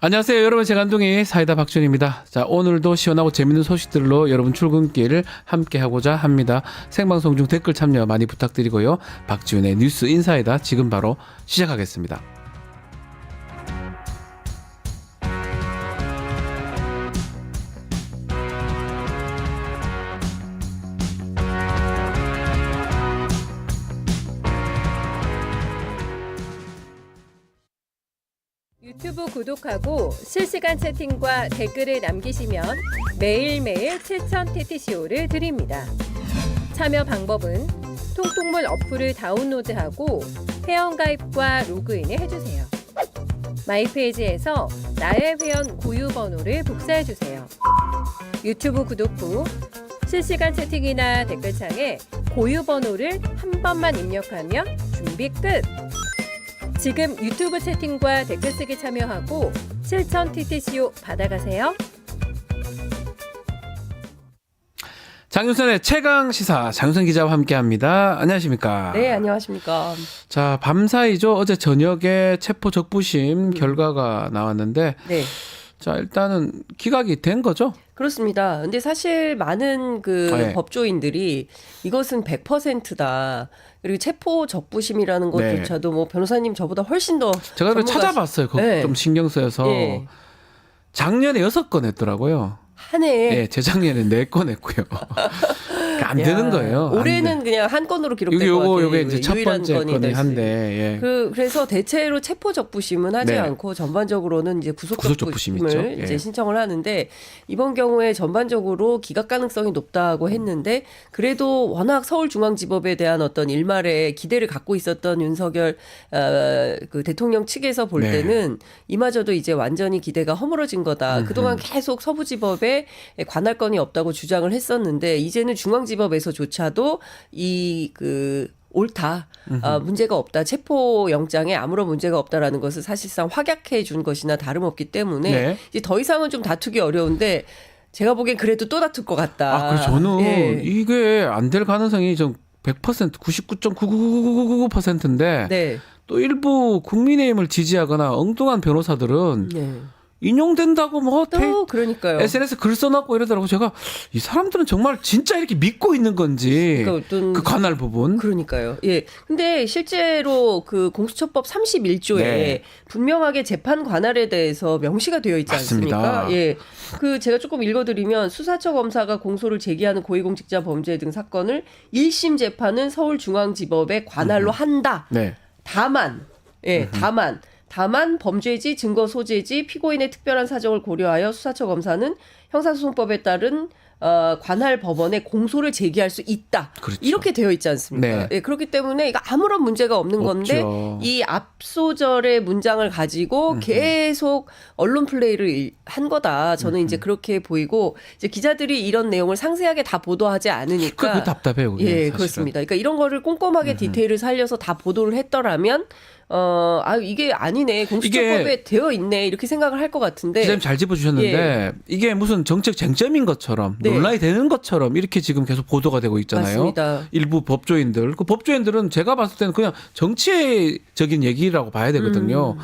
안녕하세요, 여러분. 제간둥이 사이다 박준입니다. 자, 오늘도 시원하고 재밌는 소식들로 여러분 출근길 함께 하고자 합니다. 생방송 중 댓글 참여 많이 부탁드리고요. 박지훈의 뉴스 인사이다 지금 바로 시작하겠습니다. 유튜브 구독하고 실시간 채팅과 댓글을 남기시면 매일매일 7,000TTCO를 드립니다. 참여 방법은 통통물 어플을 다운로드하고 회원가입과 로그인을 해주세요. 마이페이지에서 나의 회원 고유 번호를 복사해주세요. 유튜브 구독 후 실시간 채팅이나 댓글창에 고유 번호를 한 번만 입력하면 준비 끝! 지금 유튜브 채팅과 댓글 쓰기 참여하고 7,000TTCO 받아가세요. 장윤선의 최강 시사 장윤선 기자와 함께합니다. 안녕하십니까? 네, 안녕하십니까. 자, 밤사이죠. 어제 저녁에 체포 적부심 결과가 나왔는데, 네, 자, 일단은 기각이 된 거죠? 그렇습니다. 근데 사실 많은 네. 법조인들이 이것은 100%다. 그리고 체포 적부심이라는 것조차도 뭐 변호사님 저보다 훨씬 더 제가 전문가- 찾아봤어요. 네. 좀 신경 쓰여서. 예. 작년에 6건 했더라고요. 한 해에 예, 재작년에 4건 했고요. 안 되는 거예요. 올해는 그냥 한 건으로 기록된 것 같아요. 요게 이제 첫 유일한 번째 건이 건이 될 수. 한데, 예. 그래서 대체로 체포 적부심은 하지 네. 않고 전반적으로는 이제 구속 구속 적부심 있죠. 적부심을 예. 이제 신청을 하는데 이번 경우에 전반적으로 기각 가능성이 높다고 했는데 그래도 워낙 서울중앙지법에 대한 어떤 일말의 기대를 갖고 있었던 윤석열 그 대통령 측에서 볼 네. 때는 이마저도 이제 완전히 기대가 허물어진 거다. 그동안 계속 서부지법에 관할 건이 없다고 주장을 했었는데 이제는 중앙지법에서조차도 옳다. 문제가 없다. 체포 영장에 아무런 문제가 없다라는 것을 사실상 확약해 준 것이나 다름없기 때문에 네. 이제 더 이상은 좀 다투기 어려운데 제가 보기엔 그래도 또 다툴 것 같다. 그래서 저는 예. 이게 안 될 가능성이 좀 100%, 99.99999%인데 네. 또 일부 국민의힘을 지지하거나 엉뚱한 변호사들은 네. 인용된다고 뭐 또 그러니까요. SNS 글 써놨고 이러더라고. 제가 이 사람들은 정말 진짜 이렇게 믿고 있는 건지 그러니까 어떤 그 관할 부분. 그러니까요. 예. 근데 실제로 그 공수처법 31조에 네. 분명하게 재판 관할에 대해서 명시가 되어 있지 맞습니다. 않습니까? 예. 제가 조금 읽어드리면 수사처 검사가 공소를 제기하는 고위공직자 범죄 등 사건을 1심 재판은 서울중앙지법에 관할로 한다. 네. 다만 범죄지, 증거 소재지, 피고인의 특별한 사정을 고려하여 수사처 검사는 형사소송법에 따른 관할 법원에 공소를 제기할 수 있다. 그렇죠. 이렇게 되어 있지 않습니까? 네. 예, 그렇기 때문에 이거 아무런 문제가 없는 건데 없죠. 이 앞소절의 문장을 가지고 계속 언론 플레이를 한 거다. 저는 이제 그렇게 보이고 이제 기자들이 이런 내용을 상세하게 다 보도하지 않으니까 그게 답답해요. 그게 예, 사실은. 그렇습니다. 그러니까 이런 거를 꼼꼼하게 디테일을 살려서 다 보도를 했더라면 이게 아니네. 공수처법에 되어 있네. 이렇게 생각을 할 것 같은데. 기자님 잘 짚어주셨는데 이게 무슨 정책 쟁점인 것처럼 네. 논란이 되는 것처럼 이렇게 지금 계속 보도가 되고 있잖아요. 맞습니다. 일부 법조인들. 그 법조인들은 제가 봤을 때는 그냥 정치적인 얘기라고 봐야 되거든요.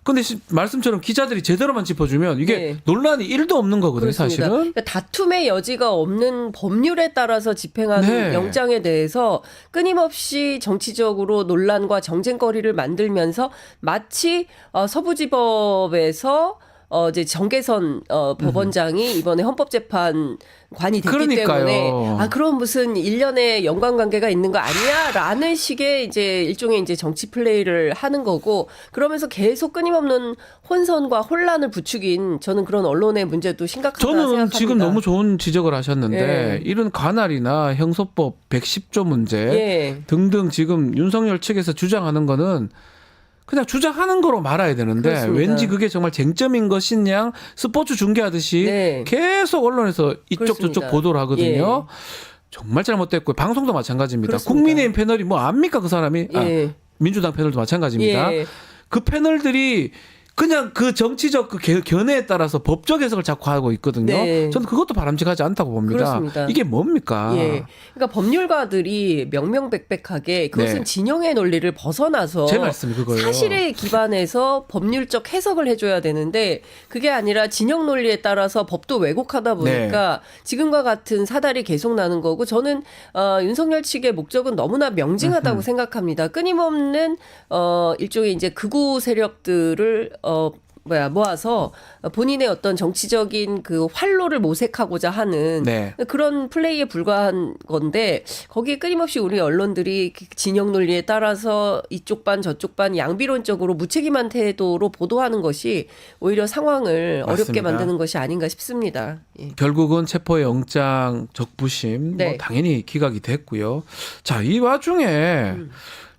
근데 말씀처럼 기자들이 제대로만 짚어주면 이게 네. 논란이 1도 없는 거거든요, 그렇습니다. 사실은. 그러니까 다툼의 여지가 없는 법률에 따라서 집행하는 네. 영장에 대해서 끊임없이 정치적으로 논란과 정쟁거리를 만들면서 마치 서부지법에서 이제 정계선 법원장이 이번에 헌법재판관이 됐기 그러니까요. 때문에 그럼 무슨 일련의 연관관계가 있는 거 아니야? 라는 식의 이제 일종의 이제 정치 플레이를 하는 거고 그러면서 계속 끊임없는 혼선과 혼란을 부추긴 저는 그런 언론의 문제도 심각하다 저는 생각합니다. 지금 너무 좋은 지적을 하셨는데 예. 이런 관할이나 형소법 110조 문제 예. 등등 지금 윤석열 측에서 주장하는 거는 그냥 주장하는 거로 말아야 되는데 그렇습니다. 왠지 그게 정말 쟁점인 것인 양 스포츠 중계하듯이 네. 계속 언론에서 이쪽 그렇습니다. 저쪽 보도를 하거든요. 정말 잘못됐고 방송도 마찬가지입니다. 그렇습니다. 국민의힘 패널이 뭐 압니까 그 사람이? 예. 민주당 패널도 마찬가지입니다. 예. 그 패널들이 그냥 그 정치적 그 견해에 따라서 법적 해석을 자꾸 하고 있거든요. 네. 저는 그것도 바람직하지 않다고 봅니다. 그렇습니다. 이게 뭡니까? 예. 그러니까 법률가들이 명명백백하게 그것은 네. 진영의 논리를 벗어나서 제 말씀이 그거예요. 사실에 기반해서 법률적 해석을 해줘야 되는데 그게 아니라 진영 논리에 따라서 법도 왜곡하다 보니까 네. 지금과 같은 사달이 계속 나는 거고 저는 윤석열 측의 목적은 너무나 명징하다고 생각합니다. 끊임없는 일종의 이제 극우 세력들을 모아서 본인의 어떤 정치적인 그 활로를 모색하고자 하는 네. 그런 플레이에 불과한 건데 거기에 끊임없이 우리 언론들이 진영 논리에 따라서 이쪽 반 저쪽 반 양비론적으로 무책임한 태도로 보도하는 것이 오히려 상황을 어렵게 맞습니다. 만드는 것이 아닌가 싶습니다. 예. 결국은 체포영장 적부심 네. 뭐 당연히 기각이 됐고요. 자, 이 와중에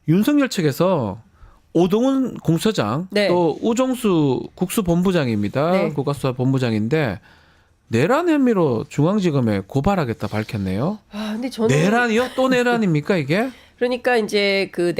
윤석열 측에서 오동훈 공수처장 네. 또 우정수 국수본부장입니다. 네. 국가수사본부장인데 내란 혐의로 중앙지검에 고발하겠다 밝혔네요. 근데 저는 내란이요? 또 내란입니까 이게? 그러니까 이제 그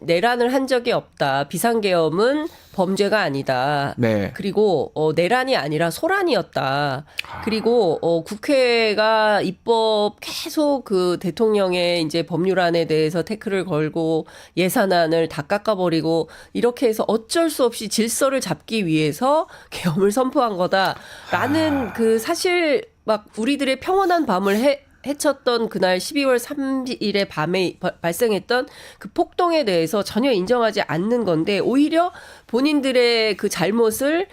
내란을 한 적이 없다. 비상계엄은 범죄가 아니다. 네. 그리고 내란이 아니라 소란이었다. 그리고 국회가 입법 계속 그 대통령의 이제 법률안에 대해서 태클을 걸고 예산안을 다 깎아버리고 이렇게 해서 어쩔 수 없이 질서를 잡기 위해서 계엄을 선포한 거다라는 그 사실 막 우리들의 평온한 밤을 해쳤던 그날 12월 3일의 밤에 발생했던 그 폭동에 대해서 전혀 인정하지 않는 건데 오히려 본인들의 그 잘못을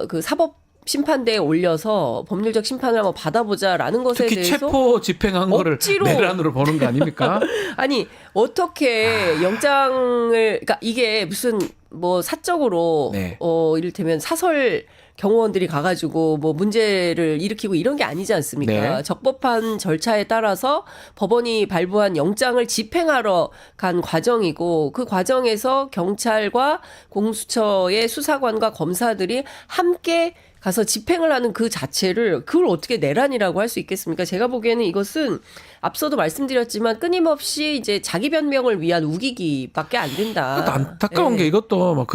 그 사법 심판대에 올려서 법률적 심판을 한번 받아보자라는 것에 특히 대해서 체포 집행한 거를 억지로 내란으로 보는 거 아닙니까? 아니 어떻게 영장을 그러니까 이게 무슨 뭐 사적으로 네. 이를테면 사설 경호원들이 가가지고 뭐 문제를 일으키고 이런 게 아니지 않습니까? 네. 적법한 절차에 따라서 법원이 발부한 영장을 집행하러 간 과정이고 그 과정에서 경찰과 공수처의 수사관과 검사들이 함께 가서 집행을 하는 그 자체를 그걸 어떻게 내란이라고 할 수 있겠습니까? 제가 보기에는 이것은 앞서도 말씀드렸지만 끊임없이 이제 자기 변명을 위한 우기기밖에 안 된다. 안타까운 게 이것도 막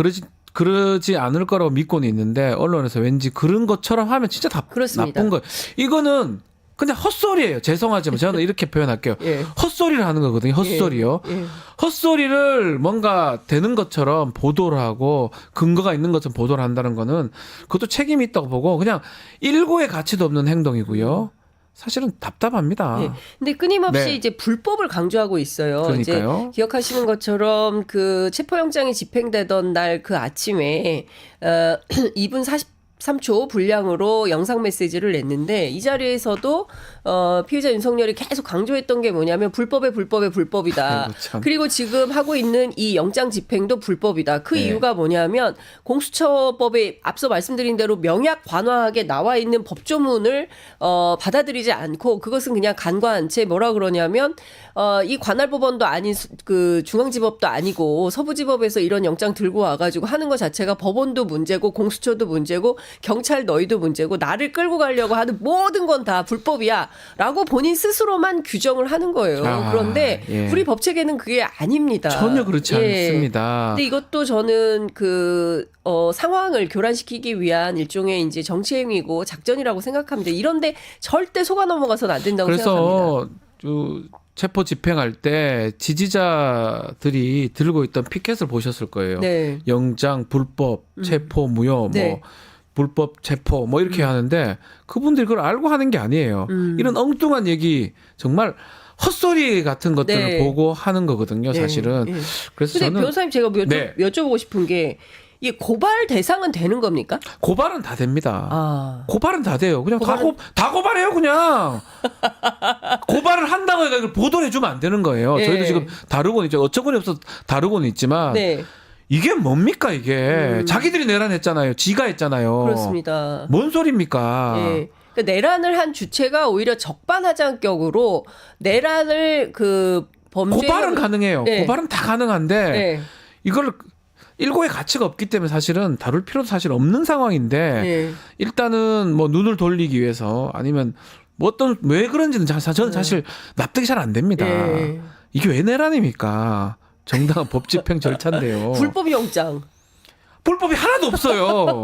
그러지 않을 거라고 믿고는 있는데 언론에서 왠지 그런 것처럼 하면 진짜 다 그렇습니다. 나쁜 거예요. 이거는 그냥 헛소리예요. 죄송하지만 저는 이렇게 표현할게요. 예. 헛소리를 하는 거거든요. 헛소리요. 예. 헛소리를 뭔가 되는 것처럼 보도를 하고 근거가 있는 것처럼 보도를 한다는 거는 그것도 책임이 있다고 보고 그냥 일고의 가치도 없는 행동이고요. 사실은 답답합니다. 예. 근데 끊임없이 네. 이제 불법을 강조하고 있어요. 그러니까요. 이제 기억하시는 것처럼 그 체포영장이 집행되던 날 그 아침에 2분 43초 분량으로 영상 메시지를 냈는데 이 자리에서도 피의자 윤석열이 계속 강조했던 게 뭐냐면 불법의 불법이다. 아이고, 참. 그리고 지금 하고 있는 이 영장 집행도 불법이다. 그 네. 이유가 뭐냐면 공수처법에 앞서 말씀드린 대로 명약 관화하게 나와 있는 법조문을 받아들이지 않고 그것은 그냥 간과한 채 뭐라 그러냐면 이 관할법원도 아닌 그 중앙지법도 아니고 서부지법에서 이런 영장 들고 와가지고 하는 것 자체가 법원도 문제고 공수처도 문제고 경찰 너희도 문제고 나를 끌고 가려고 하는 모든 건 다 불법이야 라고 본인 스스로만 규정을 하는 거예요. 그런데 예. 우리 법체계는 그게 아닙니다. 전혀 그렇지 않습니다. 근데 이것도 저는 그 상황을 교란시키기 위한 일종의 이제 정치행위고 작전이라고 생각합니다. 이런데 절대 속아 넘어가서는 안 된다고 생각합니다. 그래서 체포 집행할 때 지지자들이 들고 있던 피켓을 보셨을 거예요. 네. 영장, 불법, 체포, 무효, 네. 뭐 불법 체포 뭐 이렇게 하는데 그분들이 그걸 알고 하는 게 아니에요. 이런 엉뚱한 얘기 정말 헛소리 같은 것들을 네. 보고 하는 거거든요, 사실은. 네. 그래서 근데 저는 변호사님 제가 네. 여쭤보고 싶은 게 이 고발 대상은 되는 겁니까? 고발은 다 됩니다. 아. 고발은 다 돼요. 그냥 고발은- 다 고발해요, 그냥. 고발을 한다고 해서 이걸 보도를 해주면 안 되는 거예요. 예. 저희도 지금 다루고는 있죠. 어처구니 없어서 다루고는 있지만 네. 이게 뭡니까 이게. 자기들이 내란했잖아요. 지가 했잖아요. 그렇습니다. 뭔 소리입니까? 예. 그러니까 내란을 한 주체가 오히려 적반하장격으로 내란을 그 범죄 고발은 가능해요. 네. 고발은 다 가능한데 네. 이걸 일고의 가치가 없기 때문에 사실은 다룰 필요도 사실 없는 상황인데 네. 일단은 뭐 눈을 돌리기 위해서 아니면 뭐 어떤 왜 그런지는 저는 사실 납득이 잘 안 됩니다. 네. 이게 왜 내란입니까? 정당한 법 집행 절차인데요. 불법 영장. 불법이 하나도 없어요.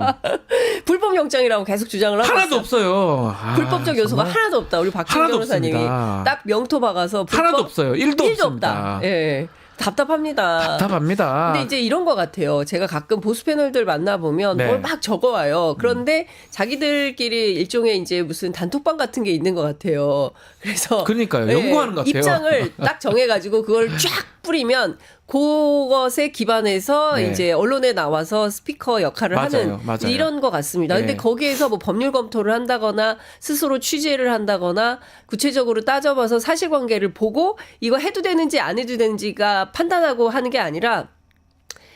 불법 영장이라고 계속 주장을 하고 하나도 있어요. 없어요. 아, 불법적 요소가 정말 하나도 없다. 우리 박지훈 하나도 변호사님이 없습니다. 딱 명토 박아서 불법 하나도 없어요. 일도 1도 없습니다. 없다. 예. 답답합니다. 답답합니다. 근데 이제 이런 것 같아요. 제가 가끔 보수 패널들 만나보면 네. 뭘 막 적어와요. 그런데 자기들끼리 일종의 이제 무슨 단톡방 같은 게 있는 것 같아요. 그래서. 그러니까요. 예, 연구하는 것 같아요. 입장을 딱 정해가지고 그걸 쫙 뿌리면 그것에 기반해서 네. 이제 언론에 나와서 스피커 역할을 하는 맞아요. 이런 것 같습니다. 근데 네. 거기에서 뭐 법률 검토를 한다거나 스스로 취재를 한다거나 구체적으로 따져봐서 사실관계를 보고 이거 해도 되는지 안 해도 되는지가 판단하고 하는 게 아니라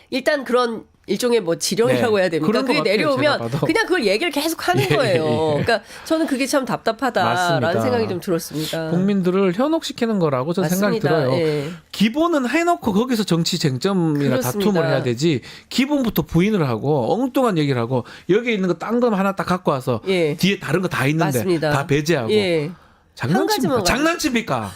일단 그런 일종의 뭐 지령이라고 네. 해야 됩니까? 그런 것 그게 같아요, 내려오면 제가 봐도. 그냥 그걸 얘기를 계속 하는 예, 거예요. 예. 그러니까 저는 그게 참 답답하다라는 맞습니다. 생각이 좀 들었습니다. 국민들을 현혹시키는 거라고 저는 생각이 맞습니다. 들어요. 예. 기본은 해놓고 거기서 정치 쟁점이나 그렇습니다. 다툼을 해야 되지 기본부터 부인을 하고 엉뚱한 얘기를 하고 여기 있는 거 딴 거 하나 딱 갖고 와서 예. 뒤에 다른 거 다 있는데 맞습니다. 다 배제하고 예. 장난칩니까? 가지만 장난칩니까?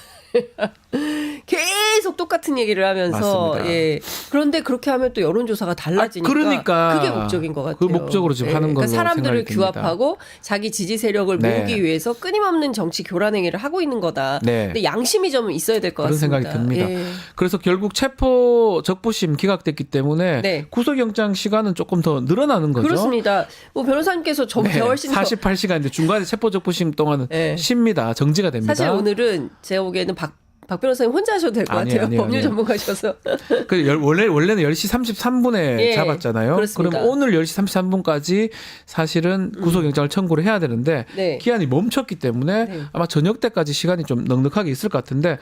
계속 똑같은 얘기를 하면서 맞습니다. 예. 그런데 그렇게 하면 또 여론조사가 달라지니까 그러니까 그게 목적인 것 같아요. 그 목적으로 지금 하는 걸로 그러니까 사람들을 생각이 듭니다. 규합하고 자기 지지 세력을 네. 모으기 위해서 끊임없는 정치 교란 행위를 하고 있는 거다. 네. 근데 양심이 좀 있어야 될 것 그런 같습니다. 생각이 듭니다. 예. 그래서 결국 체포 적부심 기각됐기 때문에 네. 구속영장 시간은 조금 더 늘어나는 거죠. 그렇습니다. 뭐 변호사님께서 저 네, 훨씬 더 48시간인데 중간에 체포 적부심 동안은 네. 쉽니다. 정지가 됩니다. 사실 오늘은 제가 보기에는 박 변호사님 혼자 하셔도 될 것 아니에요, 같아요. 아니에요, 법률 아니에요. 전문가셔서. 원래는 10시 33분에 예, 잡았잖아요. 그렇습니다. 그럼 오늘 10시 33분까지 사실은 구속영장을 청구를 해야 되는데 네. 기한이 멈췄기 때문에 네. 아마 저녁 때까지 시간이 좀 넉넉하게 있을 것 같은데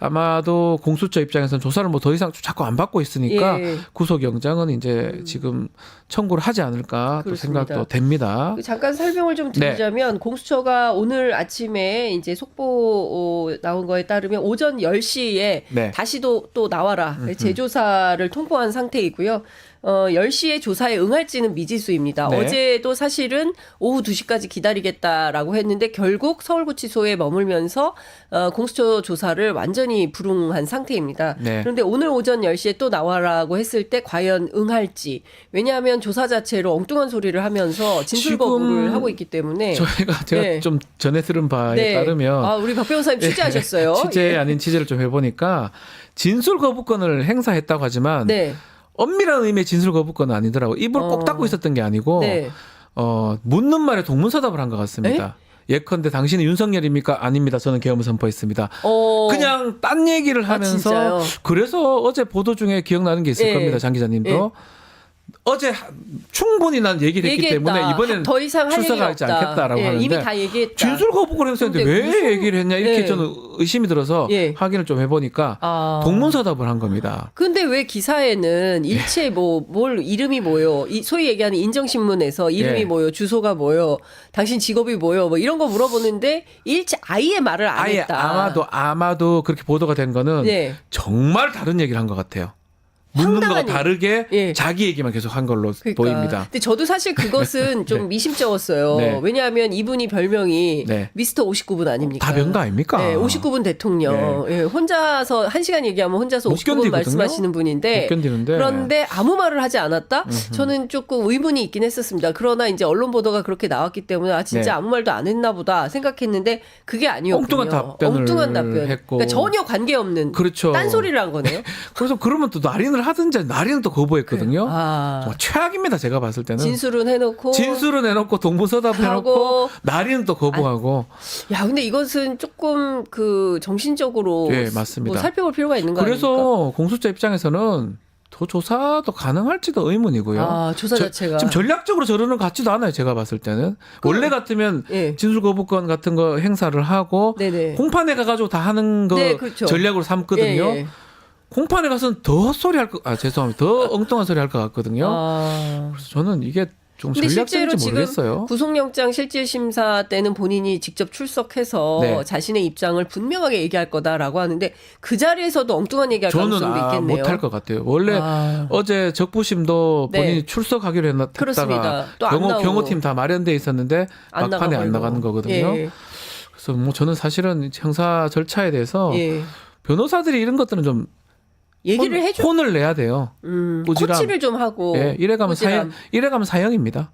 아마도 공수처 입장에서는 조사를 뭐 더 이상 자꾸 안 받고 있으니까 예. 구속영장은 이제 지금 청구를 하지 않을까 또 그렇습니다. 생각도 됩니다. 잠깐 설명을 좀 네. 드리자면 공수처가 오늘 아침에 이제 속보 나온 거에 따르면 오전 10시에 네. 다시 또 나와라 재조사를 통보한 상태이고요. 10시에 조사에 응할지는 미지수입니다. 네. 어제도 사실은 오후 2시까지 기다리겠다라고 했는데 결국 서울구치소에 머물면서 공수처 조사를 완전히 불응한 상태입니다. 네. 그런데 오늘 오전 10시에 또 나와라고 했을 때 과연 응할지. 왜냐하면 조사 자체로 엉뚱한 소리를 하면서 진술 거부를 지금 하고 있기 때문에. 제가 네. 좀 전에 들은 바에 네. 따르면 아, 우리 박 변호사님 취재하셨어요. 취재 예. 아닌 취재를 좀 해보니까 진술 거부권을 행사했다고 하지만 네. 엄밀한 의미의 진술 거부권은 아니더라고. 입을 꼭 어. 닫고 있었던 게 아니고 네. 묻는 말에 동문서답을 한 것 같습니다. 예컨대 당신은 윤석열입니까? 아닙니다. 저는 계엄을 선포했습니다. 그냥 딴 얘기를 하면서 진짜요? 그래서 어제 보도 중에 기억나는 게 있을 예. 겁니다. 장 기자님도. 어제 충분히 난 얘기를 했기 얘기했다. 때문에 이번에는 더 이상 할 얘기가 출석하지 없다. 않겠다라고 예, 하는데 이미 다 얘기했다. 진술 거부권 행사했는데 근데 왜 무슨- 얘기를 했냐 이렇게 예. 저는 의심이 들어서 예. 확인을 좀 해보니까 아. 동문서답을 한 겁니다. 근데 왜 기사에는 일체 뭘 이름이 뭐요? 소위 얘기하는 인정신문에서 이름이 예. 뭐요? 주소가 뭐요? 당신 직업이 뭐요? 뭐 이런 거 물어보는데 일체 아예 말을 안 아예 했다. 아마도 그렇게 보도가 된 거는 네. 정말 다른 얘기를 한 것 같아요. 묻는 거와 황당한 다르게 예. 자기 얘기만 계속 한 걸로 그러니까. 보입니다. 근데 저도 사실 그것은 좀 미심쩍었어요. 네. 왜냐하면 이분이 별명이 네. 미스터 59분 아닙니까? 다 명가 아닙니까? 네, 59분 대통령. 예, 혼자서 1시간 얘기하면 혼자서 못 59분 견디거든요? 말씀하시는 분인데 못 견디는데. 그런데 아무 말을 하지 않았다? 저는 조금 의문이 있긴 했었습니다. 그러나 이제 언론 보도가 그렇게 나왔기 때문에 아 진짜 네. 아무 말도 안 했나 보다 생각했는데 그게 아니었군요. 엉뚱한 답변을 했고. 그러니까 전혀 관계없는 그렇죠. 딴소리를 한 거네요. 그래서 그러면 또 날인을 하든지 날인은 또 거부했거든요. 아, 정말 최악입니다. 제가 봤을 때는. 진술은 해놓고 진술은 해놓고 동문서답 하고. 해놓고 날인은 또 거부하고. 야, 근데 이것은 조금 그 정신적으로 네, 맞습니다. 뭐 살펴볼 필요가 있는 거 아닙니까? 그래서 공수처 입장에서는 더 조사도 가능할지도 의문이고요. 아, 조사 자체가. 지금 전략적으로 저러는 것 같지도 않아요. 제가 봤을 때는. 원래 같으면 예. 진술 거부권 같은 거 행사를 하고 네네. 공판에 가가지고 다 하는 거 네, 그렇죠. 전략으로 삼거든요. 예, 예. 공판에 가서는 더 소리 할 거, 죄송합니다. 더 엉뚱한 소리 할 것 같거든요. 아. 그래서 저는 이게 좀 근데 실제로 전략적인지 지금 모르겠어요. 구속영장 실질심사 때는 본인이 직접 출석해서 네. 자신의 입장을 분명하게 얘기할 거다라고 하는데 그 자리에서도 엉뚱한 얘기할 저는 가능성도 있겠네요. 못할 것 같아요. 원래 아. 어제 적부심도 네. 본인이 출석하기로 했다가 그렇습니다. 또안 나오고. 경호팀 다 마련돼 있었는데 안 막판에 안 나가버리고. 나가는 거거든요. 예. 그래서 뭐 저는 사실은 형사 절차에 대해서 예. 변호사들이 이런 것들은 좀 얘기를 해줘. 혼을 내야 돼요. 꾸지람. 코치를 좀 하고. 예, 이래가면 꾸지람. 사형입니다.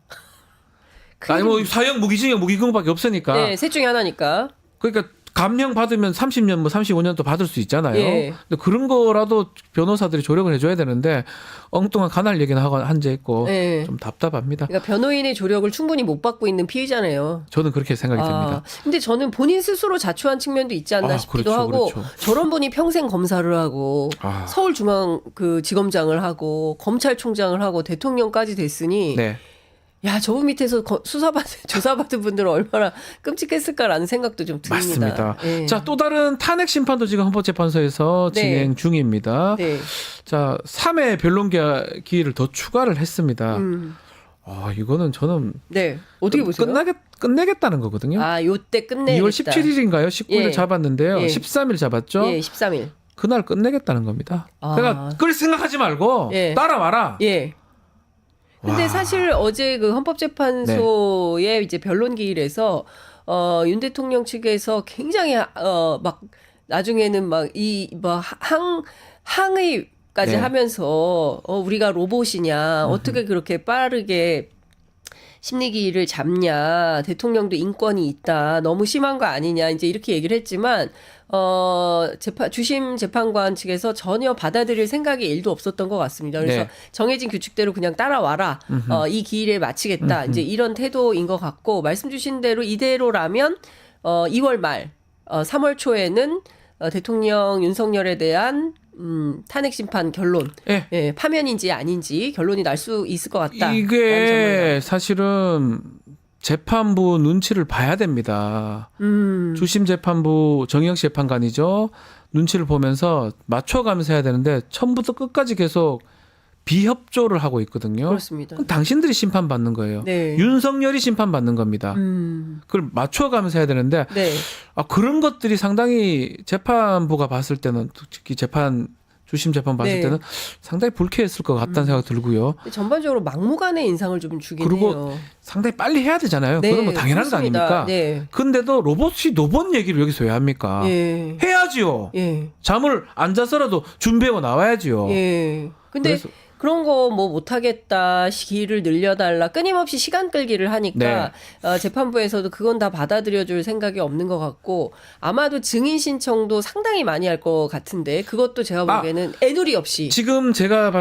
아니 뭐 사형 무기징역 무기징역밖에 없으니까. 네, 셋 중에 하나니까. 그러니까 감형 받으면 30년 뭐 35년 또 받을 수 있잖아요. 예. 근데 그런 거라도 변호사들이 조력을 해줘야 되는데 엉뚱한 간할 얘기는 하고 앉아 있고 예. 좀 답답합니다. 그러니까 변호인의 조력을 충분히 못 받고 있는 피의자네요. 저는 그렇게 생각이 듭니다. 근데 저는 본인 스스로 자초한 측면도 있지 않나 싶기도 그렇죠, 하고 그렇죠. 저런 분이 평생 검사를 하고 서울중앙 그 지검장을 하고 검찰총장을 하고 대통령까지 됐으니 네. 야, 저분 밑에서 조사받은 분들은 얼마나 끔찍했을까라는 생각도 좀 듭니다. 맞습니다. 예. 자, 또 다른 탄핵 심판도 지금 헌법재판소에서 네. 진행 중입니다. 네. 자, 3회 변론 기일을 더 추가를 했습니다. 이거는 저는 네. 어떻게 보세요? 끝내겠다는 거거든요. 요때 끝내겠다. 2월 17일인가요? 19일 예. 잡았는데요. 예. 13일 잡았죠. 예, 13일. 그날 끝내겠다는 겁니다. 그러니까 그걸 생각하지 말고 예. 따라와라. 예. 근데 와. 사실 어제 그 헌법재판소의 이제 변론 기일에서 윤 대통령 측에서 굉장히 막 나중에는 막 항의까지 네. 하면서 우리가 로봇이냐 어떻게 그렇게 빠르게 심리기일을 잡냐 대통령도 인권이 있다 너무 심한 거 아니냐 이제 이렇게 얘기를 했지만 주심 재판관 측에서 전혀 받아들일 생각이 일도 없었던 것 같습니다. 그래서 네. 정해진 규칙대로 그냥 따라와라. 이 기일에 마치겠다. 이제 이런 태도인 것 같고 말씀 주신 대로 이대로라면 2월 말 3월 초에는 대통령 윤석열에 대한 탄핵 심판 결론, 예. 예, 파면인지 아닌지 결론이 날 수 있을 것 같다. 이게 사실은 재판부 눈치를 봐야 됩니다. 주심 재판부 정의영 재판관이죠. 눈치를 보면서 맞춰가면서 해야 되는데 처음부터 끝까지 계속 비협조를 하고 있거든요. 그렇습니다. 그럼 당신들이 심판받는 거예요. 네. 윤석열이 심판받는 겁니다. 그걸 맞춰가면서 해야 되는데 네. 그런 것들이 상당히 재판부가 봤을 때는 특히 주심 재판 봤을 네. 때는 상당히 불쾌했을 것 같다는 생각이 들고요. 전반적으로 막무가내 인상을 좀 주긴 그리고 해요. 상당히 빨리 해야 되잖아요. 네, 그건 뭐 당연한 거 그렇습니다. 아닙니까? 네. 근데도 로봇이 로봇 얘기를 여기서 왜 합니까? 예. 해야지요. 예. 잠을 안 자서라도 준비하고 나와야지요. 예. 근데 그래서- 그런 거 뭐 못하겠다, 기일을 늘려달라, 끊임없이 시간 끌기를 하니까 재판부에서도 그건 다 받아들여줄 생각이 없는 것 같고 아마도 증인 신청도 상당히 많이 할 것 같은데 그것도 제가 보기에는 애누리 없이 지금 제가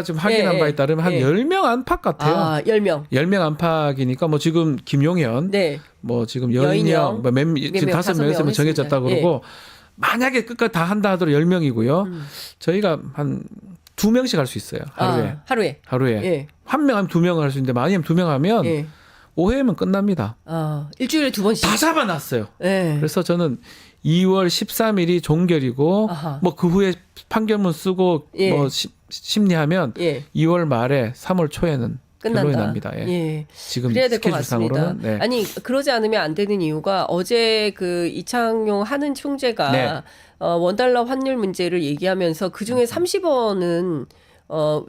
지금 확인한 예, 바에 따르면 한 예. 10명 안팎 같아요. 10명. 10명 안팎이니까 뭐 지금 김용현 네. 뭐 지금 여인영, 여인영 뭐 지금 5명에서 정해졌다 했습니다. 그러고 만약에 끝까지 다 한다 하더라도 10명이고요. 저희가 한 2명씩 할 수 있어요. 하루에. 예. 한 명 하면 2명을 할 수 있는데 많이 하면 2명 하면 예. 5회면 끝납니다. 일주일에 2번씩. 다 잡아놨어요. 예. 그래서 저는 2월 13일이 종결이고 아하. 뭐 그 후에 판결문 쓰고 예. 뭐 심리하면 예. 2월 말에 3월 초에는 결론이 끝난다. 납니다. 예. 예. 지금 그래야 될 것 같습니다. 스케줄상으로는 네. 아니 그러지 않으면 안 되는 이유가 어제 그 이창용 하는 총재가 네. 원달러 환율 문제를 얘기하면서 그 중에 30원은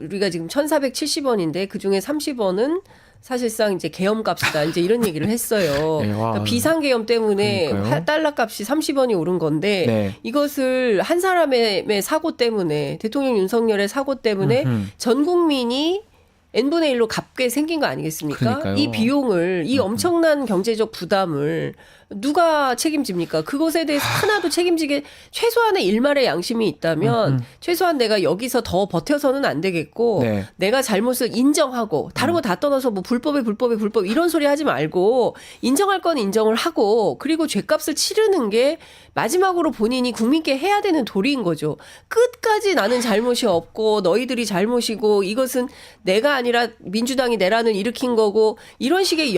우리가 지금 1,470원인데 그 중에 30원은 사실상 이제 계엄값이다. 이제 이런 얘기를 했어요. 네, 와. 그러니까 비상계엄 때문에 그러니까요. 달러 값이 30원이 오른 건데 네. 이것을 한 사람의 사고 때문에 대통령 윤석열의 사고 때문에 전 국민이 n분의 1로 갚게 생긴 거 아니겠습니까? 그러니까요. 이 비용을 이 엄청난 경제적 부담을 누가 책임집니까? 그것에 대해서 하나도 책임지게 최소한의 일말의 양심이 있다면 최소한 내가 여기서 더 버텨서는 안 되겠고 네. 내가 잘못을 인정하고 다른 거 다 떠나서 뭐 불법 이런 소리 하지 말고 인정할 건 인정을 하고 그리고 죄값을 치르는 게 마지막으로 본인이 국민께 해야 되는 도리인 거죠. 끝까지 나는 잘못이 없고 너희들이 잘못이고 이것은 내가 아니라 민주당이 내란을 일으킨 거고 이런 식의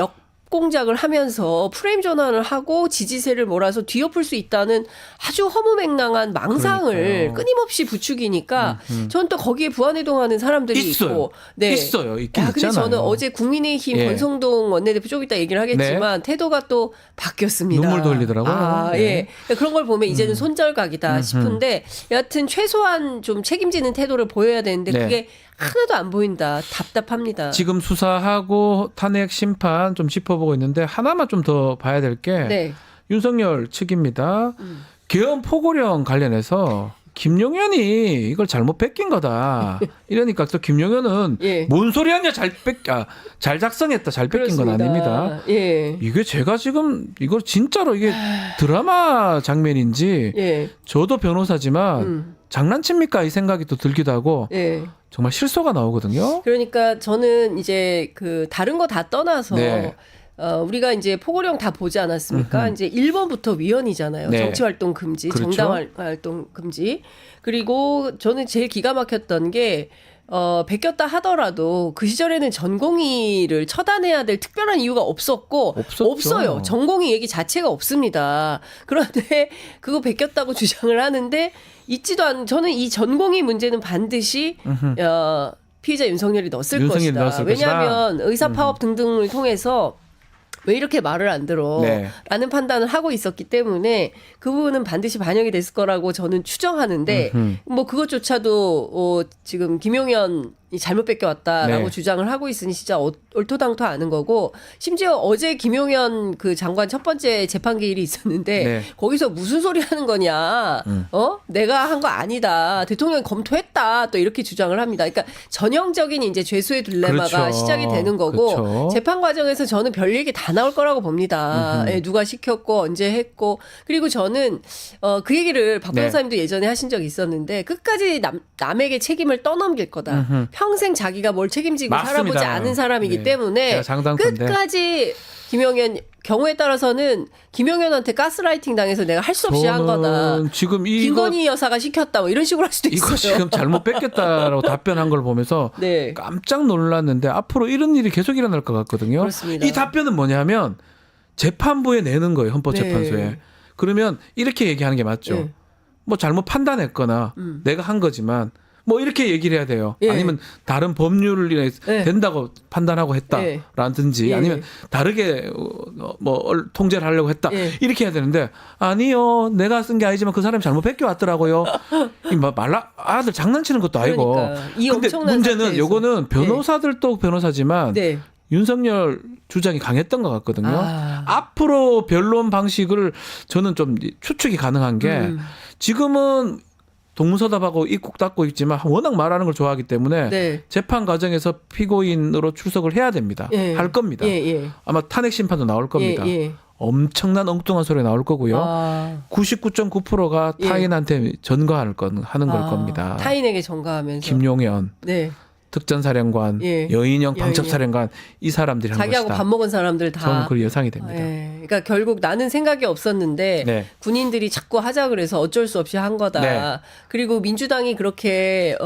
공작을 하면서 프레임 전환을 하고 지지세를 몰아서 뒤엎을 수 있다는 아주 허무맹랑한 망상을 그러니까요. 끊임없이 부추기니까 저는 또 거기에 부안해동하는 사람들이 있어요. 있고 네. 있어요. 있긴 근데 있잖아요. 저는 어제 국민의힘 예. 권성동 원내대표 좀 이따 얘기를 하겠지만 태도가 또 바뀌었습니다. 눈물도 흘리더라고요. 예. 그런 걸 보면 이제는 손절각이다 싶은데 여하튼 최소한 좀 책임지는 태도를 보여야 되는데 네. 그게 하나도 안 보인다. 답답합니다. 지금 수사하고 탄핵 심판 좀 짚어보고 있는데 하나만 좀 더 봐야 될 게 네. 윤석열 측입니다. 계엄 포고령 관련해서 김용현이 이걸 잘못 뺏긴 거다. 이러니까 또 김용현은 예. 뭔 소리 하냐 잘 작성했다 잘 뺏긴 건 그렇습니다. 아닙니다. 예. 이게 제가 지금 이걸 진짜로 이게 드라마 장면인지 예. 저도 변호사지만 장난칩니까 이 생각이 또 들기도 하고 예. 정말 실소가 나오거든요. 그러니까 저는 이제 그 다른 거 다 떠나서 네. 우리가 이제 포고령 다 보지 않았습니까? 이제 1번부터 위헌이잖아요. 네. 정치활동 금지, 그렇죠. 정당활동 금지. 그리고 저는 제일 기가 막혔던 게 베꼈다 하더라도 그 시절에는 전공의를 처단해야 될 특별한 이유가 없었고 없었죠. 없어요. 전공의 얘기 자체가 없습니다. 그런데 그거 베꼈다고 주장을 하는데 있지도 않은 저는 이 전공의 문제는 반드시 피의자 윤석열이 넣었을 윤석열이 것이다. 넣었을 왜냐하면 의사 파업 등등을 통해서 왜 이렇게 말을 안 들어? 네. 라는 판단을 하고 있었기 때문에 그 부분은 반드시 반영이 됐을 거라고 저는 추정하는데 뭐 그것조차도 지금 김용현이 잘못 뺏겨왔다라고 네. 주장을 하고 있으니 진짜 얼토당토 아는 거고 심지어 어제 김용현 그 장관 첫 번째 재판 기일이 있었는데 네. 거기서 무슨 소리 하는 거냐? 내가 한 거 아니다. 대통령이 검토했다. 또 이렇게 주장을 합니다. 그러니까 전형적인 이제 죄수의 딜레마가 그렇죠. 시작이 되는 거고 그렇죠. 재판 과정에서 저는 별 얘기 다 나올 거라고 봅니다. 예, 누가 시켰고 언제 했고 그리고 저는 그 얘기를 박 변호사님도 예전에 하신 적이 있었는데 끝까지 남에게 책임을 떠넘길 거다. 평생 자기가 뭘 책임지고 맞습니다. 살아보지 않은 사람이기 네. 때문에 제가 장담컨대. 끝까지 김용현 경우에 따라서는 김용현한테 가스라이팅 당해서 내가 할 수 없이 한 거다. 저는 지금 김건희 여사가 시켰다. 뭐 이런 식으로 할 수도 있어요. 이거 지금 잘못 뺏겼다라고 답변한 걸 보면서 네. 깜짝 놀랐는데 앞으로 이런 일이 계속 일어날 것 같거든요. 그렇습니다. 이 답변은 뭐냐면 재판부에 내는 거예요. 헌법재판소에. 네. 그러면 이렇게 얘기하는 게 맞죠. 네. 뭐 잘못 판단했거나 내가 한 거지만 뭐 이렇게 얘기를 해야 돼요. 예. 아니면 다른 법률을 인해 예. 된다고 판단하고 했다라든지 예. 아니면 다르게 뭐 통제를 하려고 했다 예. 이렇게 해야 되는데 아니요 내가 쓴 게 아니지만 그 사람이 잘못 뺏겨 왔더라고요. 아들 장난치는 것도 아니고. 그러니까. 이 근데 엄청난 문제는 사태에서. 요거는 변호사들도 변호사지만 네. 윤석열 주장이 강했던 것 같거든요. 아. 앞으로 변론 방식을 저는 좀 추측이 가능한 게 지금은 동문서답하고 입국 닫고 있지만 워낙 말하는 걸 좋아하기 때문에 네. 재판 과정에서 피고인으로 출석을 해야 됩니다. 예. 할 겁니다. 예. 아마 탄핵 심판도 나올 겁니다. 예. 엄청난 엉뚱한 소리 나올 거고요. 아. 99.9%가 예. 타인한테 전가할 하는 걸 겁니다. 타인에게 전가하면서. 김용현, 네. 특전사령관, 예. 여인영 방첩사령관 이 사람들이 한 자기하고 것이다. 밥 먹은 사람들 다. 저는 그걸 예상이 됩니다. 예. 그러니까 결국 나는 생각이 없었는데 네. 군인들이 자꾸 하자 그래서 어쩔 수 없이 한 거다. 네. 그리고 민주당이 그렇게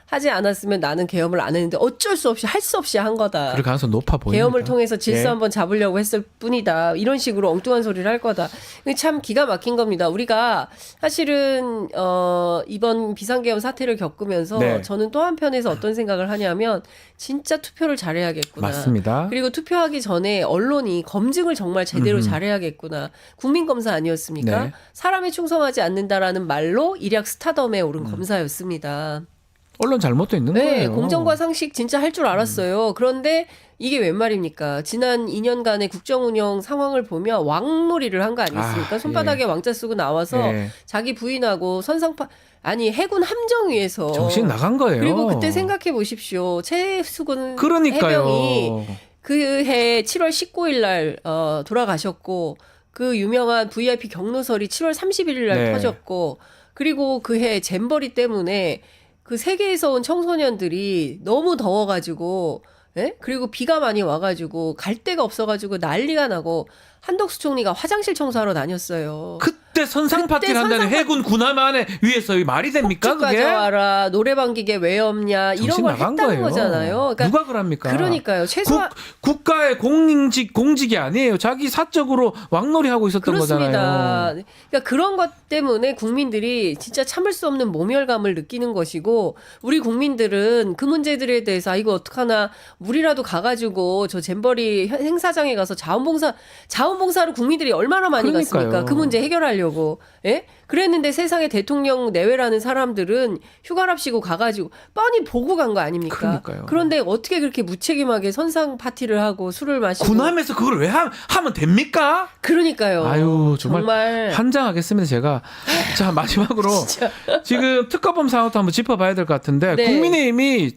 하지 않았으면 나는 계엄을 안 했는데 어쩔 수 없이 할 수 없이 한 거다. 그럴 가능성 높아 보입니다. 계엄을 통해서 질서 예. 한번 잡으려고 했을 뿐이다. 이런 식으로 엉뚱한 소리를 할 거다. 이게 참 기가 막힌 겁니다. 우리가 사실은 이번 비상계엄 사태를 겪으면서 네. 저는 또 한편에서 어떤 생각을 하냐면 진짜 투표를 잘해야겠구나. 맞습니다. 그리고 투표하기 전에 언론이 검증을 정말 제대로 잘해야겠구나. 국민검사 아니었습니까? 네. 사람에 충성하지 않는다라는 말로 일약 스타덤에 오른 검사였습니다. 언론 잘못도 있는 네, 거예요. 공정과 상식 진짜 할 줄 알았어요. 그런데 이게 웬 말입니까? 지난 2년간의 국정운영 상황을 보면 왕놀이를 한 거 아니겠습니까? 아, 손바닥에 예. 왕자 쓰고 나와서 예. 자기 부인하고 해군 함정위에서 정신 나간 거예요. 그리고 그때 생각해 보십시오. 최수근 그러니까요. 해병이 그해 7월 19일 날 돌아가셨고 그 유명한 VIP 경로설이 7월 31일 날 네. 터졌고 그리고 그해 잼버리 때문에 그 세계에서 온 청소년들이 너무 더워가지고, 예? 그리고 비가 많이 와가지고 갈 데가 없어가지고 난리가 나고 한덕수 총리가 화장실 청소하러 다녔어요. 그때 선상 파티를 한다는 해군 군함안에 위해서 말이 됩니까 폭죽 그게? 가져와라, 노래방 기계 왜 없냐 이런 정신 걸 나간 했다는 거예요. 거잖아요. 그러니까 누가 그럽니까? 그러니까요. 최소한 국가의 공직이 아니에요. 자기 사적으로 왕놀이 하고 있었던 그렇습니다. 거잖아요. 그러니까 그런 것 때문에 국민들이 진짜 참을 수 없는 모멸감을 느끼는 것이고 우리 국민들은 그 문제들에 대해서 이거 어떡하나 물이라도 가가지고 저 잼버리 행사장에 가서 자원봉사를 국민들이 얼마나 많이 그러니까요. 갔습니까? 그 문제 해결하려고. 하려고. 예? 그랬는데 세상에 대통령 내외라는 사람들은 휴가랍시고 가가지고 뻔히 보고 간 거 아닙니까? 그러니까요. 그런데 어떻게 그렇게 무책임하게 선상 파티를 하고 술을 마시고. 군함에서 그걸 왜 하면 됩니까? 그러니까요. 아유, 정말 환장하겠습니다, 제가. 자, 마지막으로 지금 특검법 상황도 한번 짚어봐야 될 것 같은데 네. 국민의힘이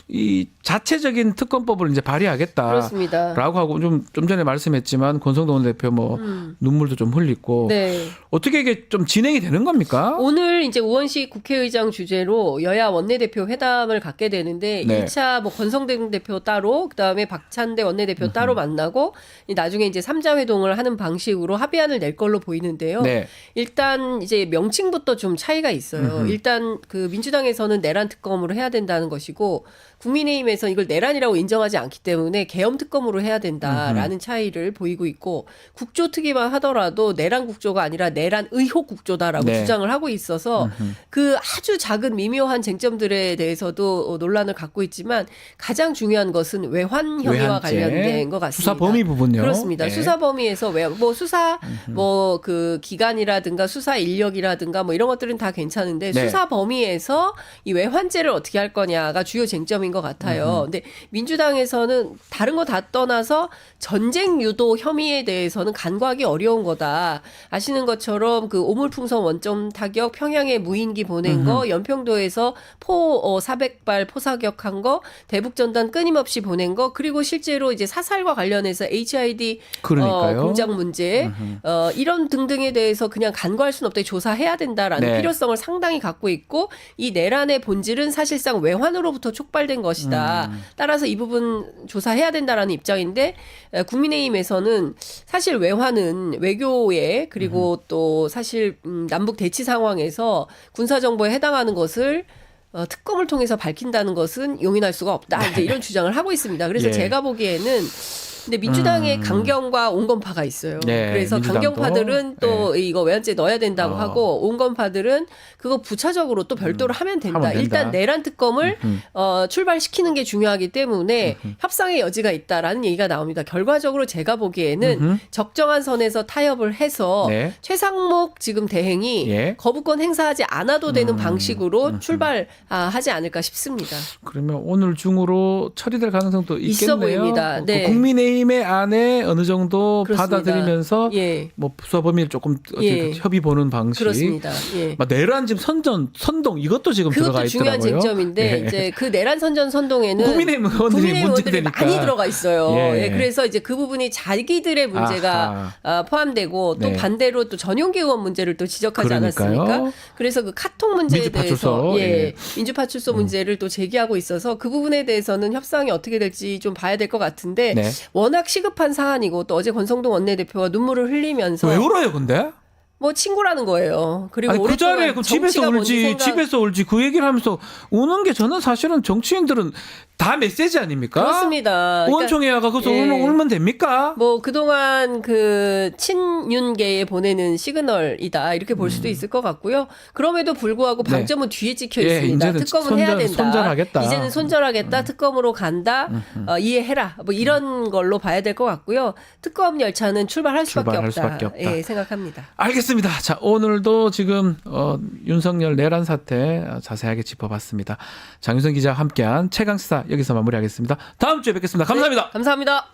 이 자체적인 특검법을 이제 발의하겠다라고 그렇습니다. 하고 좀 전에 말씀했지만 권성동 대표 뭐 눈물도 좀 흘리고 네. 어떻게 이게 좀 진행이 되는 겁니까? 오늘 이제 우원식 국회의장 주재로 여야 원내대표 회담을 갖게 되는데 네. 1차 뭐 권성동 대표 따로 그다음에 박찬대 원내대표 따로 만나고 나중에 이제 3자 회동을 하는 방식으로 합의안을 낼 걸로 보이는데요. 네. 일단 이제 명칭부터 좀 차이가 있어요. 일단 그 민주당에서는 내란 특검으로 해야 된다는 것이고 국민의힘에서 이걸 내란이라고 인정하지 않기 때문에 계엄 특검으로 해야 된다라는 차이를 보이고 있고 국조특위만 하더라도 내란 국조가 아니라 내란 의혹 국조다라고 네. 주장을 하고 있어서 그 아주 작은 미묘한 쟁점들에 대해서도 논란을 갖고 있지만 가장 중요한 것은 외환 혐의와 외환죄, 관련된 것 같습니다. 수사 범위 부분요. 그렇습니다. 네. 수사 범위에서 뭐 수사 뭐 그 기간이라든가 수사 인력이라든가 뭐 이런 것들은 다 괜찮은데 네. 수사 범위에서 이 외환죄를 어떻게 할 거냐가 주요 쟁점인 것 같아요. 근데 민주당에서는 다른 거 다 떠나서 전쟁 유도 혐의에 대해서는 간과하기 어려운 거다. 아시는 것처럼 그 오물풍선 원점 타격 평양에 무인기 보낸 거 연평도에서 포 400발 포사격한 거 대북 전단 끊임없이 보낸 거 그리고 실제로 이제 사살과 관련해서 HID 그러니까요. 공장 문제 이런 등등에 대해서 그냥 간과할 수는 없다. 조사해야 된다라는 네. 필요성을 상당히 갖고 있고 이 내란의 본질은 사실상 외환으로부터 촉발된 것이다. 따라서 이 부분 조사해야 된다라는 입장인데 국민의힘에서는 사실 외환은 외교에 그리고 또 사실 남북 대치 상황에서 군사정보에 해당하는 것을 특검을 통해서 밝힌다는 것은 용인할 수가 없다. 이제 이런 주장을 하고 있습니다. 그래서 예. 제가 보기에는 근데 민주당의 강경과 온건파가 있어요. 네, 그래서 민주당도. 강경파들은 또 이거 외환죄 넣어야 된다고 어. 하고 온건파들은 그거 부차적으로 또 별도로 하면 된다. 하면 된다. 일단 내란 특검을 출발시키는 게 중요하기 때문에 협상의 여지가 있다라는 얘기가 나옵니다. 결과적으로 제가 보기에는 적정한 선에서 타협을 해서 네. 최상목 지금 대행이 예. 거부권 행사하지 않아도 되는 방식으로 출발하지 않을까 싶습니다. 그러면 오늘 중으로 처리될 가능성도 있겠네요. 있어 보입니다. 네. 국민의힘의 안에 어느 정도 그렇습니다. 받아들이면서 예. 뭐 수사 범위를 조금 예. 협의 보는 방식. 그렇습니다. 예. 막 내란 지금 선동 이것도 지금 들어가 그것도 중요한 있더라고요. 쟁점인데 예. 이제 그 내란 선동에는 국민의힘 의원들이 문제되니까. 많이 들어가 있어요. 예. 예, 그래서 이제 그 부분이 자기들의 문제가 포함되고 또 네. 반대로 또 전용기 의원 문제를 또 지적하지 그러니까요. 않았습니까? 그래서 그 카톡 문제에 민주파출소. 대해서 예. 민주파출소 문제를 또 제기하고 있어서 그 부분에 대해서는 협상이 어떻게 될지 좀 봐야 될 것 같은데 네. 워낙 시급한 사안이고 또 어제 권성동 원내대표가 눈물을 흘리면서 왜 울어요, 근데? 뭐 친구라는 거예요. 그리고 아니 그 오랫동안 자리에 그 집에서 정치가 뭔지 울지, 생각- 집에서 울지 그 얘기를 하면서 우는 게 저는 사실은 정치인들은 다 메시지 아닙니까? 그렇습니다. 의원총회 와가 거기서 예. 울면 됩니까? 뭐 그동안 그 친윤계에 보내는 시그널이다 이렇게 볼 수도 있을 것 같고요. 그럼에도 불구하고 방점은 뒤에 찍혀 예, 있습니다. 이제는 특검은 해야 된다. 손절하겠다. 이제는 손절하겠다. 특검으로 간다. 이해해라. 뭐 이런 걸로 봐야 될 것 같고요. 특검 열차는 출발할 수밖에 없다. 예, 생각합니다. 알겠습니다. 자, 오늘도 지금 윤석열 내란 사태 자세하게 짚어봤습니다. 장윤선 기자와 함께한 최강시사 여기서 마무리하겠습니다. 다음 주에 뵙겠습니다. 감사합니다. 네, 감사합니다.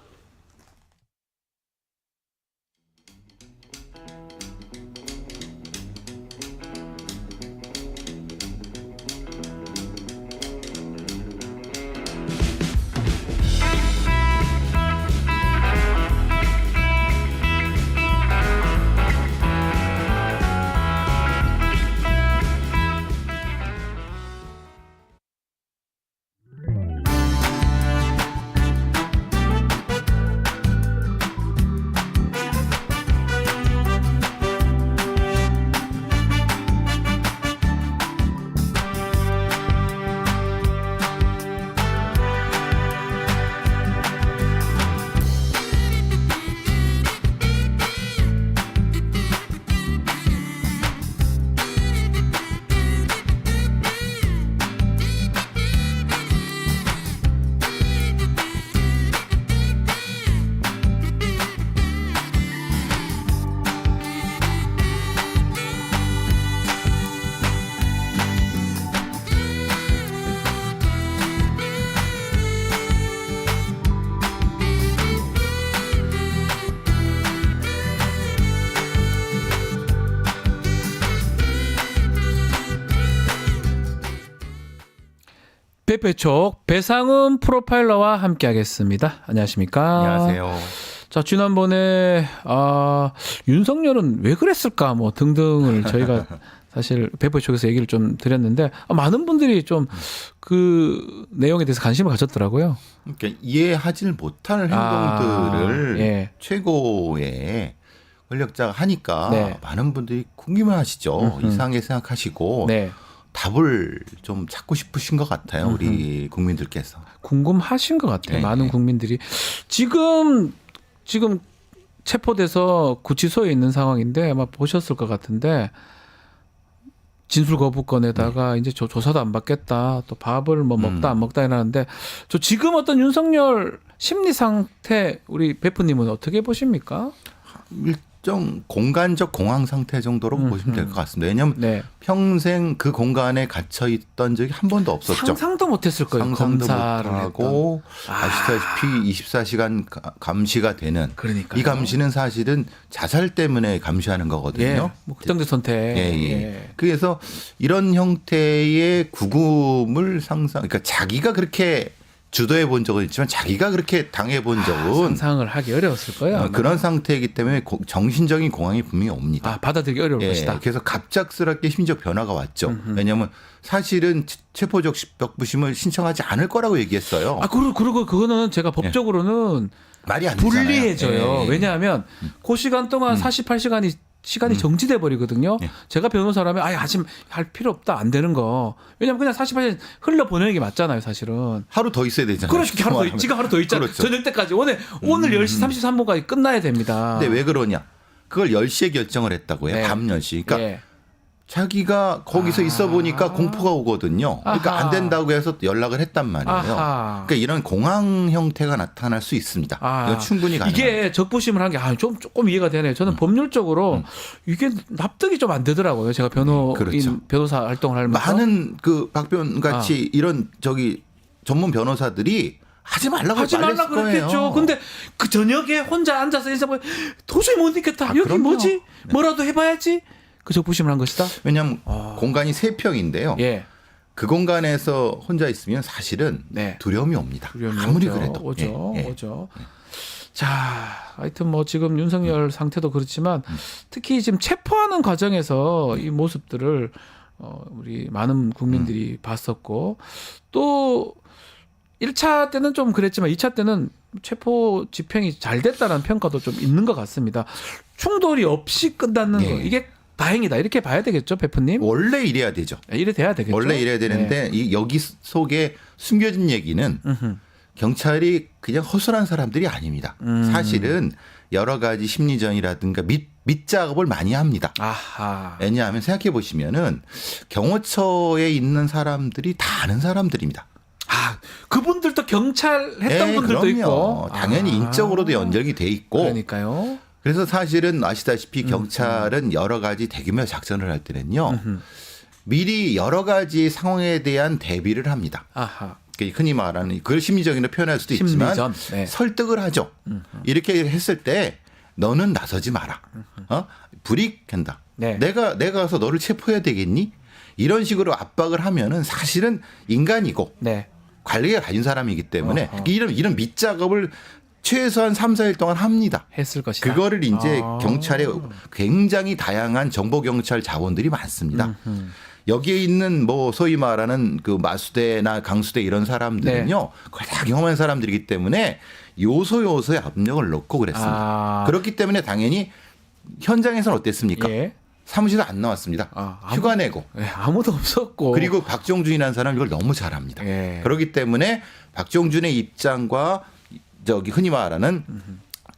배배촉 배상훈 프로파일러와 함께하겠습니다. 안녕하십니까? 안녕하세요. 자, 지난번에 윤석열은 왜 그랬을까 뭐 등등을 저희가 사실 배배촉에서 얘기를 좀 드렸는데 많은 분들이 좀 그 내용에 대해서 관심을 가졌더라고요. 그러니까 이해하지를 못할 행동들을 예. 최고의 권력자가 하니까 네. 많은 분들이 궁금해하시죠. 이상하게 생각하시고 네. 답을 좀 찾고 싶으신 것 같아요. 우리 국민들께서. 궁금하신 것 같아요. 네. 많은 국민들이 지금 체포돼서 구치소에 있는 상황인데 아마 보셨을 것 같은데 진술 거부권에다가 이제 조사도 안 받겠다. 또 밥을 뭐 먹다 안 먹다 이러는데 저 지금 어떤 윤석열 심리 상태 우리 베프님은 어떻게 보십니까? 일정 공간적 공황 상태 정도로 보시면 될 것 같습니다. 왜냐하면 네. 평생 그 공간에 갇혀 있던 적이 한 번도 없었죠. 상상도 못했을 거예요. 상상도 검사를 못하고 아시다시피 24시간 감시가 되는 그러니까요. 이 감시는 사실은 자살 때문에 감시하는 거거든요. 예. 뭐 극단적 선택. 예. 그래서 이런 형태의 구금을 그러니까 자기가 그렇게 주도해 본 적은 있지만 자기가 그렇게 당해 본 적은 상상을 하기 어려웠을 거예요. 아마. 그런 상태이기 때문에 정신적인 공황이 분명히 옵니다. 받아들이기 어려울 것이다. 그래서 갑작스럽게 심리적 변화가 왔죠. 왜냐하면 사실은 체포적 부심을 신청하지 않을 거라고 얘기했어요. 그리고 그거는 제가 법적으로는 말이 안 되잖아요. 불리해져요. 예. 왜냐하면 그 시간 동안 48시간이 시간이 정지돼 버리거든요. 예. 제가 변호사라면 하지 할 필요 없다 안 되는 거. 왜냐하면 그냥 48시간 흘러 보내는 게 맞잖아요, 사실은. 하루 더 있어야 되잖아요. 그렇게 지금 하루 더 있잖아요. 그렇죠. 저녁 때까지 오늘 10시 33분까지 끝나야 됩니다. 근데 왜 그러냐? 그걸 10시에 결정을 했다고요. 네. 밤 10시. 그러니까 예. 자기가 거기서 있어 보니까 공포가 오거든요. 그러니까 아하. 안 된다고 해서 연락을 했단 말이에요. 아하. 그러니까 이런 공황 형태가 나타날 수 있습니다. 이거 충분히 가능합니다. 이게 적부심을 한 게 조금 이해가 되네요. 저는 법률적으로 이게 납득이 좀 안 되더라고요. 제가 그렇죠. 변호사 활동을 하면서 많은 그 박변 같이 이런 전문 변호사들이 하지 말라고 그랬겠죠. 거예요. 근데 그 저녁에 혼자 앉아서 인사 보면 도저히 못 있겠다. 여기 그럼요. 뭐지? 네. 뭐라도 해봐야지. 그 적부심을 한 것이다. 왜냐하면 공간이 3평인데요. 예. 그 공간에서 혼자 있으면 사실은 네. 두려움이 옵니다. 두려움이 아무리 오죠. 그래도. 오죠. 자, 하여튼 뭐 지금 윤석열 상태도 그렇지만 특히 지금 체포하는 과정에서 이 모습들을 우리 많은 국민들이 봤었고 또 1차 때는 좀 그랬지만 2차 때는 체포 집행이 잘 됐다는 평가도 좀 있는 것 같습니다. 충돌이 없이 끝나는 거 이게 다행이다 이렇게 봐야 되겠죠, 베프님? 원래 이래야 되죠. 이래 돼야 되겠죠. 원래 이래야 되는데 여기 속에 숨겨진 얘기는 경찰이 그냥 허술한 사람들이 아닙니다. 사실은 여러 가지 심리전이라든가 밑 작업을 많이 합니다. 아하. 왜냐하면 생각해 보시면은 경호처에 있는 사람들이 다 아는 사람들입니다. 그분들도 경찰 했던 분들도 그럼요. 있고 당연히 인적으로도 연결이 돼 있고. 그러니까요. 그래서 사실은 아시다시피 경찰은 여러 가지 대규모 작전을 할 때는요. 미리 여러 가지 상황에 대한 대비를 합니다. 아하. 흔히 말하는 그걸 심리적으로 표현할 수도 있지만 심리전. 네. 설득을 하죠. 이렇게 했을 때 너는 나서지 마라. 불이익한다. 네. 내가 가서 너를 체포해야 되겠니? 이런 식으로 압박을 하면은 사실은 인간이고 네. 관리가 가진 사람이기 때문에 이런 밑작업을 최소한 3, 4일 동안 합니다. 했을 것이다. 그거를 이제 경찰에 굉장히 다양한 정보 경찰 자원들이 많습니다. 여기에 있는 뭐 소위 말하는 그 마수대나 강수대 이런 사람들은요. 그걸 다 경험한 사람들이기 때문에 요소요소에 압력을 넣고 그랬습니다. 그렇기 때문에 당연히 현장에서는 어땠습니까? 예. 사무실에 안 나왔습니다. 휴가 내고. 아무도 없었고. 그리고 박종준이라는 사람은 이걸 너무 잘합니다. 예. 그렇기 때문에 박종준의 입장과 흔히 말하는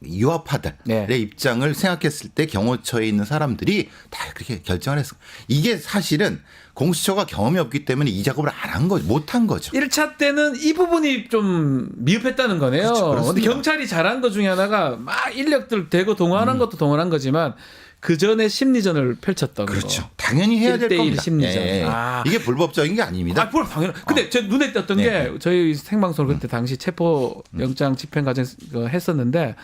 유아파들의 입장을 생각했을 때 경호처에 있는 사람들이 다 그렇게 결정을 했어. 이게 사실은 공수처가 경험이 없기 때문에 이 작업을 안 한 거죠. 못 한 거죠. 1차 때는 이 부분이 좀 미흡했다는 거네요. 그렇죠, 근데 경찰이 잘한 것 중에 하나가 막 인력들 대거 동원한 것도 동원한 거지만 그 전에 심리전을 펼쳤던 그렇죠. 거. 당연히 해야 될 1대1 겁니다. 심리전. 이게 불법적인 게 아닙니다. 물론 당연. 근데 제 눈에 띄었던 게 저희 생방송 그때 당시 체포 영장 집행 과정 했었는데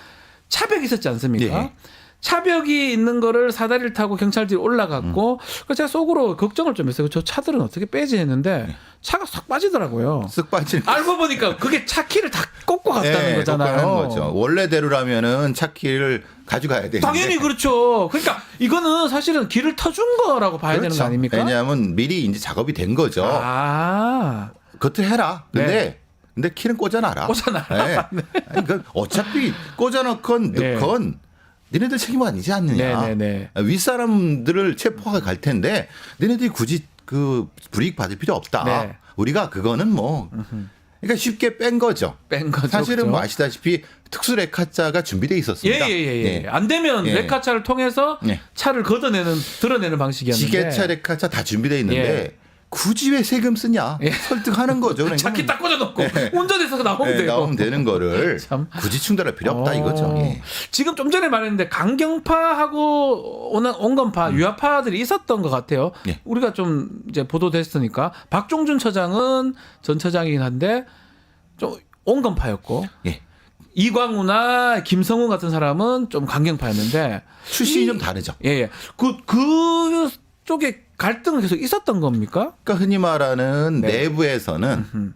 차벽이 있었지 않습니까? 차벽이 있는 거를 사다리를 타고 경찰들이 올라갔고 그래서 제가 속으로 걱정을 좀 했어요. 저 차들은 어떻게 빼지 했는데 차가 싹 빠지더라고요. 쓱 빠지는. 알고 보니까 그게 차 키를 다 꽂고 갔다는 네, 거잖아요. 꽂고 가는 거죠. 원래대로라면은 차 키를 가져가야 되는데. 당연히 그렇죠. 그러니까 이거는 사실은 길을 터준 거라고 봐야 되는 거 아닙니까? 왜냐하면 미리 이제 작업이 된 거죠. 아, 그것도 해라. 근데 키는 꽂아놔라. 꽂아놔라. 네. 아니, 그러니까 어차피 꽂아놓건 네. 넣건 니네들 책임 아니지 않느냐. 네네네. 윗사람들을 체포가 갈 텐데 니네들이 굳이 그 불이익 받을 필요 없다. 네. 우리가 그거는 뭐 그러니까 쉽게 뺀 거죠. 뺀 거죠. 사실은 그렇죠? 뭐 아시다시피 특수 레카차가 준비돼 있었습니다. 예. 안 되면 예. 레카차를 통해서 예. 차를 드러내는 방식이었는데. 지게차 레카차 다 준비돼 있는데 예. 굳이 왜 세금 쓰냐 설득하는 거죠. 그러니까 차키 딱 꽂아놓고 운전해서 나오면 돼요. 나오면 되는 거를 참. 굳이 충돌할 필요 없다 이거죠. 예. 지금 좀 전에 말했는데 강경파하고 온건파, 유화파들이 있었던 것 같아요. 예. 우리가 좀 이제 보도됐으니까 박종준 처장은 전 처장이긴 한데 좀 온건파였고 예. 이광우나 김성훈 같은 사람은 좀 강경파였는데 출신이 좀 다르죠. 예. 그 쪽에 갈등은 계속 있었던 겁니까? 그러니까 흔히 말하는 네. 내부에서는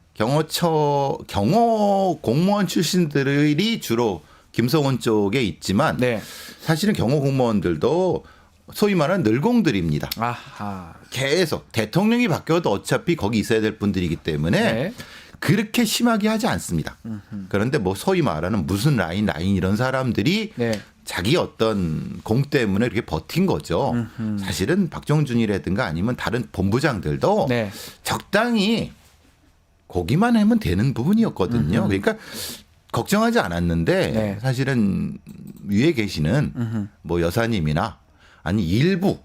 경호 공무원 출신들이 주로 김성훈 쪽에 있지만 네. 사실은 경호 공무원들도 소위 말하는 늘공들입니다. 아하. 계속 대통령이 바뀌어도 어차피 거기 있어야 될 분들이기 때문에 네. 그렇게 심하게 하지 않습니다. 그런데 뭐 소위 말하는 무슨 라인 이런 사람들이 네. 자기 어떤 공 때문에 이렇게 버틴 거죠. 사실은 박정준이라든가 아니면 다른 본부장들도 네. 적당히 고기만 하면 되는 부분이었거든요. 그러니까 걱정하지 않았는데 네. 사실은 위에 계시는 뭐 여사님이나 아니 일부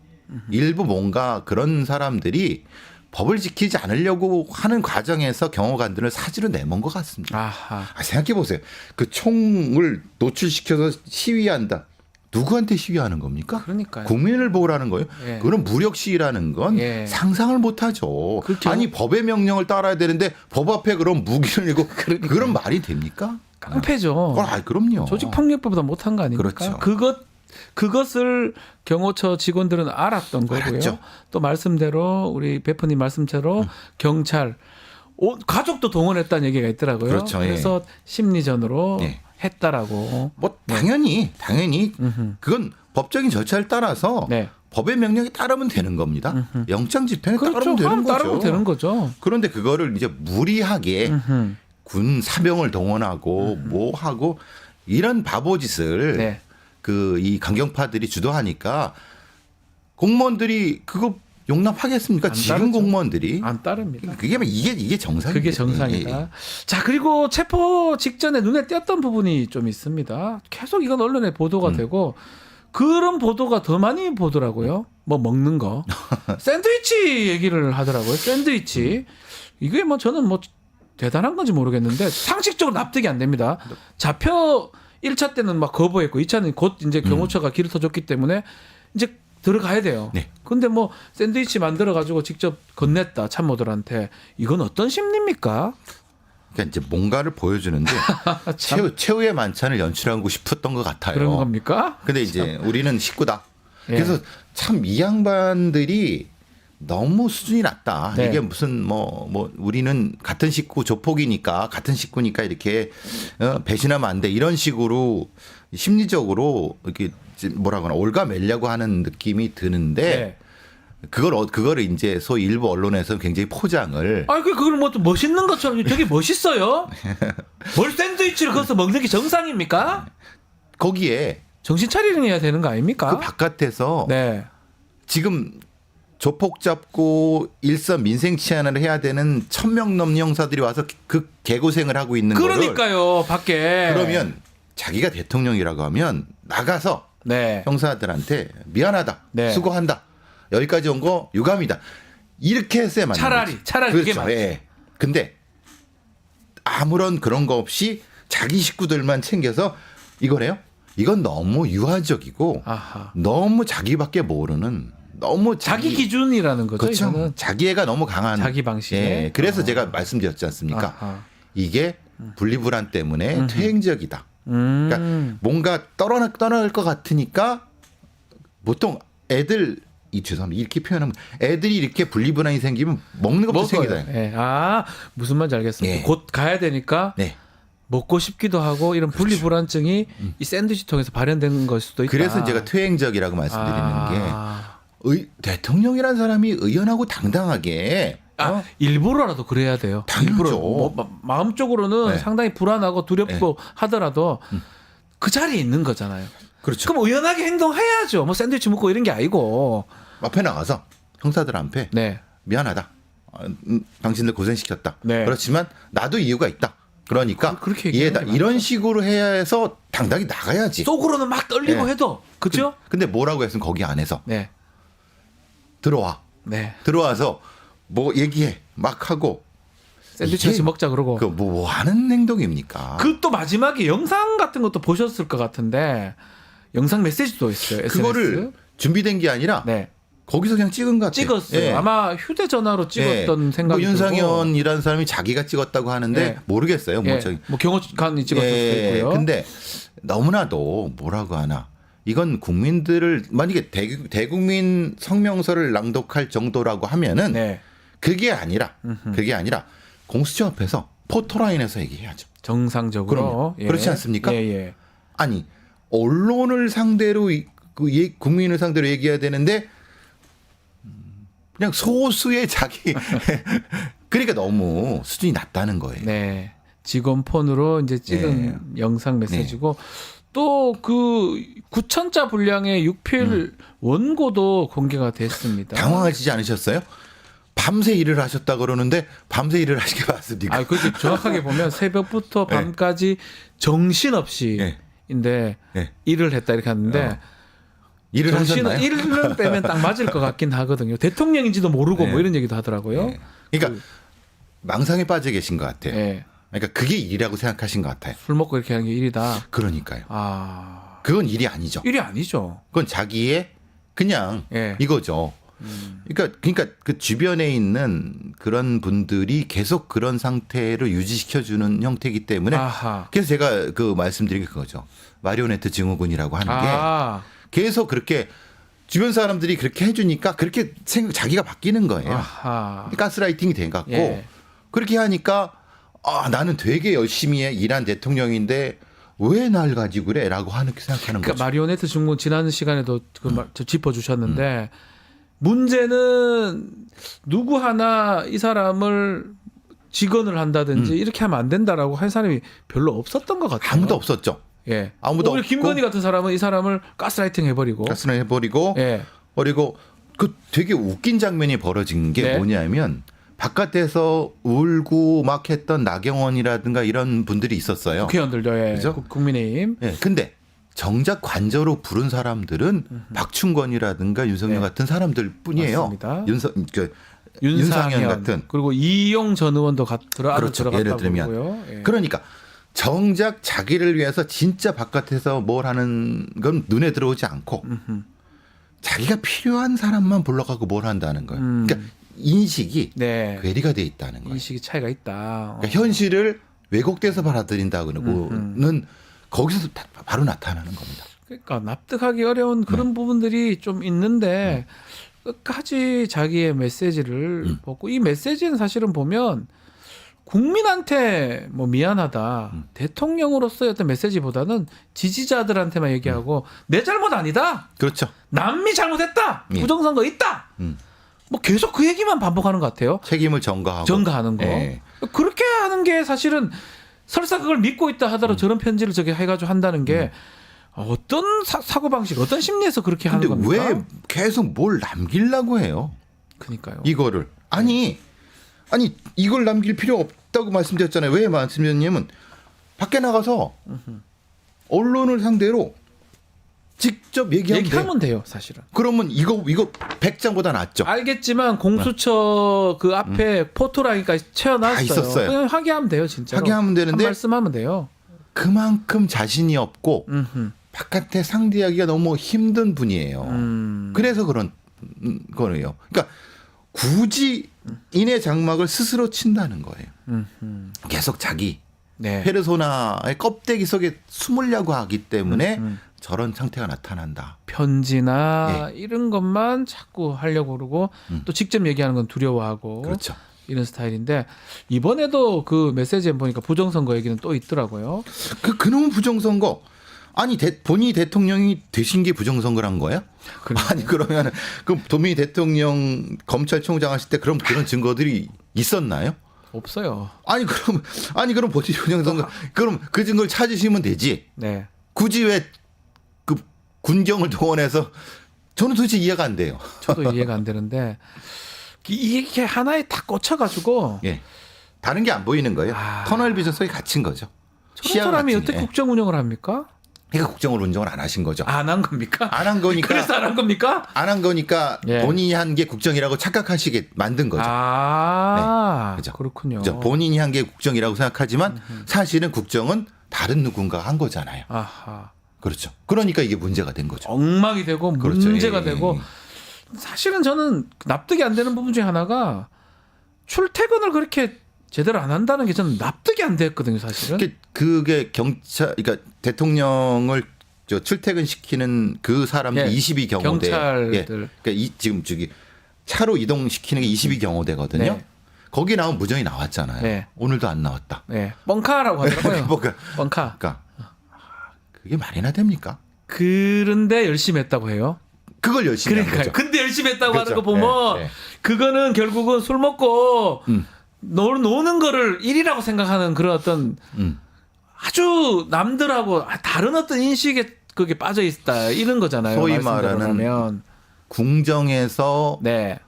뭔가 그런 사람들이 법을 지키지 않으려고 하는 과정에서 경호관들을 사지로 내몬 것 같습니다. 아하. 생각해 보세요. 그 총을 노출시켜서 시위한다. 누구한테 시위하는 겁니까? 그러니까요. 국민을 보호하는 거예요. 예. 그런 무력 시위라는 건 예. 상상을 못하죠. 그렇죠. 아니 법의 명령을 따라야 되는데 법 앞에 그런 무기를 들고 그런 말이 됩니까? 깡패죠. 그럼요. 조직폭력보다 못한 거 아닙니까? 그렇죠. 그것을 경호처 직원들은 알았던 거고요. 알았죠. 또 말씀대로 우리 베프님 말씀대로 경찰 가족도 동원했다는 얘기가 있더라고요. 그렇죠. 그래서 심리전으로 예. 했다라고. 뭐 당연히 그건 법적인 절차를 따라서 네. 법의 명령에 따르면 되는 겁니다. 영장 집행에 그렇죠. 따르면 되는 거죠. 따르면 되는 거죠. 그런데 그거를 이제 무리하게 군 사병을 동원하고 뭐 하고 이런 바보짓을 네. 이 강경파들이 주도하니까 공무원들이 그거 용납하겠습니까? 안 지금 따르죠. 공무원들이 안 따릅니다. 그게 이게 정상이에요. 그게 정상이다. 자, 그리고 체포 직전에 눈에 띄었던 부분이 좀 있습니다. 계속 이건 언론에 보도가 되고 그런 보도가 더 많이 보더라고요. 뭐 먹는 거. 샌드위치 얘기를 하더라고요. 샌드위치. 이게 뭐 저는 뭐 대단한 건지 모르겠는데 상식적으로 납득이 안 됩니다. 잡혀 1차 때는 막 거부했고 2차는 곧 이제 경호처가 길을 터줬기 때문에 이제 들어가야 돼요. 네. 근데 뭐 샌드위치 만들어 가지고 직접 건넸다 참모들한테 이건 어떤 심리입니까? 그러니까 이제 뭔가를 보여주는데 최후의 만찬을 연출하고 싶었던 것 같아요. 그런 겁니까? 근데 이제 우리는 식구다. 예. 그래서 참 이 양반들이 너무 수준이 낮다. 네. 이게 무슨 뭐 우리는 같은 식구 조폭이니까 같은 식구니까 이렇게 배신하면 안 돼. 이런 식으로 심리적으로 이렇게 뭐라거나 올가매려고 하는 느낌이 드는데 네. 그거를 이제 소위 일부 언론에서 굉장히 포장을 아, 그걸 뭐 또 멋있는 것처럼 되게 멋있어요. 뭘 샌드위치를 거기서 먹는 게 정상입니까? 거기에 정신 차리려야 되는 거 아닙니까? 그 바깥에서 네. 지금 조폭 잡고 일선 민생 치안을 해야 되는 1,000명 넘는 형사들이 와서 그 개고생을 하고 있는 거를 그러니까요, 밖에. 그러면 자기가 대통령이라고 하면 나가서 네. 형사들한테 미안하다, 네. 수고한다, 여기까지 온 거 유감이다 이렇게 했어야 맞는 거지. 차라리 그렇죠. 그게 맞죠. 예. 근데 아무런 그런 거 없이 자기 식구들만 챙겨서 이거래요? 이건 너무 유아적이고 아하. 너무 자기밖에 모르는 너무 자기 기준이라는 거죠. 그렇죠. 이거는. 자기애가 너무 강한 자기 방식에. 예. 그래서 제가 말씀드렸지 않습니까? 아하. 이게 분리불안 때문에 퇴행적이다. 음. 그러니까 뭔가 떠날 것 같으니까 보통 애들 죄송합니다. 이렇게 표현하면 애들이 이렇게 분리불안이 생기면 먹는 것부터 생기잖아요. 예. 아, 무슨 말인지 알겠습니다. 예. 곧 가야 되니까 네. 먹고 싶기도 하고 이런 분리불안증이 이 샌드위치 통해서 발현된 걸 수도 있다. 그래서 제가 퇴행적이라고 말씀드리는 아. 게 대통령이라는 사람이 의연하고 당당하게 일부러라도 그래야 돼요. 당연하죠. 일부러. 마음적으로는 네. 상당히 불안하고 두렵고 하더라도 그 자리에 있는 거잖아요. 그렇죠. 그럼 의연하게 행동해야죠. 뭐 샌드위치 먹고 이런 게 아니고. 앞에 나가서 형사들 앞에 네. 미안하다. 당신들 고생시켰다. 네. 그렇지만 나도 이유가 있다. 그러니까 그렇게 이해다. 얘기하는 게 이런 맞죠. 식으로 해야 해서 당당히 나가야지. 속으로는 막 떨리고 네. 해도 그죠? 근데 뭐라고 했으면 거기 안에서 네. 들어와. 네. 들어와서 뭐 얘기해. 막 하고. 샌드위치 같이 먹자 그러고. 그 뭐 하는 행동입니까? 그 또 마지막에 영상 같은 것도 보셨을 것 같은데 영상 메시지도 있어요. SNS. 그거를 준비된 게 아니라 네. 거기서 그냥 찍은 것 같아요. 찍었어요. 예. 아마 휴대전화로 찍었던 예. 생각이 뭐 들고. 윤상현이라는 사람이 자기가 찍었다고 하는데 예. 모르겠어요. 뭐 예. 저기. 뭐 경호관이 찍었을 수도 예. 있고요. 근데 너무나도 뭐라고 하나. 이건 국민들을 만약에 대국민 성명서를 낭독할 정도라고 하면은 네. 그게 아니라 공수처 앞에서 포토라인에서 얘기해야죠. 정상적으로. 그럼요. 그렇지 않습니까? 예, 예. 아니 언론을 상대로 국민을 상대로 얘기해야 되는데 그냥 소수의 자기 그러니까 너무 수준이 낮다는 거예요. 네. 직원 폰으로 이제 찍은 영상 메시지고 또 그 9,000자 분량의 6필 원고도 공개가 됐습니다. 당황하시지 않으셨어요? 밤새 일을 하셨다 그러는데 밤새 일을 하신 게 맞습니까? 아, 그렇게 정확하게 보면 새벽부터 밤까지 정신없이 네. 인데 네. 일을 했다 이렇게 하는데 일을 정신은 하셨나요? 일을 빼면 딱 맞을 것 같긴 하거든요. 대통령인지도 모르고 네. 뭐 이런 얘기도 하더라고요. 네. 그러니까 망상에 빠져 계신 것 같아요. 예. 그러니까 그게 일이라고 생각하신 것 같아요. 술 먹고 이렇게 하는 게 일이다. 그러니까요. 아, 그건 일이 아니죠. 일이 아니죠. 그건 자기의 그냥 예. 이거죠. 그러니까 그 주변에 있는 그런 분들이 계속 그런 상태를 유지시켜주는 형태이기 때문에 아하. 그래서 제가 그 말씀드린 게 그거죠. 마리오네트 증후군이라고 하는 게 아, 계속 그렇게 주변 사람들이 그렇게 해주니까 그렇게 자기가 바뀌는 거예요. 아하. 가스라이팅이 된 것 같고 예. 그렇게 하니까 나는 되게 열심히 일한 대통령인데 왜 날 가지고 그래라고 생각하는 그러니까 거죠. 마리오네트 증후군 지난 시간에도 짚어주셨는데 문제는 누구 하나 이 사람을 직언을 한다든지 이렇게 하면 안 된다라고 할 사람이 별로 없었던 것 같아요. 아무도 없었죠. 예. 아무도 오히려 없고. 김건희 같은 사람은 이 사람을 가스라이팅 해버리고. 가스라이팅 해버리고 예. 그리고 그 되게 웃긴 장면이 벌어진 게 네. 뭐냐면 바깥에서 울고 막 했던 나경원이라든가 이런 분들이 있었어요. 국회의원들도 예. 그죠? 국민의힘. 예. 근데 정작 관저로 부른 사람들은 박충권이라든가 윤석열 네. 같은 사람들 뿐이에요. 맞습니다. 윤상현 같은. 그리고 이용 전 의원도 그렇죠. 예를 들어갔다고 들면. 그러고요. 예. 그러니까 정작 자기를 위해서 진짜 바깥에서 뭘 하는 건 눈에 들어오지 않고 자기가 필요한 사람만 불러가고 뭘 한다는 거예요. 그러니까 인식이 네. 괴리가 돼 있다는 거예요. 인식이 차이가 있다. 그러니까 현실을 왜곡돼서 받아들인다고는 거기서 바로 나타나는 겁니다. 그러니까 납득하기 어려운 그런 부분들이 좀 있는데 끝까지 자기의 메시지를 보고 이 메시지는 사실은 보면 국민한테 뭐 미안하다 대통령으로서의 어떤 메시지보다는 지지자들한테만 얘기하고 내 잘못 아니다 그렇죠. 남이 잘못했다 예. 부정선거 있다 뭐 계속 그 얘기만 반복하는 것 같아요. 책임을 전가하고. 전가하는 거 예. 그렇게 하는 게 사실은 설사 그걸 믿고 있다 하더라도 저런 편지를 저게 해가지고 한다는 게 어떤 사고방식 어떤 심리에서 그렇게 하는 근데 겁니까? 왜 계속 뭘 남기려고 해요? 그러니까요. 이거를. 아니 이걸 남길 필요 없다고 말씀드렸잖아요. 왜 말씀드렸냐면 밖에 나가서 언론을 상대로 직접 얘기하면 돼요, 사실은. 그러면 이거 100장보다 낫죠. 알겠지만 공수처 그 앞에 포토라인까지 채워놨어요. 다 있었어요. 그냥 하게 하면 돼요, 진짜. 하게 하면 되는데 한 말씀하면 돼요. 그만큼 자신이 없고 음흠. 바깥에 상대하기가 너무 힘든 분이에요. 그래서 그런 거예요. 그러니까 굳이 인의 장막을 스스로 친다는 거예요. 계속 자기 네. 페르소나의 껍데기 속에 숨으려고 하기 때문에 저런 상태가 나타난다. 편지나 이런 것만 자꾸 하려고 그러고 또 직접 얘기하는 건 두려워하고 그렇죠. 이런 스타일인데 이번에도 그 메시지에 보니까 부정선거 얘기는 또 있더라고요. 그놈 부정선거. 아니 본인이 대통령이 되신 게 부정선거란 거예요? 아니 그러면 그 도미 대통령 검찰총장 하실 때 그럼 그런 증거들이 있었나요? 없어요. 아니 그럼 본인이 부정선거 그럼 그 증거를 찾으시면 되지. 네. 굳이 왜 그 군경을 동원해서 저는 도대체 이해가 안 돼요. 저도 이해가 안 되는데 이게 하나에 딱 꽂혀가지고 예. 다른 게 안 보이는 거예요. 터널 비전 속에 갇힌 거죠. 저런 사람이 갇힌, 어떻게 예. 국정 운영을 합니까? 그러니까 국정을 운영을 안 하신 거죠. 안 한 겁니까? 안 한 거니까. 그래서 안 한 겁니까? 안 한 거니까 예. 본인이 한 게 국정이라고 착각하시게 만든 거죠. 네. 그죠. 그렇군요. 그죠. 본인이 한 게 국정이라고 생각하지만 사실은 국정은 다른 누군가가 한 거잖아요. 아하. 그렇죠. 그러니까 이게 문제가 된 거죠. 엉망이 되고 그렇죠. 문제가 예. 되고 사실은 저는 납득이 안 되는 부분 중에 하나가 출퇴근을 그렇게 제대로 안 한다는 게 저는 납득이 안 됐거든요, 사실은. 그게 그러니까 대통령을 출퇴근시키는 그 사람들 예. 22경호대. 경찰들. 예. 그러니까 지금 차로 이동시키는 게 22경호대거든요. 네. 거기 나온 무정이 나왔잖아요. 네. 오늘도 안 나왔다. 네. 뻥카라고 하더라고요. 뭐가 뻥카. 그러니까 그게 말이나 됩니까? 그런데 열심히 했다고 해요. 그걸 열심히 한 그러니까요. 거죠. 근데 열심히 했다고 그렇죠. 하는 거 보면 네, 네. 그거는 결국은 술 먹고 노는 거를 일이라고 생각하는 그런 어떤 아주 남들하고 다른 어떤 인식에 그게 빠져 있다 이런 거잖아요. 소위 말씀대로 말하는 하면. 궁정에서 네.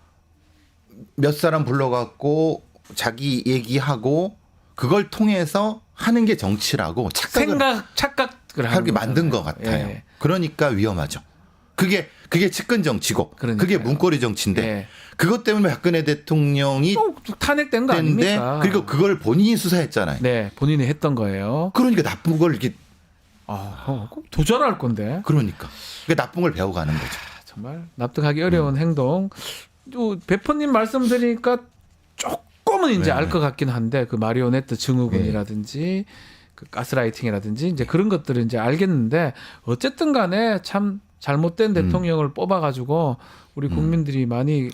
몇 사람 불러갖고 자기 얘기하고 그걸 통해서 하는 게 정치라고 착각을 착각을 하게 하는 만든 것 거잖아요. 같아요. 예. 그러니까 위험하죠. 그게 측근 정치고 그러니까요. 그게 문고리 정치인데 예. 그것 때문에 박근혜 대통령이 탄핵된 거 됐는데 아닙니까? 그리고 그걸 본인이 수사했잖아요. 네, 본인이 했던 거예요. 그러니까 나쁜 걸 이렇게 더 잘할 건데. 그러니까 나쁜 걸 배워가는 거죠. 정말 납득하기 어려운 행동. 또 배포님 말씀드리니까 조금은 이제 네. 알 것 같긴 한데 그 마리오네트 증후군이라든지 그 가스라이팅이라든지 이제 그런 것들을 이제 알겠는데 어쨌든 간에 참 잘못된 대통령을 뽑아가지고 우리 국민들이 많이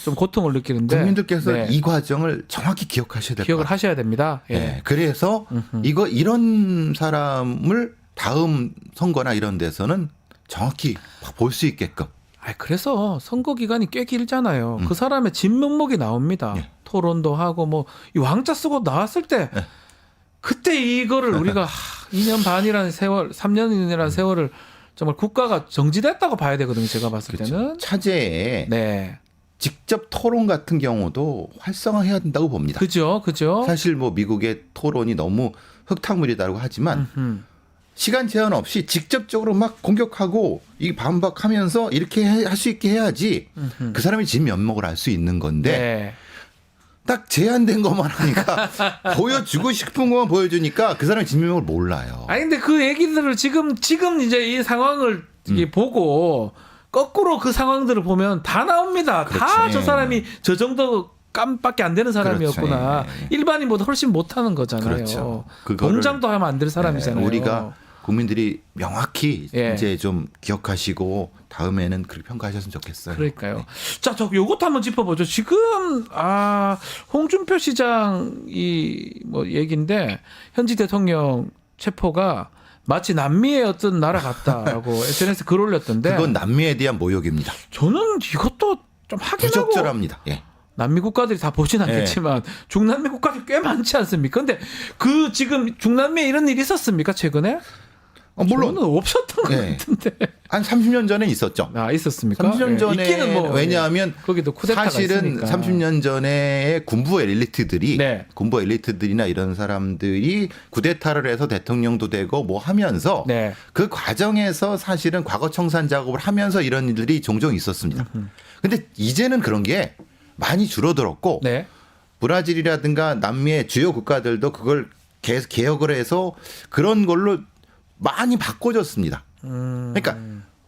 좀 고통을 느끼는데 국민들께서 네, 이 과정을 정확히 기억하셔야 될 것 기억을 같아요. 하셔야 됩니다. 예. 네, 그래서 이런 사람을 다음 선거나 이런 데서는 정확히 볼 수 있게끔. 그래서 선거 기간이 꽤 길잖아요. 그 사람의 진면목이 나옵니다. 예. 토론도 하고 뭐 이 왕자 쓰고 나왔을 때 예. 그때 이거를 우리가 2년 반이라는 세월, 3년이라는 세월을 정말 국가가 정지됐다고 봐야 되거든요. 제가 봤을 그렇죠. 때는. 차제에 네. 직접 토론 같은 경우도 활성화해야 된다고 봅니다. 그죠. 사실 뭐 미국의 토론이 너무 흙탕물이다고 하지만 시간 제한 없이 직접적으로 막 공격하고 이 반박하면서 이렇게 할 수 있게 해야지 그 사람이 진 면목을 알 수 있는 건데 네. 딱 제한된 것만 하니까 보여주고 싶은 것만 보여주니까 그 사람이 진 면목을 몰라요. 아니 근데 그 얘기들을 지금 이제 이 상황을 보고 거꾸로 그 상황들을 보면 다 나옵니다. 다 그렇지. 저 사람이 저 정도 깜밖에 안 되는 사람이었구나. 그렇죠. 일반인보다 훨씬 못하는 거잖아요. 그렇죠. 그거를 동장도 하면 안 될 사람이잖아요. 우리가 국민들이 명확히 예. 이제 좀 기억하시고 다음에는 그렇게 평가하셨으면 좋겠어요. 그러니까요. 자, 저 요것도 한번 짚어보죠. 지금 홍준표 시장 이 뭐 얘기인데 현지 대통령 체포가 마치 남미의 어떤 나라 같다라고 SNS 글 올렸던데 그건 남미에 대한 모욕입니다. 저는 이것도 좀 확인하고 부적절합니다. 예. 남미 국가들이 다 보진 않겠지만 중남미 국가들이 꽤 많지 않습니까? 근데 그 지금 중남미에 이런 일이 있었습니까? 최근에? 물론 저는 없었던 것 예. 같은데. 한 30년 전에 있었죠. 있었습니까? 30년 전에 있기는 뭐 왜냐하면 거기도 쿠데타가 사실은 있으니까. 30년 전에 군부 엘리트들이 네. 군부 엘리트들이나 이런 사람들이 쿠데타를 해서 대통령도 되고 뭐 하면서 네. 그 과정에서 사실은 과거 청산 작업을 하면서 이런 일들이 종종 있었습니다. 근데 이제는 그런 게 많이 줄어들었고 네. 브라질이라든가 남미의 주요 국가들도 그걸 개혁을 해서 그런 걸로 많이 바꿔줬습니다. 그러니까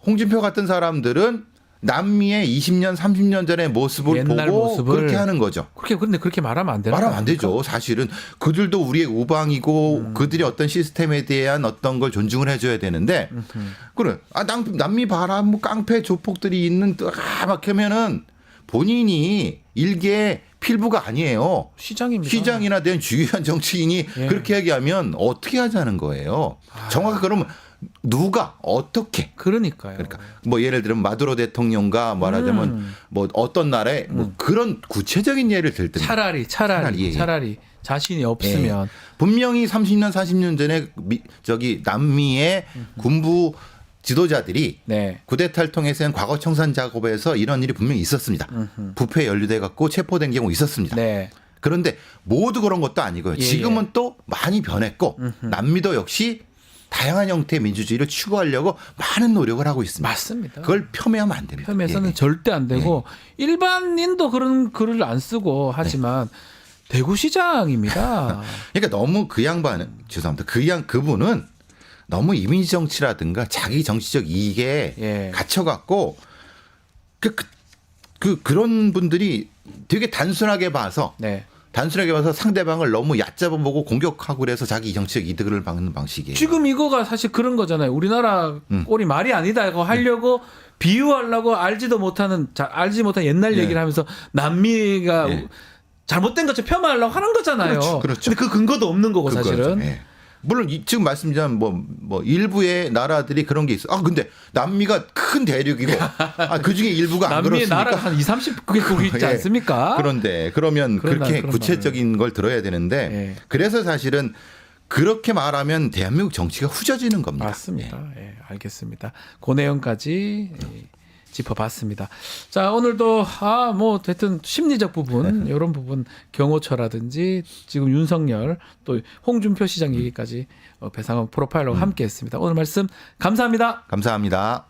홍준표 같은 사람들은 남미의 20년, 30년 전의 모습을 옛날 보고 모습을 그렇게 하는 거죠. 근데 그렇게 말하면 안 되나? 말하면 안 되죠. 사실은 그들도 우리의 우방이고 그들이 어떤 시스템에 대한 어떤 걸 존중을 해줘야 되는데 그래. 남미 봐라 뭐 깡패 조폭들이 있는 막 하면은 본인이 일개 필부가 아니에요. 시장입니다. 시장이나 된 주요한 정치인이 예. 그렇게 얘기하면 어떻게 하자는 거예요. 정확히 그러면 누가 어떻게 그러니까요. 그러니까 뭐 예를 들면 마두로 대통령과 말하자면 뭐 어떤 나라에 뭐 그런 구체적인 예를 들 때 차라리 자신이 없으면 분명히 30년 40년 전에 남미의 군부 지도자들이 네. 쿠데타를 통해서 한 과거 청산 작업에서 이런 일이 분명히 있었습니다. 부패에 연루돼 갖고 체포된 경우 있었습니다. 네. 그런데 모두 그런 것도 아니고요. 예, 지금은 또 많이 변했고 남미도 역시 다양한 형태의 민주주의를 추구하려고 많은 노력을 하고 있습니다. 맞습니다. 그걸 폄훼하면 안 됩니다. 폄훼해서는 예. 절대 안 되고 일반인도 그런 글을 안 쓰고 하지만 대구시장입니다. 그러니까 너무 그 양반은 죄송합니다. 그분은 너무 이미지 정치라든가 자기 정치적 이익에 예. 갇혀갖고 그런 분들이 되게 단순하게 봐서 네. 상대방을 너무 얕잡아 보고 공격하고 그래서 자기 정치적 이득을 받는 방식이에요. 지금 이거가 사실 그런 거잖아요. 우리나라 꼴이 말이 아니다 이거 하려고 비유하려고 알지 못한 옛날 예. 얘기를 하면서 남미가 예. 잘못된 것처럼 폄하하려고 하는 거잖아요. 그렇죠. 근데 그 근거도 없는 거고 사실은. 예. 물론 지금 말씀드린 뭐 일부의 나라들이 그런 게 있어. 근데 남미가 큰 대륙이고 그 중에 일부가 안 남미의 그렇습니까? 나라가 한 20개국 있지 예. 않습니까? 그런데 그러면 그렇게 그런 구체적인 걸 들어야 되는데 예. 그래서 사실은 그렇게 말하면 대한민국 정치가 후져지는 겁니다. 맞습니다. 예, 알겠습니다. 그 내용까지 짚어봤습니다. 자, 오늘도 뭐 하여튼 심리적 부분 이런 부분 경호처라든지 지금 윤석열 또 홍준표 시장 얘기까지 배상원 프로파일러와 함께했습니다. 오늘 말씀 감사합니다. 감사합니다.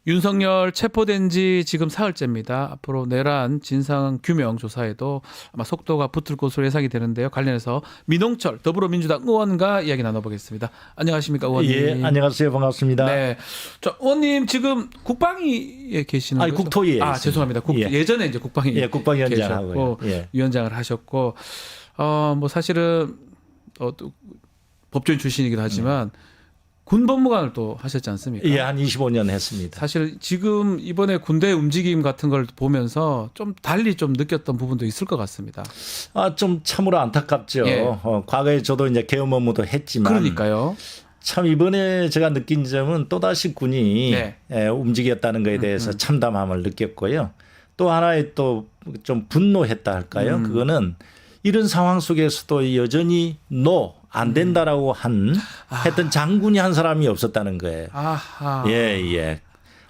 윤석열 체포된 지 지금 사흘째입니다. 앞으로 내란 진상 규명 조사에도 아마 속도가 붙을 것으로 예상이 되는데요. 관련해서 민홍철 더불어민주당 의원과 이야기 나눠보겠습니다. 안녕하십니까 의원님. 예, 안녕하세요. 반갑습니다. 네, 자, 의원님 지금 국방위에 계시는 거죠? 국토위에 있습니다. 죄송합니다. 예전에 이제 국방위 예, 국방위원장 하고요. 예. 위원장을 하셨고 뭐 사실은 또 법조인 출신이기도 하지만 군법무관을 또 하셨지 않습니까? 예, 한 25년 했습니다. 사실 지금 이번에 군대 움직임 같은 걸 보면서 좀 달리 좀 느꼈던 부분도 있을 것 같습니다. 좀 참으로 안타깝죠. 예. 과거에 저도 이제 계엄 업무도 했지만. 그러니까요. 참 이번에 제가 느낀 점은 또다시 군이 네. 움직였다는 것에 대해서 참담함을 느꼈고요. 또 하나의 또 좀 분노했다 할까요? 그거는 이런 상황 속에서도 여전히 안 된다라고 했던 장군이 한 사람이 없었다는 거예요. 아하. 예.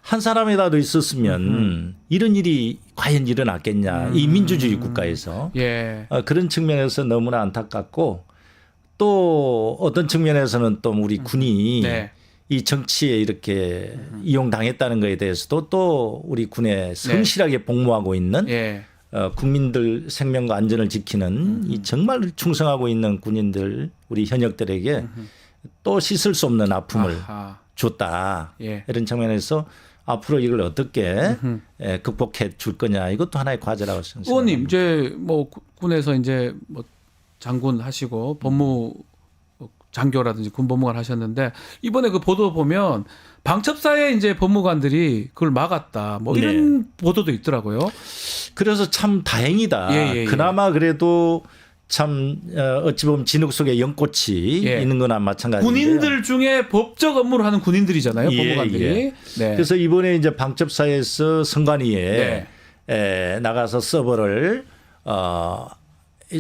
한 사람이라도 있었으면 이런 일이 과연 일어났겠냐. 이 민주주의 국가에서. 예. 그런 측면에서 너무나 안타깝고 또 어떤 측면에서는 또 우리 군이 네. 이 정치에 이렇게 이용당했다는 것에 대해서도 또 우리 군에 성실하게 복무하고 있는 예. 국민들 생명과 안전을 지키는 이 정말 충성하고 있는 군인들 우리 현역들에게 또 씻을 수 없는 아픔을 줬다. 예. 이런 측면에서 앞으로 이걸 어떻게 극복해 줄 거냐 이것도 하나의 과제라고 생각합니다. 의원님 이제 뭐 군에서 이제 뭐 장군 하시고 법무 장교라든지 군 법무관 하셨는데 이번에 그 보도 보면 방첩사에 이제 법무관들이 그걸 막았다. 뭐 이런 보도도 있더라고요. 그래서 참 다행이다. 예. 그나마 그래도 참 어찌 보면 진흙 속에 연꽃이 예. 있는 거나 마찬가지인데요. 군인들 중에 법적 업무를 하는 군인들이잖아요. 예, 법무관들이. 예. 네. 그래서 이번에 이제 방첩사에서 선관위에 나가서 서버를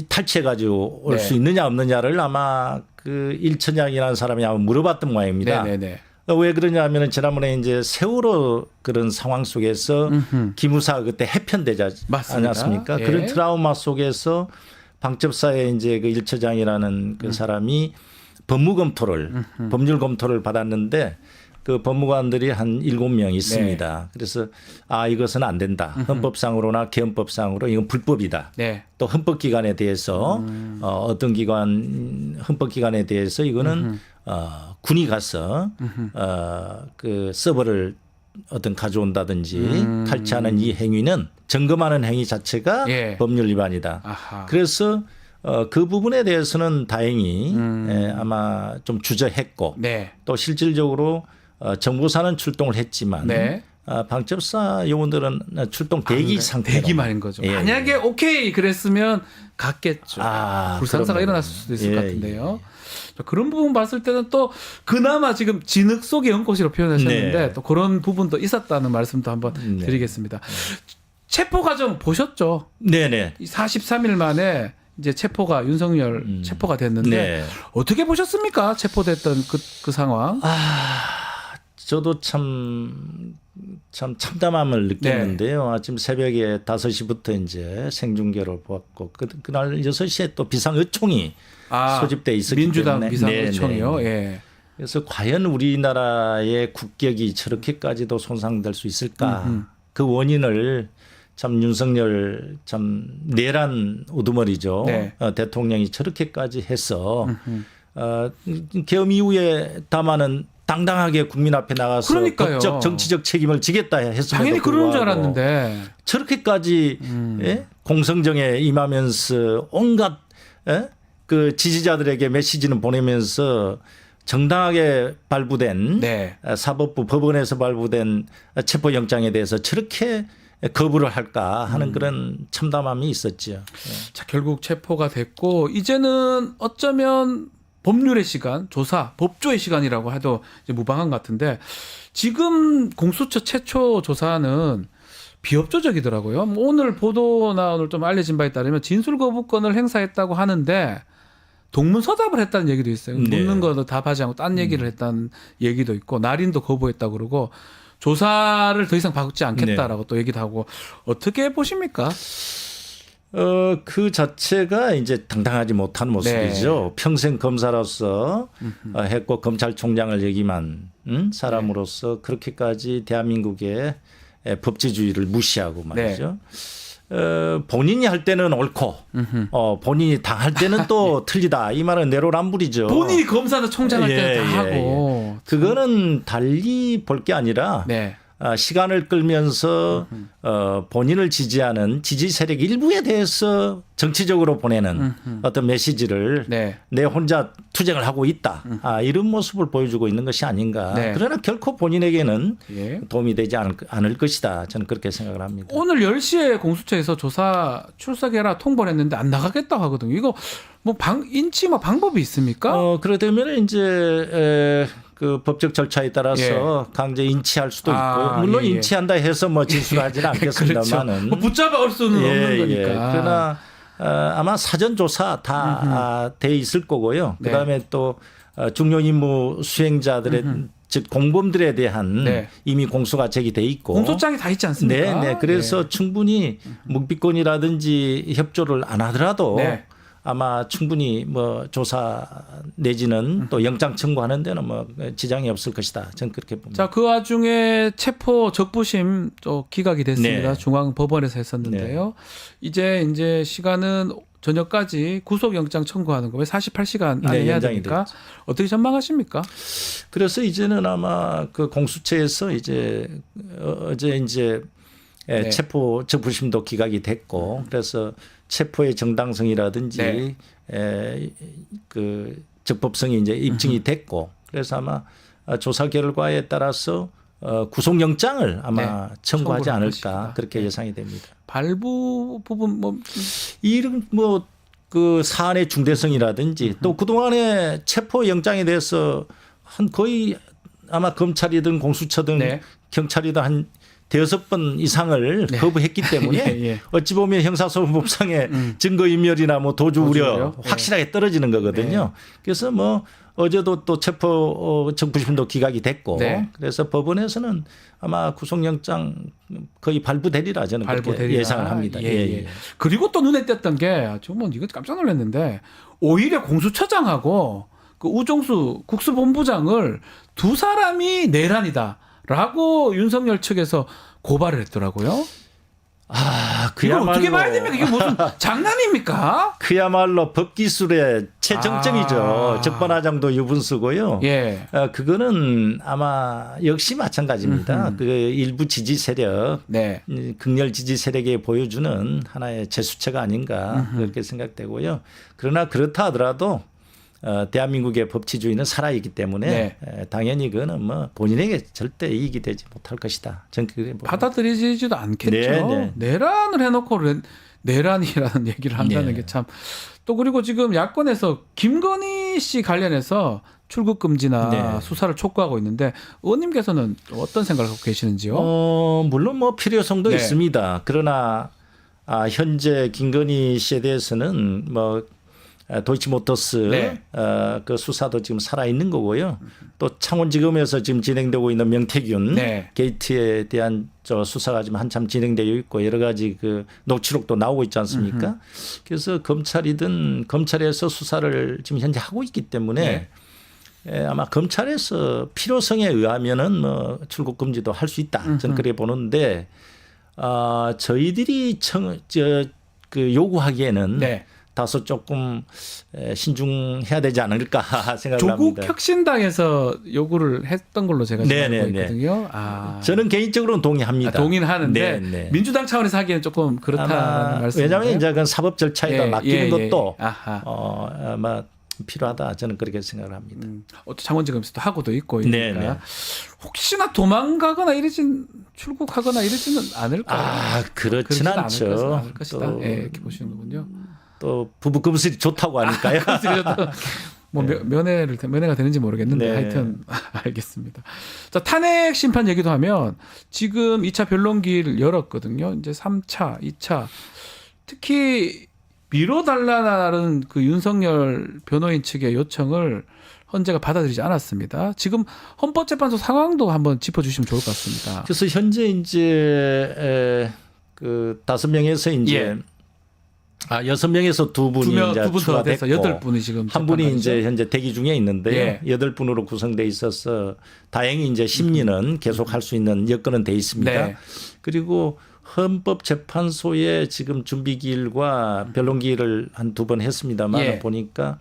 탈취해 가지고 올 수 있느냐 없느냐를 아마 그 일천양이라는 사람이 아마 물어봤던 모양입니다. 네네네. 왜 그러냐면은 지난번에 이제 세월호 그런 상황 속에서 기무사 그때 해편되지 맞습니다. 않았습니까? 예. 그런 트라우마 속에서 방첩사에 이제 그 일처장이라는 그 사람이 법무 검토를 법률 검토를 받았는데 그 법무관들이 한 7명 있습니다. 그래서 이것은 안 된다. 헌법상으로나 개헌법상으로 이건 불법이다. 네. 또 헌법기관에 대해서 어떤 기관 헌법기관에 대해서 이거는 군이 가서 그 서버를 어떤 가져온다든지 탈취하는 이 행위는 점검하는 행위 자체가 예. 법률 위반이다. 아하. 그래서 그 부분에 대해서는 다행히 아마 좀 주저했고 네. 또 실질적으로 정보사는 출동을 했지만 네. 방첩사 요원들은 출동 대기 상태로 대기만인 거죠. 예. 만약에 오케이 그랬으면 갔겠죠. 불상사가 그럼요. 일어났을 수도 있을 예, 것 같은데요. 그런 부분 봤을 때는 또 그나마 지금 진흙 속의 연꽃이라고 표현하셨는데 네. 또 그런 부분도 있었다는 말씀도 한번 드리겠습니다. 체포 과정 보셨죠? 네네. 43일 만에 이제 체포가 윤석열 체포가 됐는데 네. 어떻게 보셨습니까? 체포됐던 그 상황. 저도 참 참담함을 느꼈는데요. 아침 새벽에 5시부터 이제 생중계를 보았고 그날 6시에 또 비상의총이 소집돼 있었기 민주당 때문에 비상의총이요. 네. 예. 그래서 과연 우리나라의 국격이 저렇게까지도 손상될 수 있을까? 그 원인을 참 윤석열 참 내란 우두머리죠. 네. 대통령이 저렇게까지 해서 계엄 이후에 다만은 당당하게 국민 앞에 나가서 그러니까요. 법적 정치적 책임을 지겠다 했음에도 당연히 그런 줄 불구하고 알았는데 저렇게까지 공성정에 임하면서 온갖 그 지지자들에게 메시지는 보내면서 정당하게 발부된 네. 사법부 법원에서 발부된 체포영장에 대해서 저렇게 거부를 할까 하는 그런 참담함이 있었죠. 자, 결국 체포가 됐고 이제는 어쩌면 법률의 시간, 조사, 법조의 시간이라고 해도 이제 무방한 것 같은데 지금 공수처 최초 조사는 비협조적이더라고요. 뭐 오늘 보도나 오늘 좀 알려진 바에 따르면 진술 거부권을 행사했다고 하는데 동문서답을 했다는 얘기도 있어요. 네. 묻는 거도 답하지 않고 딴 얘기를 했다는 얘기도 있고 날인도 거부했다고 그러고 조사를 더 이상 받지 않겠다라고 또 얘기도 하고 어떻게 보십니까? 그 자체가 이제 당당하지 못한 모습이죠. 평생 검사로서 했고 검찰총장을 역임한 사람으로서 그렇게까지 대한민국의 법치주의를 무시하고 말이죠. 본인이 할 때는 옳고 본인이 당할 때는 또 틀리다. 이 말은 내로남불이죠. 본인이 검사나 총장 할 때는 다 예. 하고 그거는 달리 볼 게 아니라 네. 시간을 끌면서 본인을 지지하는 지지 세력 일부에 대해서 정치적으로 보내는 어떤 메시지를 네. 내 혼자 투쟁을 하고 있다. 이런 모습을 보여주고 있는 것이 아닌가. 네. 그러나 결코 본인에게는 예. 도움이 되지 않을 것이다. 저는 그렇게 생각을 합니다. 오늘 10시에 공수처에서 조사 출석해라 통보를 했는데 안 나가겠다고 하거든요. 이거 뭐 인치 뭐 방법이 있습니까? 그러다면 이제 그 법적 절차에 따라서 강제 인치할 수도 있고 물론 예. 인치한다 해서 뭐 진술하지는 않겠습니다만은 그렇죠. 뭐 붙잡아 올 수는 없는 거니까. 그러나 아마 사전 조사 다 돼 있을 거고요. 네. 그다음에 또 중요 임무 수행자들의 즉 공범들에 대한 네. 이미 공소가 제기돼 있고 공소장이 다 있지 않습니까? 네. 그래서 예. 충분히 묵비권이라든지 협조를 안 하더라도 네. 아마 충분히 뭐 조사 내지는 또 영장 청구하는 데는 뭐 지장이 없을 것이다. 저는 그렇게 봅니다. 자, 그 와중에 체포 적부심 또 기각이 됐습니다. 네. 중앙법원에서 했었는데요. 이제 시간은 저녁까지 구속영장 청구하는 거 왜 48시간 안에 네, 해야 연장이 됩니까? 어떻게 전망하십니까? 그래서 이제는 아마 그 공수처에서 이제 어제 이제 네. 체포 적부심도 기각이 됐고 그래서 체포의 정당성이라든지 네. 그 적법성이 이제 입증이 됐고 그래서 아마 조사 결과에 따라서 구속영장을 아마 청구하지 청구를 할 않을까 것이다. 그렇게 네. 예상이 됩니다. 발부 부분 뭐 이런 그 사안의 중대성이라든지 또 그동안의 체포 영장에 대해서 한 거의 아마 검찰이든 공수처든 네. 경찰이든 한 5번 이상을 네. 거부했기 때문에 예, 예. 어찌 보면 형사소송법상의 증거인멸이나 뭐 도주 우려 우려? 네. 확실하게 떨어지는 거거든요. 그래서 뭐 어제도 또 체포 적부심도 기각이 됐고 네. 그래서 법원에서는 아마 구속영장 거의 발부되리라 저는 그렇게 발부되리라. 예상을 합니다. 예, 예. 그리고 또 눈에 띄었던 게 정말 이거 깜짝 놀랐는데 오히려 공수처장하고 그 우종수 국수본부장을 두 사람이 내란이다라고 윤석열 측에서 고발을 했더라고요. 아, 이걸 어떻게 봐야 됩니까? 이게 무슨 장난입니까? 그야말로 법기술의 최정점이죠. 적반하장도 유분수고요. 예. 그거는 아마 역시 마찬가지입니다. 그 일부 지지 세력, 네. 극렬 지지 세력에 보여주는 하나의 제수체가 아닌가 그렇게 생각되고요. 그러나 그렇다 하더라도 대한민국의 법치주의는 살아있기 때문에 당연히 그거는 뭐 본인에게 절대 이익이 되지 못할 것이다. 저는 그게 받아들이지도 않겠죠. 네, 네. 내란을 해놓고 내란이라는 얘기를 한다는 네. 게 참. 또 그리고 지금 야권에서 김건희 씨 관련해서 출국 금지나 네. 수사를 촉구하고 있는데 의원님께서는 어떤 생각을 갖고 계시는지요? 물론 뭐 필요성도 네. 있습니다. 그러나 현재 김건희 씨에 대해서는 뭐 도이치모터스 네. 그 수사도 지금 살아 있는 거고요. 또 창원지검에서 지금 진행되고 있는 명태균 네. 게이트에 대한 수사가 지금 한참 진행되어 있고 여러 가지 그 녹취록도 나오고 있지 않습니까? 그래서 검찰에서 수사를 지금 현재 하고 있기 때문에 아마 검찰에서 필요성에 의하면은 뭐 출국 금지도 할 수 있다. 저는 그렇게 보는데 저희들이 그 요구하기에는 네. 다소 조금 신중해야 되지 않을까 생각을 조국 합니다. 혁신당에서 요구를 했던 걸로 제가 지금 알고 있거든요. 저는 개인적으로는 동의합니다. 동의는 하는데 네, 네. 민주당 차원에서 하기에는 조금 그렇다는 말씀인가요? 왜냐하면 이제 그 사법 절차에다 맡기는 것도 아하. 아마 필요하다. 저는 그렇게 생각을 합니다. 창원지검에서도 하고도 있고 이러니까 네. 혹시나 도망가거나 출국하거나 이러지는 않을까요? 그렇진 않죠. 않을 것이다. 예, 이렇게 보시는 거군요. 또 부부 금슬이 좋다고 하니까요. 뭐 면회가 되는지 모르겠는데 네. 하여튼 알겠습니다. 자, 탄핵 심판 얘기도 하면 지금 2차 변론기를 열었거든요. 이제 3차, 2차 특히 미뤄달라는 그 윤석열 변호인 측의 요청을 헌재가 받아들이지 않았습니다. 지금 헌법재판소 상황도 한번 짚어주시면 좋을 것 같습니다. 그래서 현재 이제 그 5명에서 이제 6명에서 2분이 이제 두 분 더 돼서 추가됐고 8분이 지금 한 분이 재판관이죠. 이제 현재 대기 중에 있는데요. 8분으로 구성돼 있어서 다행히 이제 심리는 계속 할 수 있는 여건은 돼 있습니다. 네. 그리고 헌법재판소의 지금 준비기일과 변론기일을 한 2번 했습니다만 보니까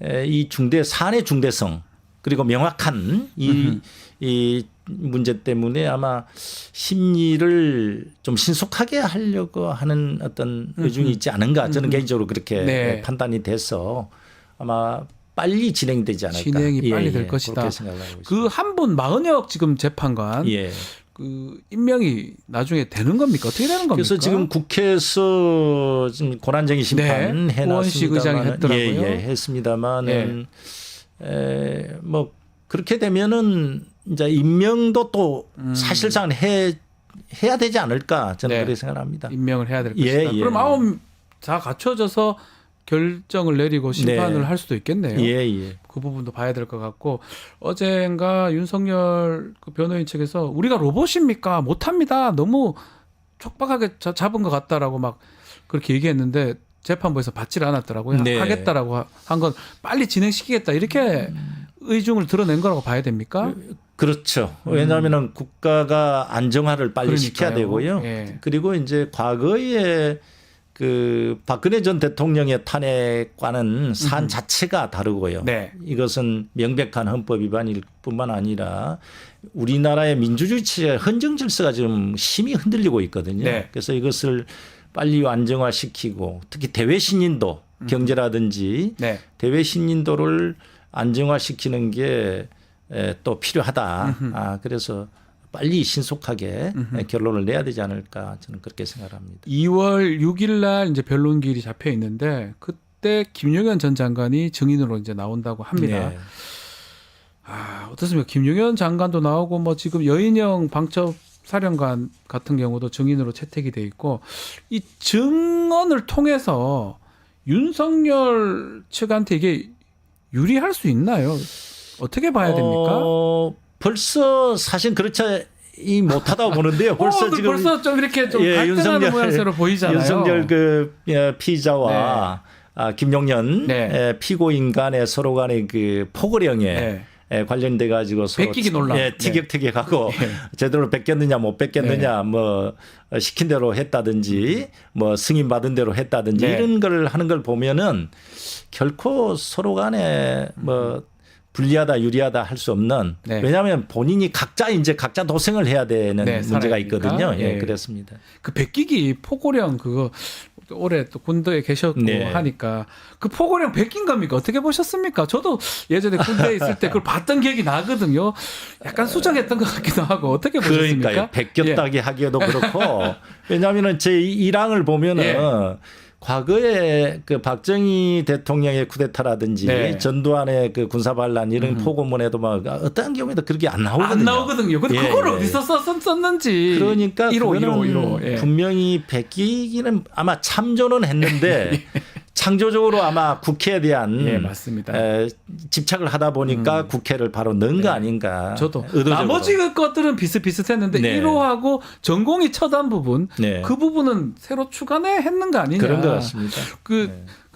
이 사안의 중대성 그리고 명확한 이 문제 때문에 아마 심리를 좀 신속하게 하려고 하는 어떤 의중이 있지 않은가 저는 개인적으로 그렇게 판단이 돼서 아마 빨리 진행되지 않을까. 진행이 빨리 될 것이다. 그렇게 생각을 하고 있습니다. 그 한 분 마은혁 지금 재판관 그 임명이 나중에 되는 겁니까? 어떻게 되는 겁니까? 그래서 지금 국회에서 지금 권한쟁의 심판 우원식 의장이 했더라고요. 했습니다만은 뭐 그렇게 되면은 이제 임명도 또 사실상 해야 되지 않을까 저는 그렇게 생각합니다. 임명을 해야 될 것이다. 그럼 마음 다 갖춰져서 결정을 내리고 심판을 할 수도 있겠네요. 그 부분도 봐야 될 것 같고 어젠가 윤석열 그 변호인 측에서 우리가 로봇입니까? 못합니다. 너무 촉박하게 잡은 것 같다라고 막 그렇게 얘기했는데 재판부에서 받지를 않았더라고요. 하겠다라고 한 건 빨리 진행시키겠다 이렇게 의중을 드러낸 거라고 봐야 됩니까? 그렇죠. 왜냐하면 국가가 안정화를 빨리 시켜야 되고요. 예. 그리고 이제 과거에 그 박근혜 전 대통령의 탄핵과는 사안 자체가 다르고요. 네. 이것은 명백한 헌법 위반일 뿐만 아니라 우리나라의 민주주의 체제 헌정 질서가 지금 심히 흔들리고 있거든요. 네. 그래서 이것을 빨리 안정화시키고 특히 대외 신인도 경제라든지 네. 대외 신인도를 안정화시키는 게 또 필요하다. 그래서 빨리 신속하게 결론을 내야 되지 않을까 저는 그렇게 생각합니다. 2월 6일 날 이제 변론기일이 잡혀 있는데 그때 김용현 전 장관이 증인으로 이제 나온다고 합니다. 네. 아, 어떻습니까? 김용현 장관도 나오고 뭐 지금 여인영 방첩 사령관 같은 경우도 증인으로 채택이 돼 있고 이 증언을 통해서 윤석열 측한테 이게 유리할 수 있나요? 어떻게 봐야 됩니까? 벌써 사실 그렇지 못하다고 보는데요. 벌써 지금 벌써 좀 이렇게 좀 갈등하는 모양새로 보이잖아요. 윤석열 그 피의자와 김용현 네. 피고인 간의 서로 간의 그 포고령에 관련돼 가지고 서로 베끼기 논란. 티격태격하고 제대로 뺏겼느냐 못 뺏겼느냐 뭐 시킨 대로 했다든지 뭐 승인 받은 대로 했다든지 이런 걸 하는 걸 보면은 결코 서로 간에 뭐 불리하다 유리하다 할 수 없는 왜냐하면 본인이 각자 도생을 해야 되는 문제가 있거든요. 그렇습니다. 그 베끼기 포고령 그거 올해 또 군대에 계셨고 하니까 그 포고령 베낀 겁니까? 어떻게 보셨습니까? 저도 예전에 군대에 있을 때 그걸 봤던 기억이 나거든요. 약간 수정했던 것 같기도 하고 어떻게 보셨습니까? 그러니까요. 베꼈다기 하기에도 그렇고 왜냐하면 제 1항을 보면은 과거에 그 박정희 대통령의 쿠데타라든지 전두환의 그 군사반란 이런 포고문에도 막 어떤 경우에도 그렇게 안 나오거든요. 안 나오거든요. 근데 그걸 어디서 썼는지. 그러니까 1호. 분명히 베끼기는 아마 참조는 했는데 창조적으로 아마 국회에 대한 맞습니다. 집착을 하다 보니까 국회를 바로 넣은 거 아닌가. 저도 의도적으로. 나머지 것들은 비슷비슷했는데 1호하고 전공이 처단 부분 그 부분은 새로 추가했는 거 아니냐. 그런 것 같습니다. 그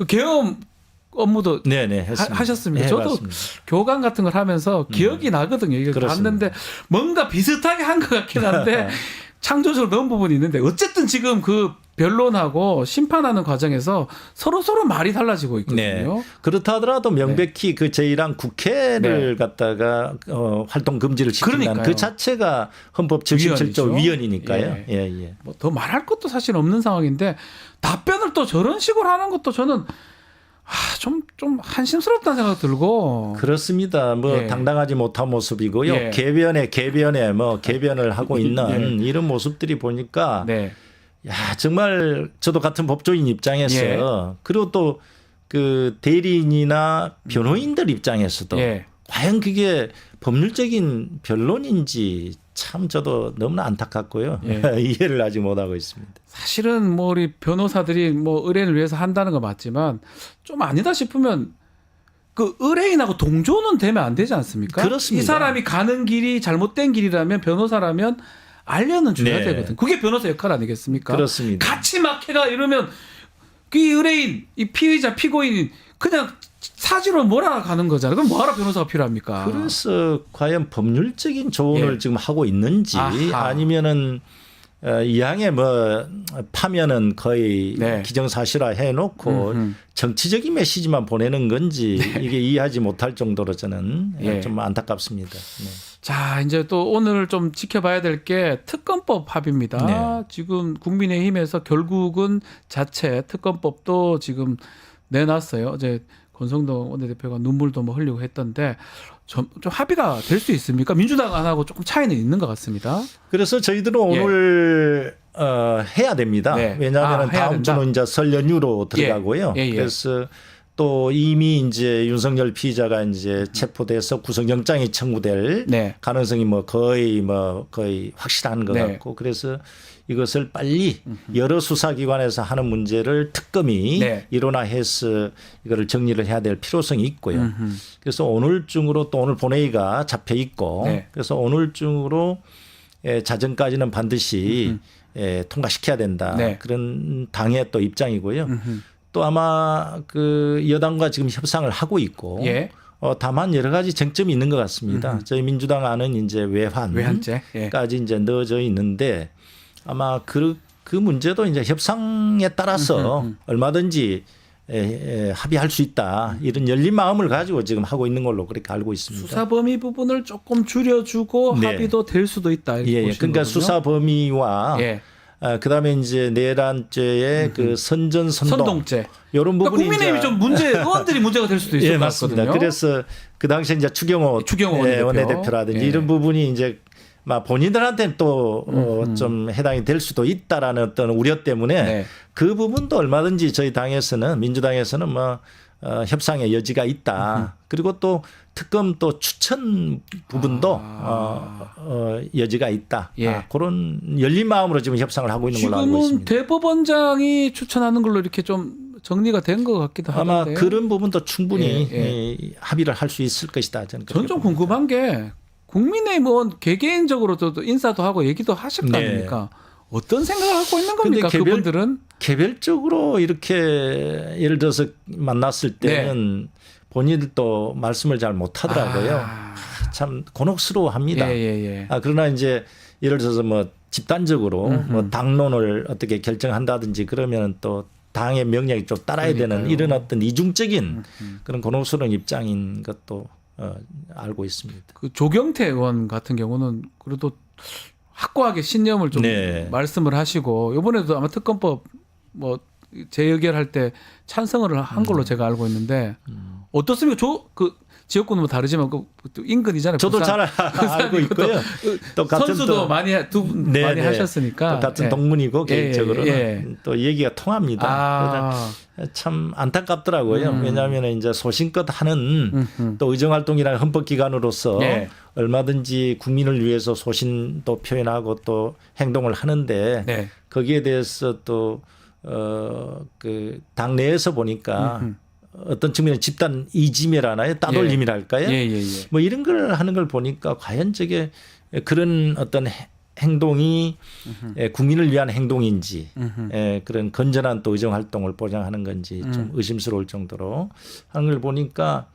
계엄 업무도 하셨습니다. 저도 맞습니다. 교감 같은 걸 하면서 기억이 나거든요. 이걸 봤는데 뭔가 비슷하게 한 것 같긴 한데 창조적으로 넣은 부분이 있는데 어쨌든 지금 그 변론하고 심판하는 과정에서 서로 말이 달라지고 있거든요. 그렇다 하더라도 명백히 그 제1항 국회를 갖다가 활동 금지를 시킨다는 그 자체가 헌법 77조 위헌이니까요. 뭐 더 말할 것도 사실 없는 상황인데 답변을 또 저런 식으로 하는 것도 저는 좀 한심스럽다는 생각 들고. 그렇습니다. 뭐 당당하지 못한 모습이고요. 개변에 뭐 개변을 하고 있는 이런 모습들이 보니까 야, 정말 저도 같은 법조인 입장에서 그리고 또 그 대리인이나 변호인들 입장에서도 과연 그게 법률적인 변론인지 참 저도 너무나 안타깝고요. 이해를 아직 못하고 있습니다. 사실은 뭐 우리 변호사들이 뭐 의뢰인을 위해서 한다는 거 맞지만 좀 아니다 싶으면 그 의뢰인하고 동조는 되면 안 되지 않습니까? 그렇습니다. 이 사람이 가는 길이 잘못된 길이라면 변호사라면 알려는 줘야 되거든. 그게 변호사 역할 아니겠습니까? 그렇습니다. 같이 막 해가 이러면 그 의뢰인, 이 피의자, 피고인 그냥 사지로 몰아가는 거잖아요. 그럼 뭐하러 변호사가 필요합니까? 그래서 과연 법률적인 조언을 지금 하고 있는지 아니면은 이항에 뭐 파면은 거의 기정사실화 해놓고 정치적인 메시지만 보내는 건지 이게 이해하지 못할 정도로 저는 좀 안타깝습니다. 자, 이제 또 오늘 좀 지켜봐야 될 게 특검법 합의입니다. 지금 국민의힘에서 결국은 자체 특검법도 지금 내놨어요. 어제 권성동 원내대표가 눈물도 뭐 흘리고 했던데 좀 합의가 될 수 있습니까? 민주당 안 하고 조금 차이는 있는 것 같습니다. 그래서 저희들은 오늘 해야 됩니다. 왜냐하면 다음 주는 이제 설 연휴로 들어가고요. 그래서 또 이미 이제 윤석열 피의자가 이제 체포돼서 구속영장이 청구될 가능성이 거의 확실한 것 같고 그래서 이것을 빨리 여러 수사기관에서 하는 문제를 특검이 일원화해서 이거를 정리를 해야 될 필요성이 있고요. 그래서 오늘 중으로 또 오늘 본회의가 잡혀 있고 그래서 오늘 중으로 자정까지는 반드시 통과시켜야 된다. 그런 당의 또 입장이고요. 또 아마 그 여당과 지금 협상을 하고 있고 다만 여러 가지 쟁점이 있는 것 같습니다. 저희 민주당 안은 이제 외환까지 이제 넣어져 있는데 아마 그 그 문제도 이제 협상에 따라서 얼마든지 합의할 수 있다. 이런 열린 마음을 가지고 지금 하고 있는 걸로 그렇게 알고 있습니다. 수사 범위 부분을 조금 줄여주고 네. 합의도 될 수도 있다. 이렇게 예, 보시는 그러니까 거군요. 수사 범위와 예. 그다음에 이제 내란죄의 그 선동죄 이런 그러니까 부분이 국민의힘이 이제 좀 의원들이 문제가 될 수도 있을 예, 것 맞습니다. 같거든요. 그래서 그 당시에 이제 추경호 원내대표라든지 예. 이런 부분이 이제 막 본인들한테는 또 좀 해당이 될 수도 있다라는 어떤 우려 때문에 네. 그 부분도 얼마든지 저희 당에서는 민주당에서는 뭐 협상의 여지가 있다. 그리고 또 특검 또 추천 부분도 여지가 있다. 예. 그런 열린 마음으로 지금 협상을 하고 있는 걸로 알고 지금은 있습니다. 대법원장이 추천하는 걸로 이렇게 좀 정리가 된 것 같기도 아마 하던데. 그런 부분도 충분히 예, 합의를 할 수 있을 것이다. 저는 전 좀 그렇게 봅니다. 궁금한 게 국민의힘 의원 개개인적으로도 인사도 하고 얘기도 하실 거 네. 아닙니까? 어떤 생각을 하고 있는 겁니까? 근데 그분들은? 개별적으로 이렇게 예를 들어서 만났을 때는 본인들도 말씀을 잘 못하더라고요. 아. 참 곤혹스러워합니다. 예. 그러나 이제 예를 들어서 뭐 집단적으로 뭐 당론을 어떻게 결정한다든지 그러면 또 당의 명령이 좀 따라야 되는 그러니까요. 이런 어떤 이중적인 그런 곤혹스러운 입장인 것도 알고 있습니다. 그 조경태 의원 같은 경우는 그래도 확고하게 신념을 좀 네. 말씀을 하시고 이번에도 아마 특검법 뭐 재의결할 때 찬성을 한 걸로 제가 알고 있는데 어떻습니까? 그 지역구는 뭐 다르지만 그 인근이잖아요. 저도 부산. 잘 알고 있고요. 또 같은 선수도 또 많이 많이 하셨으니까 또 같은 예. 동문이고 개인적으로는 예. 또 얘기가 통합니다. 아, 그래서 참 안타깝더라고요. 왜냐하면 이제 소신껏 하는 또 의정활동이라는 헌법기관으로서 예. 얼마든지 국민을 위해서 소신도 표현하고 또 행동을 하는데 네. 거기에 대해서 또 그 당내에서 보니까 어떤 측면에 집단 이지매라나요? 따돌림이랄까요? 예. 뭐 이런 걸 하는 걸 보니까 과연 저게 그런 어떤 행동이 국민을 위한 행동인지 그런 건전한 또 의정 활동을 보장하는 건지 좀 의심스러울 정도로 하는 걸 보니까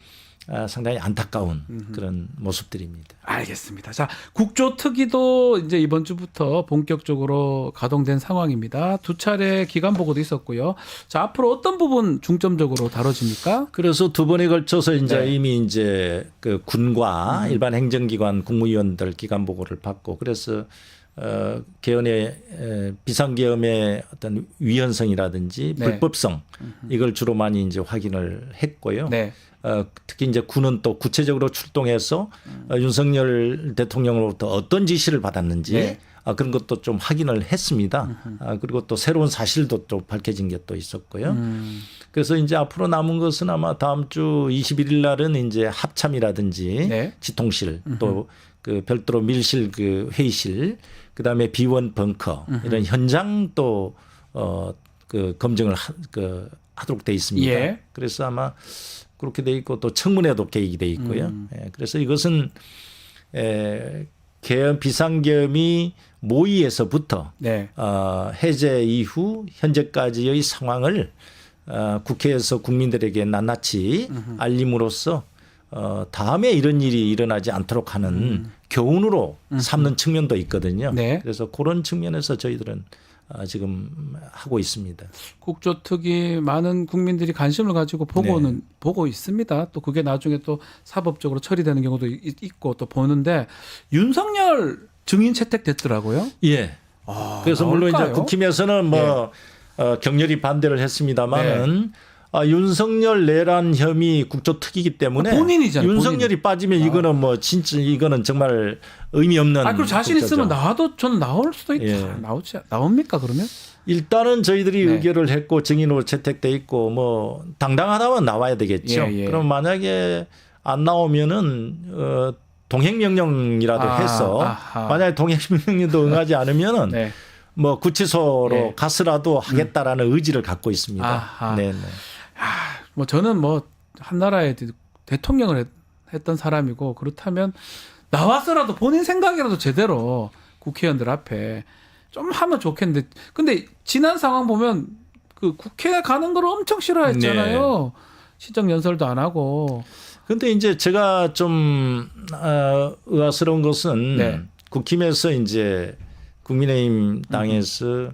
상당히 안타까운 그런 모습들입니다. 알겠습니다. 자, 국조특위도 이제 이번 주부터 본격적으로 가동된 상황입니다. 2차례 기간 보고도 있었고요. 자, 앞으로 어떤 부분 중점적으로 다뤄집니까? 그래서 두 번에 걸쳐서 이제 네. 이미 이제 그 군과 일반 행정기관 국무위원들 기간 보고를 받고 그래서 개헌의 비상계엄의 어떤 위헌성이라든지 네. 불법성 이걸 주로 많이 이제 확인을 했고요. 네. 특히 이제 군은 또 구체적으로 출동해서 윤석열 대통령으로부터 어떤 지시를 받았는지 네. 그런 것도 좀 확인을 했습니다. 그리고 또 새로운 사실도 또 밝혀진 게 또 있었고요. 그래서 이제 앞으로 남은 것은 아마 다음 주 21일 날은 이제 합참이라든지 네. 지통실 또 그 별도로 밀실 그 회의실 그다음에 비원 벙커 이런 현장 또 그 검증을 하도록 돼 있습니다. 예. 그래서 아마 그렇게 돼 있고 또 청문회도 계획이 돼 있고요. 그래서 이것은 계엄 비상계엄이 모의에서부터 네. 해제 이후 현재까지의 상황을 국회에서 국민들에게 낱낱이 알림으로써 다음에 이런 일이 일어나지 않도록 하는 교훈으로 삼는 측면도 있거든요. 네. 그래서 그런 측면에서 저희들은 지금 하고 있습니다. 국조특위 많은 국민들이 관심을 가지고 보고 있습니다. 또 그게 나중에 또 사법적으로 처리되는 경우도 있고 또 보는데 윤석열 증인 채택됐더라고요. 예. 그래서 물론 이제 나올까요? 국힘에서는 뭐 격렬히 반대를 했습니다만은 윤석열 내란 혐의 국조특위이기 때문에 본인이잖아요, 윤석열이 빠지면 이거는 뭐 진짜 이거는 정말 의미 없는. 그리고 자신 국조죠. 있으면 나와도 저는 나올 수도 있다. 예. 나옵니까 그러면? 일단은 저희들이 네. 의결을 했고 증인으로 채택돼 있고 뭐 당당하다면 나와야 되겠죠. 예. 그럼 만약에 안 나오면은 동행명령이라도 해서 아하. 만약에 동행명령도 응하지 않으면은 네. 뭐 구치소로 예. 가서라도 하겠다라는 의지를 갖고 있습니다. 아하. 네. 뭐 저는 뭐 한나라의 대통령을 했던 사람이고 그렇다면 나와서라도 본인 생각이라도 제대로 국회의원들 앞에 좀 하면 좋겠는데 근데 지난 상황 보면 그 국회 가는 걸 엄청 싫어했잖아요. 시정 연설도 안 하고. 근데 이제 제가 좀 의아스러운 것은 네. 국힘에서 이제 국민의힘 당에서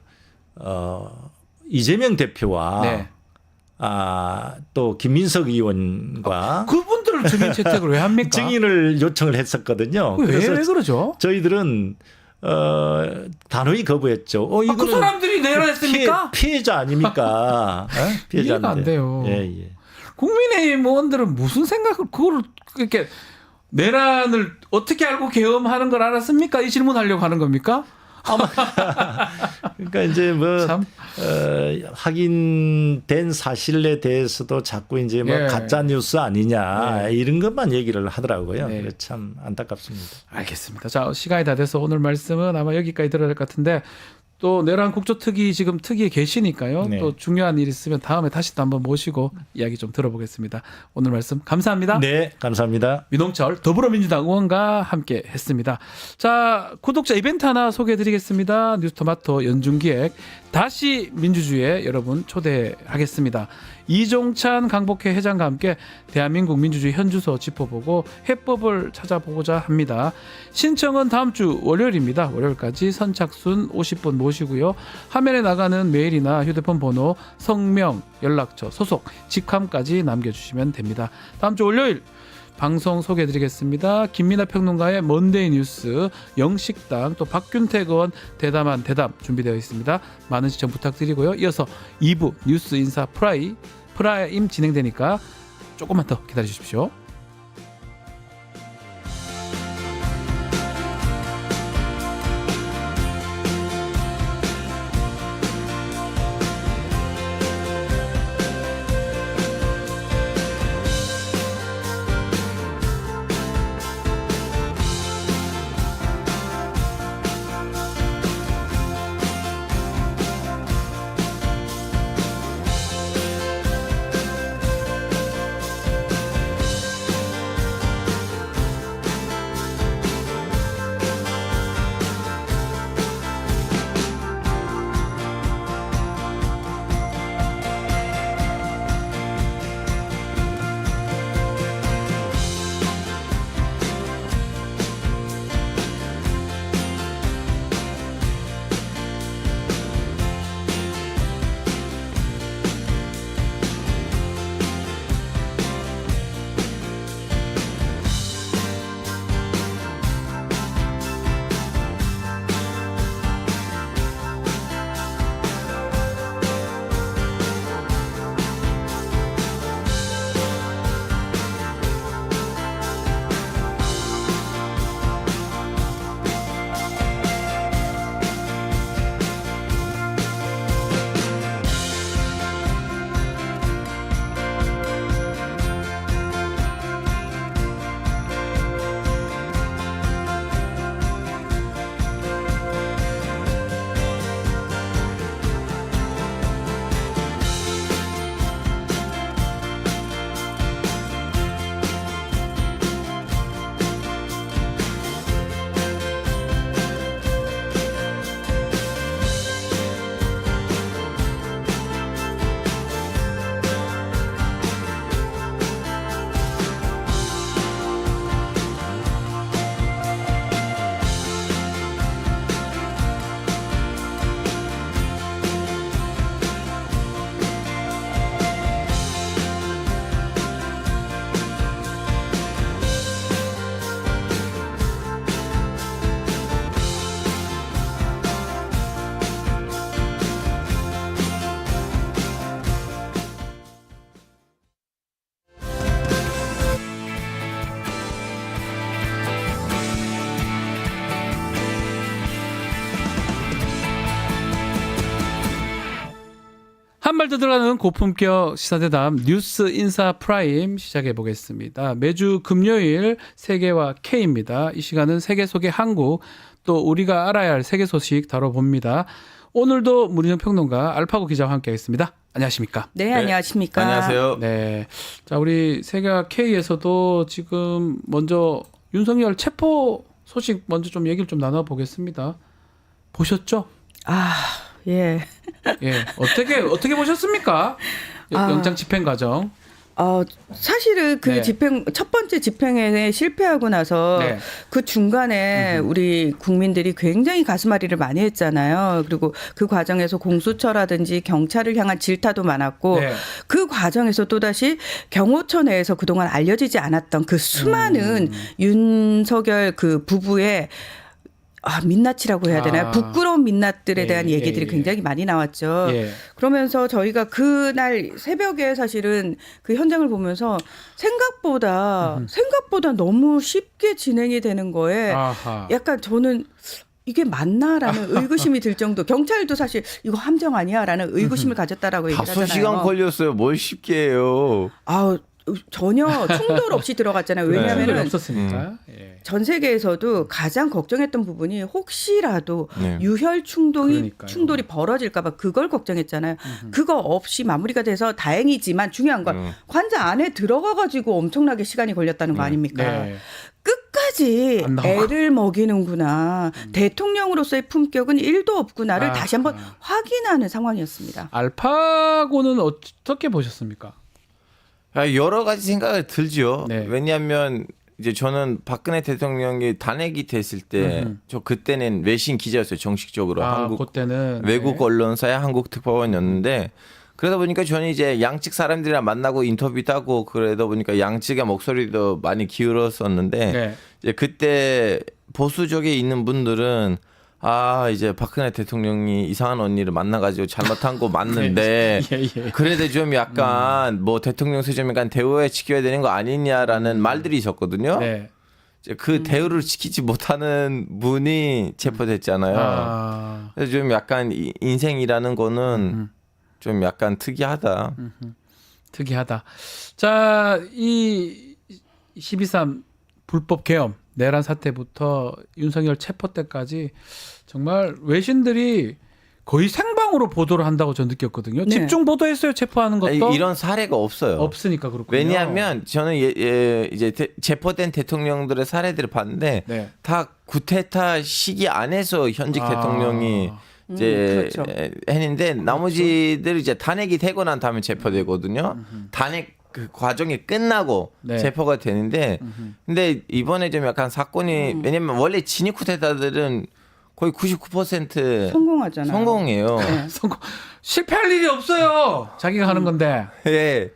이재명 대표와 네. 또 김민석 의원과 그분들을 증인 채택을 왜 합니까? 증인을 요청을 했었거든요. 왜 그래서 그러죠? 저희들은 단호히 거부했죠. 그 이거는 사람들이 내란했습니까? 피해자 아닙니까? 이해가 안 돼요. 예. 국민의힘 의원들은 무슨 생각을 그걸 이렇게 내란을 어떻게 알고 계엄하는 걸 알았습니까? 이 질문하려고 하는 겁니까? 그러니까 이제 뭐 참. 확인된 사실에 대해서도 자꾸 이제 뭐 예. 가짜 뉴스 아니냐 이런 것만 얘기를 하더라고요. 네. 그래서 참 안타깝습니다. 알겠습니다. 자, 시간이 다 돼서 오늘 말씀은 아마 여기까지 들어야 될 것 같은데 또 내란 국조특위 지금 특위에 계시니까요. 네. 또 중요한 일 있으면 다음에 다시 또 한번 모시고 이야기 좀 들어보겠습니다. 오늘 말씀 감사합니다. 네, 감사합니다. 민홍철 더불어민주당 의원과 함께 했습니다. 자, 구독자 이벤트 하나 소개해 드리겠습니다. 뉴스토마토 연중기획 다시 민주주의에 여러분 초대하겠습니다. 이종찬 강복회 회장과 함께 대한민국 민주주의 현주소 짚어보고 해법을 찾아보고자 합니다. 신청은 다음 주 월요일입니다. 월요일까지 선착순 50분 모시고요. 화면에 나가는 메일이나 휴대폰 번호, 성명, 연락처, 소속, 직함까지 남겨주시면 됩니다. 다음 주 월요일 방송 소개해드리겠습니다. 김민하 평론가의 먼데이 뉴스, 영식당, 또 박균택 의원 대담한 대담 준비되어 있습니다. 많은 시청 부탁드리고요. 이어서 2부 뉴스 인사 프라임 진행되니까 조금만 더 기다려주십시오. 한 발 더 들어가는 고품격 시사대담 뉴스 인사 프라임 시작해 보겠습니다. 매주 금요일 세계와 K입니다. 이 시간은 세계 속의 한국, 또 우리가 알아야 할 세계 소식 다뤄봅니다. 오늘도 문희정 평론가, 알파고 기자와 함께하겠습니다. 안녕하십니까? 네, 안녕하십니까? 안녕하세요. 네, 자 우리 세계와 K에서도 지금 먼저 윤석열 체포 소식 먼저 좀 얘기를 좀 나눠보겠습니다. 보셨죠? 예. 예, 어떻게 보셨습니까? 영장 집행 과정. 사실은 그 네. 집행 첫 번째 집행에 실패하고 나서 네. 그 중간에 우리 국민들이 굉장히 가슴앓이를 많이 했잖아요. 그리고 그 과정에서 공수처라든지 경찰을 향한 질타도 많았고 네. 그 과정에서 또다시 경호처 내에서 그동안 알려지지 않았던 그 수많은 윤석열 그 부부의 민낯이라고 해야 되나요? 부끄러운 민낯들에 대한 얘기들이 굉장히 많이 나왔죠. 예. 그러면서 저희가 그날 새벽에 사실은 그 현장을 보면서 생각보다 너무 쉽게 진행이 되는 거에 아하. 약간 저는 이게 맞나라는 의구심이 들 정도. 경찰도 사실 이거 함정 아니야라는 의구심을 가졌다라고 얘기를 하잖아요. 5시간 걸렸어요. 뭘 쉽게 해요. 전혀 충돌 없이 들어갔잖아요. 충돌이 왜냐하면 없었으니까. 예. 전 세계에서도 가장 걱정했던 부분이 혹시라도 네. 유혈 그러니까요. 충돌이 벌어질까봐 그걸 걱정했잖아요. 그거 없이 마무리가 돼서 다행이지만 중요한 건 관자 안에 들어가가지고 엄청나게 시간이 걸렸다는 거 아닙니까? 네. 끝까지 안 나오고. 애를 먹이는구나. 대통령으로서의 품격은 1도 없구나를 다시 한번 아하. 확인하는 상황이었습니다. 알파고는 어떻게 보셨습니까? 여러 가지 생각이 들죠. 네. 왜냐하면 이제 저는 박근혜 대통령이 탄핵이 됐을 때 저 그때는 외신 기자였어요. 정식적으로 한국 그때는 외국 네. 언론사의 한국 특파원이었는데 그러다 보니까 저는 이제 양측 사람들이랑 만나고 인터뷰도 하고 그러다 보니까 양측의 목소리도 많이 기울었었는데 네. 이제 그때 보수 쪽에 있는 분들은 이제 박근혜 대통령이 이상한 언니를 만나가지고 잘못한 거 맞는데 예. 그래도 좀 약간 뭐 대통령 수준이니까 대우에 지켜야 되는 거 아니냐라는 말들이 있었거든요. 네. 이제 그 대우를 지키지 못하는 분이 체포됐잖아요. 그래서 좀 약간 인생이라는 거는 좀 약간 특이하다. 특이하다. 자, 이 12.3 불법 계엄 내란 사태부터 윤석열 체포 때까지 정말 외신들이 거의 생방으로 보도를 한다고 저는 느꼈거든요. 네. 집중 보도했어요. 체포하는 것도 이런 사례가 없어요. 없으니까 그렇군요. 왜냐하면 저는 이제 체포된 대통령들의 사례들을 봤는데 네. 다 구테타 시기 안에서 현직 대통령이 이제 그렇죠. 했는데 나머지들 이제 탄핵이 되고 난 다음에 체포되거든요. 탄핵 그 과정이 끝나고 네. 체포가 되는데 근데 이번에 좀 약간 사건이 왜냐면 원래 진입 쿠데타들은 거의 99% 성공하잖아요. 성공이에요. 네. 성공 실패할 일이 없어요. 자기가 하는 건데 예.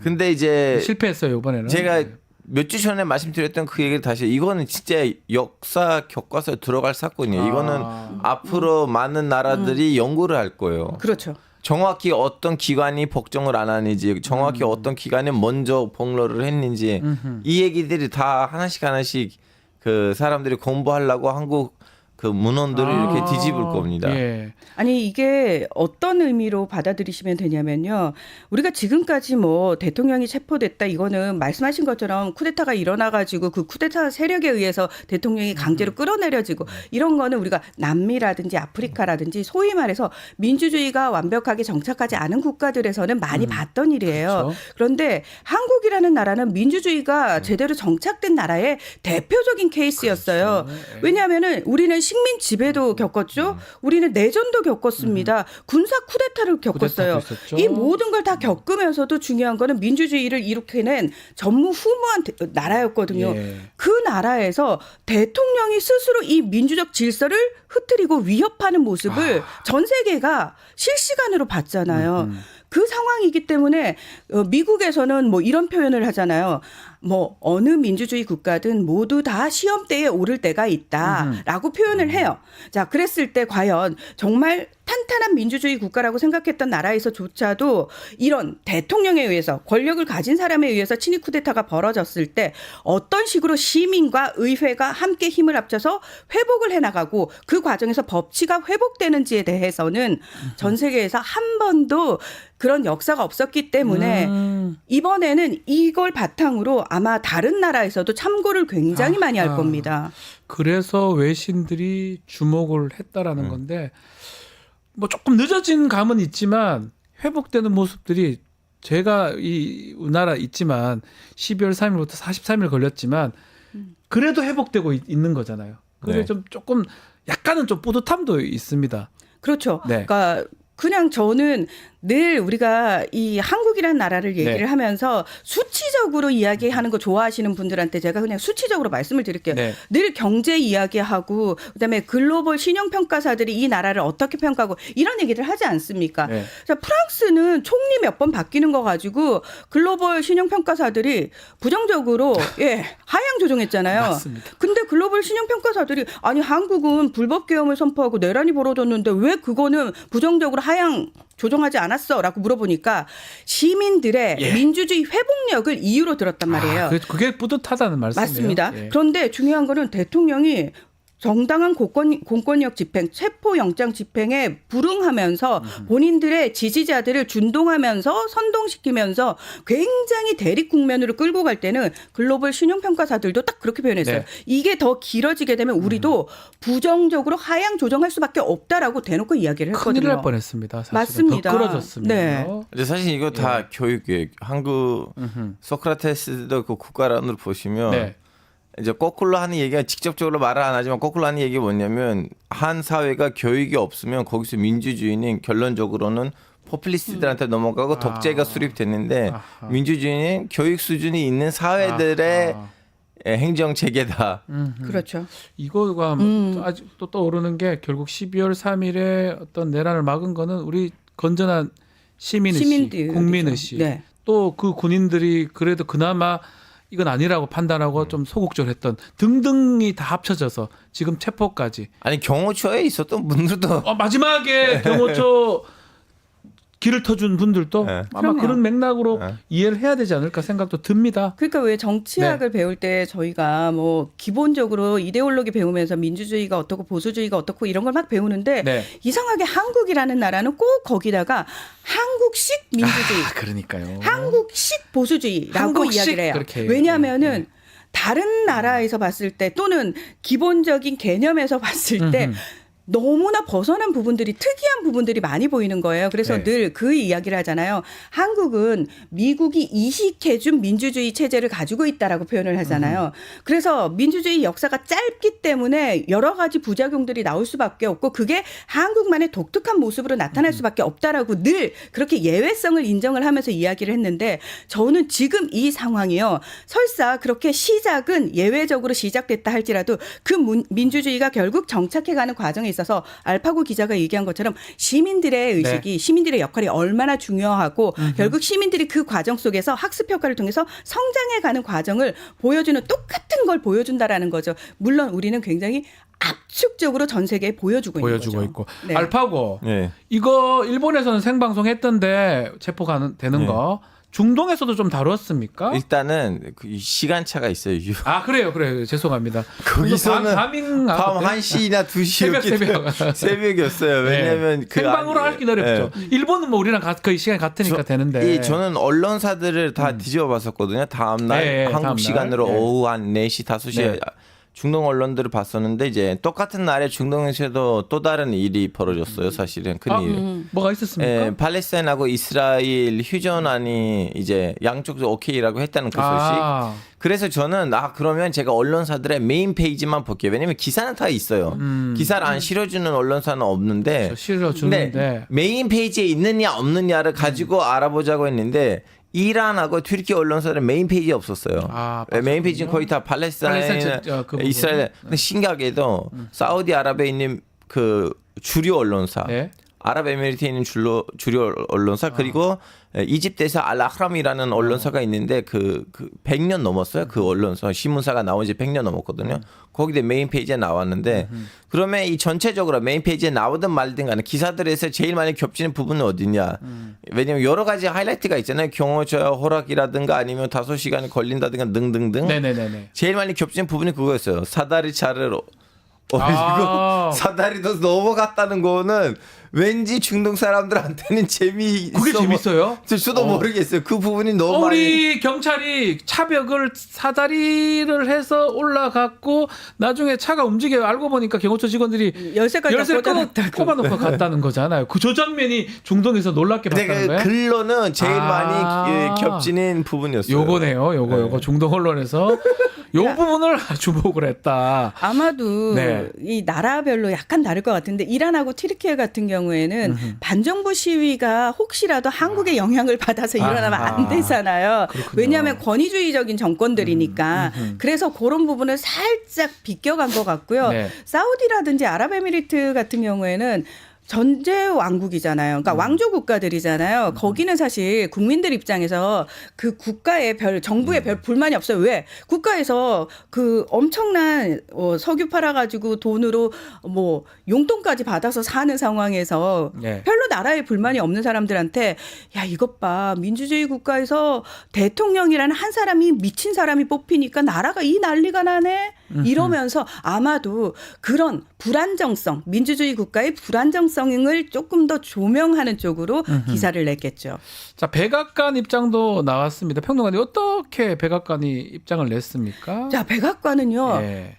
근데 이제 실패했어요 이번에는. 제가 몇 주 전에 말씀드렸던 그 얘기를 다시 이거는 진짜 역사 교과서에 들어갈 사건이에요. 이거는 앞으로 많은 나라들이 연구를 할 거예요. 그렇죠. 정확히 어떤 기관이 복종을 안 하는지 정확히 어떤 기관이 먼저 폭로를 했는지 이 얘기들이 다 하나씩 그 사람들이 공부하려고 한국 그 문헌들을 이렇게 뒤집을 겁니다. 예. 아니 이게 어떤 의미로 받아들이시면 되냐면요. 우리가 지금까지 뭐 대통령이 체포됐다 이거는 말씀하신 것처럼 쿠데타가 일어나가지고 그 쿠데타 세력에 의해서 대통령이 강제로 끌어내려지고 이런 거는 우리가 남미라든지 아프리카라든지 소위 말해서 민주주의가 완벽하게 정착하지 않은 국가들에서는 많이 봤던 일이에요. 그렇죠. 그런데 한국이라는 나라는 민주주의가 제대로 정착된 나라의 대표적인 케이스였어요. 그렇죠. 왜냐하면은 우리는 식민 지배도 겪었죠. 우리는 내전도 겪었습니다. 군사 쿠데타를 겪었어요. 쿠데타도 있었죠. 이 모든 걸 다 겪으면서도 중요한 거는 민주주의를 일으켜낸 전무후무한 나라였거든요. 예. 그 나라에서 대통령이 스스로 이 민주적 질서를 흐트리고 위협하는 모습을 전 세계가 실시간으로 봤잖아요. 그 상황이기 때문에 미국에서는 뭐 이런 표현을 하잖아요. 뭐 어느 민주주의 국가든 모두 다 시험대에 오를 때가 있다라고 표현을 해요. 자, 그랬을 때 과연 정말 탄탄한 민주주의 국가라고 생각했던 나라에서조차도 이런 대통령에 의해서 권력을 가진 사람에 의해서 친위 쿠데타가 벌어졌을 때 어떤 식으로 시민과 의회가 함께 힘을 합쳐서 회복을 해나가고 그 과정에서 법치가 회복되는지에 대해서는 전 세계에서 한 번도 그런 역사가 없었기 때문에 이번에는 이걸 바탕으로 아마 다른 나라에서도 참고를 굉장히 많이 할 겁니다. 그래서 외신들이 주목을 했다라는 건데 뭐 조금 늦어진 감은 있지만 회복되는 모습들이 제가 이 우리나라 있지만 12월 3일부터 43일 걸렸지만 그래도 회복되고 있는 거잖아요. 그게 네. 좀 조금 약간은 좀 뿌듯함도 있습니다. 그렇죠. 네. 그러니까 그냥 저는 늘 우리가 이 한국이라는 나라를 얘기를 네. 하면서 수치적으로 이야기하는 거 좋아하시는 분들한테 제가 그냥 수치적으로 말씀을 드릴게요. 네. 늘 경제 이야기하고 그다음에 글로벌 신용평가사들이 이 나라를 어떻게 평가하고 이런 얘기를 하지 않습니까? 네. 자, 프랑스는 총리 몇 번 바뀌는 거 가지고 글로벌 신용평가사들이 부정적으로 하향 조정했잖아요. 맞습니다. 근데 글로벌 신용평가사들이 아니 한국은 불법 계엄을 선포하고 내란이 벌어졌는데 왜 그거는 부정적으로 하향 조정하지 않았어라고 물어보니까 시민들의 민주주의 회복력을 이유로 들었단 말이에요. 그게 뿌듯하다는 말씀이에요. 맞습니다. 예. 그런데 중요한 거는 대통령이 정당한 공권력 집행, 체포영장 집행에 불응하면서 본인들의 지지자들을 준동하면서 선동시키면서 굉장히 대립 국면으로 끌고 갈 때는 글로벌 신용평가사들도 딱 그렇게 표현했어요. 네. 이게 더 길어지게 되면 우리도 부정적으로 하향 조정할 수밖에 없다라고 대놓고 이야기를 했거든요. 큰일 날 뻔했습니다. 사실은. 맞습니다. 더 끌어졌습니다. 네. 근데 사실 이거 다 교육이에요. 한국 소크라테스도 그 국가론을 보시면 네. 이제 거꾸로 하는 얘기가 직접적으로 말을 안 하지만 거꾸로 하는 얘기가 뭐냐면 한 사회가 교육이 없으면 거기서 민주주의는 결론적으로는 포퓰리스트들한테 넘어가고 독재가 수립됐는데 아하. 민주주의는 교육 수준이 있는 사회들의 아하. 행정 체계다. 그렇죠. 이거가 아직도 떠오르는 게 결국 12월 3일에 어떤 내란을 막은 거는 우리 건전한 시민의식, 시민들이죠. 국민의식, 네. 또 그 군인들이 그래도 그나마 이건 아니라고 판단하고 좀 소극적으로 등등이 다 합쳐져서 지금 체포까지. 아니 경호처에 있었던 분들도 마지막에 경호처 길을 터준 분들도 네. 아마 그럼요. 그런 맥락으로 네. 이해를 해야 되지 않을까 생각도 듭니다. 그러니까 왜 정치학을 네. 배울 때 저희가 뭐 기본적으로 이데올로기 배우면서 민주주의가 어떻고 보수주의가 어떻고 이런 걸 막 배우는데 네. 이상하게 한국이라는 나라는 꼭 거기다가 한국식 민주주의, 그러니까요. 한국식 보수주의라고 한국식 이야기를 해요. 그렇게 왜냐하면은 다른 나라에서 봤을 때 또는 기본적인 개념에서 봤을 때 너무나 벗어난 부분들이 특이한 부분들이 많이 보이는 거예요. 그래서 네. 늘 그 이야기를 하잖아요. 한국은 미국이 이식해준 민주주의 체제를 가지고 있다라고 표현을 하잖아요. 그래서 민주주의 역사가 짧기 때문에 여러 가지 부작용들이 나올 수밖에 없고 그게 한국만의 독특한 모습으로 나타날 수밖에 없다라고 늘 그렇게 예외성을 인정을 하면서 이야기를 했는데 저는 지금 이 상황이요. 설사 그렇게 시작은 예외적으로 시작됐다 할지라도 그 민주주의가 결국 정착해가는 과정에 있어서 알파고 기자가 얘기한 것처럼 시민들의 의식이 시민들의 역할이 얼마나 중요하고 결국 시민들이 그 과정 속에서 학습 효과를 통해서 성장해가는 과정을 보여주는 똑같은 걸 보여준다라는 거죠. 물론 우리는 굉장히 압축적으로 전 세계에 보여주고 있는 거죠. 있고. 네. 알파고 네. 이거 일본에서는 생방송 했던데 체포가 되는 네. 거 중동에서도 좀 다뤘습니까? 일단은 그 시간차가 있어요. 그래요. 죄송합니다. 거기서는 밤 밤 1시나 2시였기 새벽이었어요. 왜냐하면 그 생방으로 하긴 어렵죠. 일본은 뭐 우리랑 거의 시간이 같으니까 되는데. 저는 언론사들을 다 뒤집어 봤었거든요. 다음날 네, 한국 다음날. 시간으로 네. 오후 한 4시, 5시에 네. 중동 언론들을 봤었는데 이제 똑같은 날에 중동에서도 또 다른 일이 벌어졌어요. 사실은 큰일. 뭐가 있었습니까? 예, 팔레스타인하고 이스라엘 휴전안이 이제 양쪽도 오케이라고 했다는 그 소식. 그래서 저는 그러면 제가 언론사들의 메인 페이지만 볼게요. 왜냐면 기사는 다 있어요. 기사를 안 실어주는 언론사는 없는데. 실어주는데. 근데 메인 페이지에 있느냐 없느냐를 가지고 알아보자고 했는데 이란하고 튀르키 언론사들은 메인 페이지에 없었어요. 메인 페이지는 거의 다 팔레스타인, 이스라엘. 근데 신기하게도 사우디아라비아에 있는 그 주류 언론사, 네. 아랍에미리트에 있는 주류 언론사 그리고 이집트에서 알아흐람이라는 언론사가 있는데 그 100년 넘었어요. 그 언론사 신문사가 나온 지 100년 넘었거든요. 거기에 메인 페이지에 나왔는데 그러면 이 전체적으로 메인 페이지에 나오든 말든 간에 기사들에서 제일 많이 겹치는 부분은 어디냐. 왜냐하면 여러 가지 하이라이트가 있잖아요. 경호처 허락이라든가 아니면 5시간이 걸린다든가 등등등. 네네네. 제일 많이 겹치는 부분이 그거였어요. 사다리 차를 올리고 사다리도 넘어갔다는 거는 왠지 중동 사람들한테는 그게 재밌어요? 저도 모르겠어요. 그 부분이 너무 우리 경찰이 차벽을 사다리를 해서 올라갔고 나중에 차가 움직여요. 알고 보니까 경호처 직원들이 열쇠까지 꼽아놓고 갔다는 거잖아요. 저 장면이 중동에서 놀랍게 봤다는 거예요? 글로는 제일 많이 겹치는 부분이었어요. 요거네요. 요거 중동 언론에서 요 부분을 주목을 했다. 아마도 네. 이 나라별로 약간 다를 것 같은데 이란하고 튀르키예 같은 경우에는 반정부 시위가 혹시라도 한국의 영향을 받아서 일어나면 안 되잖아요. 그렇군요. 왜냐하면 권위주의적인 정권들이니까. 그래서 그런 부분을 살짝 비껴간 것 같고요. 네. 사우디라든지 아랍에미리트 같은 경우에는 전제 왕국이잖아요. 그러니까 왕조 국가들이잖아요. 거기는 사실 국민들 입장에서 그 국가의 정부의 별 불만이 없어요. 왜? 국가에서 그 엄청난 석유 팔아가지고 돈으로 뭐 용돈까지 받아서 사는 상황에서 네. 별로 나라에 불만이 없는 사람들한테 야 이것 봐 민주주의 국가에서 대통령이라는 한 사람이 미친 사람이 뽑히니까 나라가 이 난리가 나네 이러면서 아마도 그런 불안정성 민주주의 국가의 불안정성을 조금 더 조명하는 쪽으로 기사를 냈겠죠. 자, 백악관 입장도 나왔습니다. 평론가님 어떻게 백악관이 입장을 냈습니까? 자 백악관은요. 네.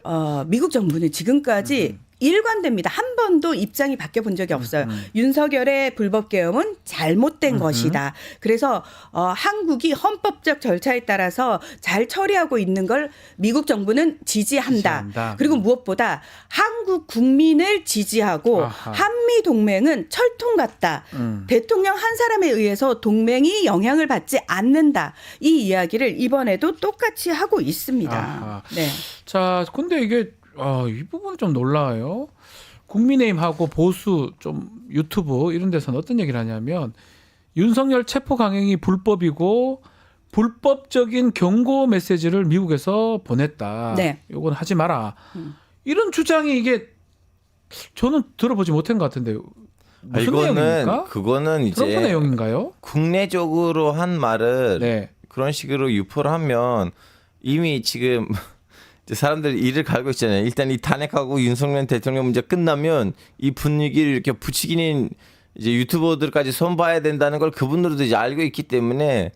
미국 정부는 지금까지 일관됩니다. 한 번도 입장이 바뀌어 본 적이 없어요. 윤석열의 불법 계엄은 잘못된 것이다. 그래서 한국이 헌법적 절차에 따라서 잘 처리하고 있는 걸 미국 정부는 지지한다. 그리고 무엇보다 한국 국민을 지지하고 아하. 한미 동맹은 철통 같다. 대통령 한 사람에 의해서 동맹이 영향을 받지 않는다. 이 이야기를 이번에도 똑같이 하고 있습니다. 아하. 네. 자, 근데 이게 이 부분 좀 놀라워요. 국민의힘하고 보수 좀 유튜브 이런 데서는 어떤 얘기를 하냐면 윤석열 체포 강행이 불법이고 불법적인 경고 메시지를 미국에서 보냈다. 네. 요건 하지 마라. 이런 주장이 이게 저는 들어보지 못한 것 같은데 무슨 내용입니까? 그거는 트럼프 이제 내용인가요? 국내적으로 한 말을 네. 그런 식으로 유포를 하면 이미 지금 이제 사람들이 이를 갈고 있잖아요. 일단 이 탄핵하고 윤석열 대통령 문제 끝나면 이 분위기를 이렇게 부추기는 이제 유튜버들까지 손봐야 된다는 걸 그분들도 이제 알고 있기 때문에